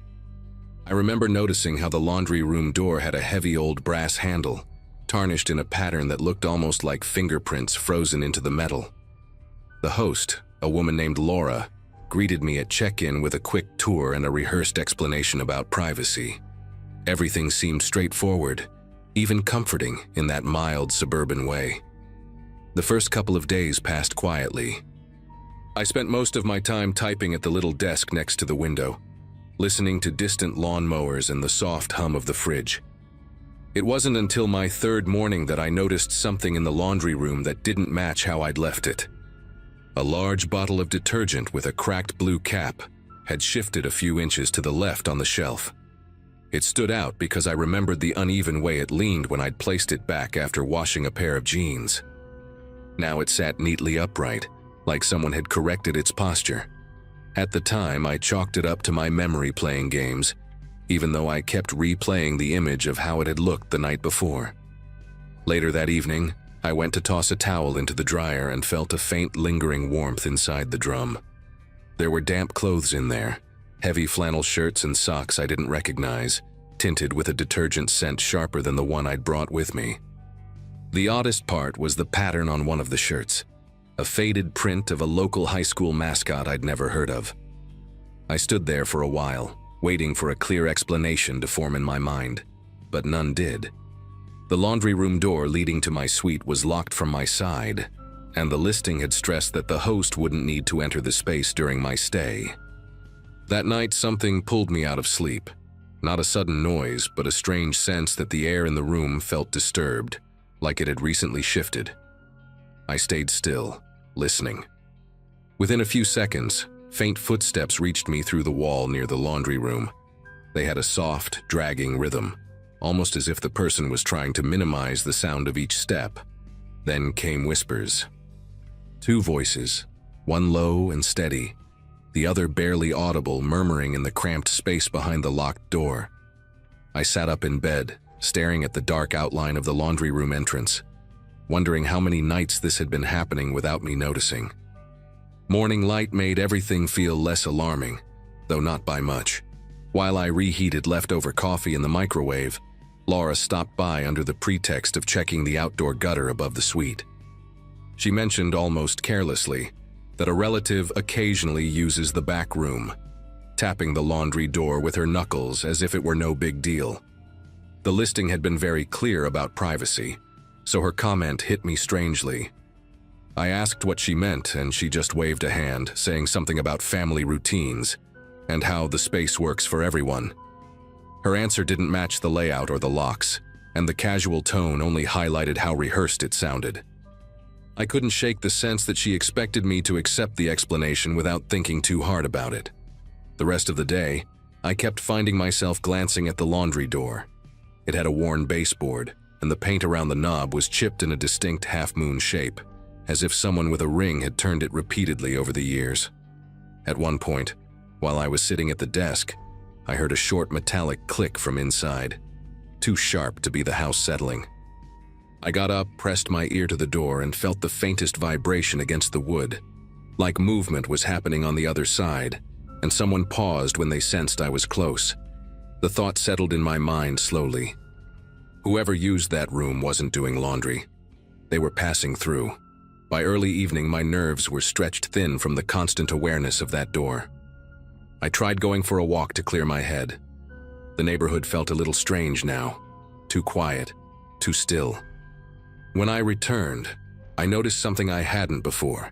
I remember noticing how the laundry room door had a heavy old brass handle, tarnished in a pattern that looked almost like fingerprints frozen into the metal. The host, a woman named Laura, greeted me at check-in with a quick tour and a rehearsed explanation about privacy. Everything seemed straightforward, even comforting in that mild suburban way. The first couple of days passed quietly. I spent most of my time typing at the little desk next to the window, listening to distant lawn mowers and the soft hum of the fridge. It wasn't until my third morning that I noticed something in the laundry room that didn't match how I'd left it. A large bottle of detergent with a cracked blue cap had shifted a few inches to the left on the shelf. It stood out because I remembered the uneven way it leaned when I'd placed it back after washing a pair of jeans. Now it sat neatly upright, like someone had corrected its posture. At the time, I chalked it up to my memory playing games, even though I kept replaying the image of how it had looked the night before. Later that evening, I went to toss a towel into the dryer and felt a faint lingering warmth inside the drum. There were damp clothes in there, heavy flannel shirts and socks I didn't recognize, tinted with a detergent scent sharper than the one I'd brought with me. The oddest part was the pattern on one of the shirts, a faded print of a local high school mascot I'd never heard of. I stood there for a while, waiting for a clear explanation to form in my mind, but none did. The laundry room door leading to my suite was locked from my side, and the listing had stressed that the host wouldn't need to enter the space during my stay. That night, something pulled me out of sleep. Not a sudden noise, but a strange sense that the air in the room felt disturbed, like it had recently shifted. I stayed still, listening. Within a few seconds, faint footsteps reached me through the wall near the laundry room. They had a soft, dragging rhythm, almost as if the person was trying to minimize the sound of each step. Then came whispers. Two voices, one low and steady, the other barely audible, murmuring in the cramped space behind the locked door. I sat up in bed, staring at the dark outline of the laundry room entrance, wondering how many nights this had been happening without me noticing. Morning light made everything feel less alarming, though not by much. While I reheated leftover coffee in the microwave, Laura stopped by under the pretext of checking the outdoor gutter above the suite. She mentioned almost carelessly that a relative occasionally uses the back room, tapping the laundry door with her knuckles as if it were no big deal. The listing had been very clear about privacy, so her comment hit me strangely. I asked what she meant, and she just waved a hand, saying something about family routines and how the space works for everyone. Her answer didn't match the layout or the locks, and the casual tone only highlighted how rehearsed it sounded. I couldn't shake the sense that she expected me to accept the explanation without thinking too hard about it. The rest of the day, I kept finding myself glancing at the laundry door. It had a worn baseboard, and the paint around the knob was chipped in a distinct half-moon shape, as if someone with a ring had turned it repeatedly over the years. At one point, while I was sitting at the desk, I heard a short metallic click from inside, too sharp to be the house settling. I got up, pressed my ear to the door, and felt the faintest vibration against the wood, like movement was happening on the other side, and someone paused when they sensed I was close. The thought settled in my mind slowly. Whoever used that room wasn't doing laundry. They were passing through. By early evening, my nerves were stretched thin from the constant awareness of that door. I tried going for a walk to clear my head. The neighborhood felt a little strange now. Too quiet, too still. When I returned, I noticed something I hadn't before.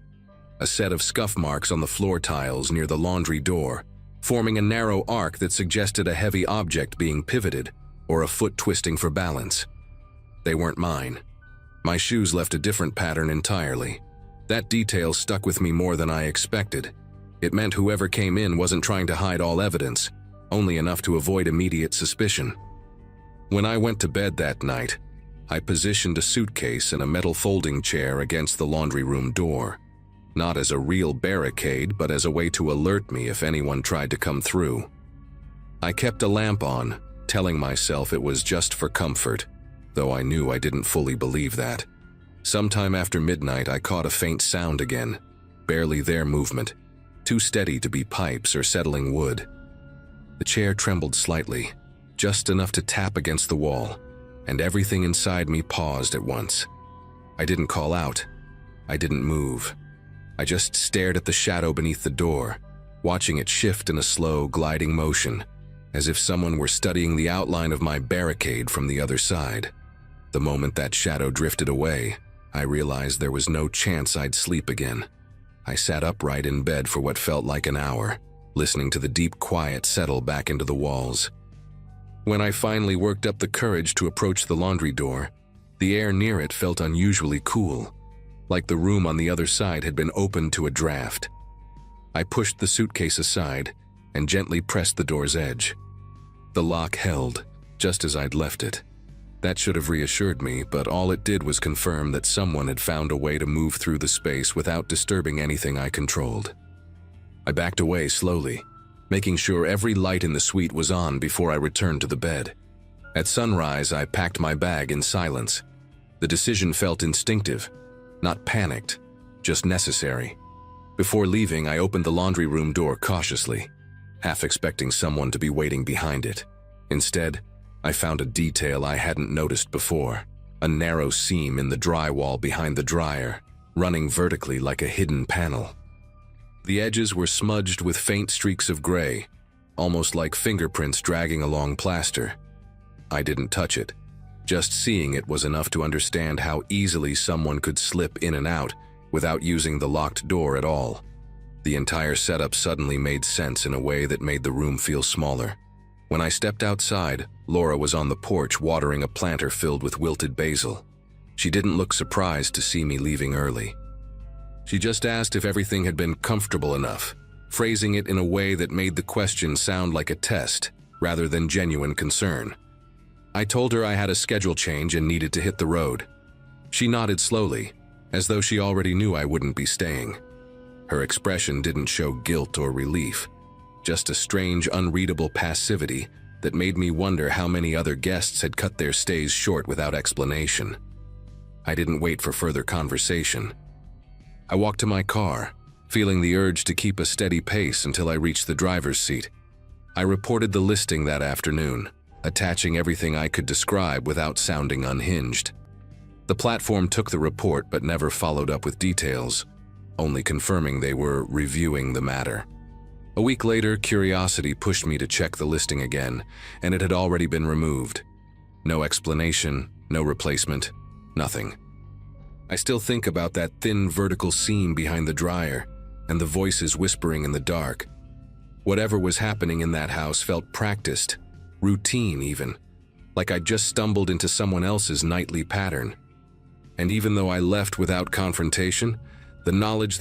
A set of scuff marks on the floor tiles near the laundry door, forming a narrow arc that suggested a heavy object being pivoted or a foot twisting for balance. They weren't mine. My shoes left a different pattern entirely. That detail stuck with me more than I expected. It meant whoever came in wasn't trying to hide all evidence, only enough to avoid immediate suspicion. When I went to bed that night, I positioned a suitcase and a metal folding chair against the laundry room door, not as a real barricade, but as a way to alert me if anyone tried to come through. I kept a lamp on, telling myself it was just for comfort, though I knew I didn't fully believe that. Sometime after midnight, I caught a faint sound again, barely their movement, too steady to be pipes or settling wood. The chair trembled slightly, just enough to tap against the wall, and everything inside me paused at once. I didn't call out. I didn't move. I just stared at the shadow beneath the door, watching it shift in a slow, gliding motion, as if someone were studying the outline of my barricade from the other side. The moment that shadow drifted away, I realized there was no chance I'd sleep again. I sat upright in bed for what felt like an hour, listening to the deep quiet settle back into the walls. When I finally worked up the courage to approach the laundry door, the air near it felt unusually cool, like the room on the other side had been opened to a draft. I pushed the suitcase aside and gently pressed the door's edge. The lock held, just as I'd left it. That should have reassured me, but all it did was confirm that someone had found a way to move through the space without disturbing anything I controlled. I backed away slowly, making sure every light in the suite was on before I returned to the bed. At sunrise, I packed my bag in silence. The decision felt instinctive, not panicked, just necessary. Before leaving, I opened the laundry room door cautiously, half expecting someone to be waiting behind it. Instead, I found a detail I hadn't noticed before, a narrow seam in the drywall behind the dryer, running vertically like a hidden panel. The edges were smudged with faint streaks of gray, almost like fingerprints dragging along plaster. I didn't touch it. Just seeing it was enough to understand how easily someone could slip in and out without using the locked door at all. The entire setup suddenly made sense in a way that made the room feel smaller. When I stepped outside, Laura was on the porch watering a planter filled with wilted basil. She didn't look surprised to see me leaving early. She just asked if everything had been comfortable enough, phrasing it in a way that made the question sound like a test rather than genuine concern. I told her I had a schedule change and needed to hit the road. She nodded slowly, as though she already knew I wouldn't be staying. Her expression didn't show guilt or relief, just a strange, unreadable passivity that made me wonder how many other guests had cut their stays short without explanation. I didn't wait for further conversation. I walked to my car, feeling the urge to keep a steady pace until I reached the driver's seat. I reported the listing that afternoon, attaching everything I could describe without sounding unhinged. The platform took the report but never followed up with details, only confirming they were reviewing the matter. A week later, curiosity pushed me to check the listing again, and it had already been removed. No explanation, no replacement, nothing. I still think about that thin vertical seam behind the dryer and the voices whispering in the dark. Whatever was happening in that house felt practiced, routine even, like I'd just stumbled into someone else's nightly pattern. And even though I left without confrontation, the knowledge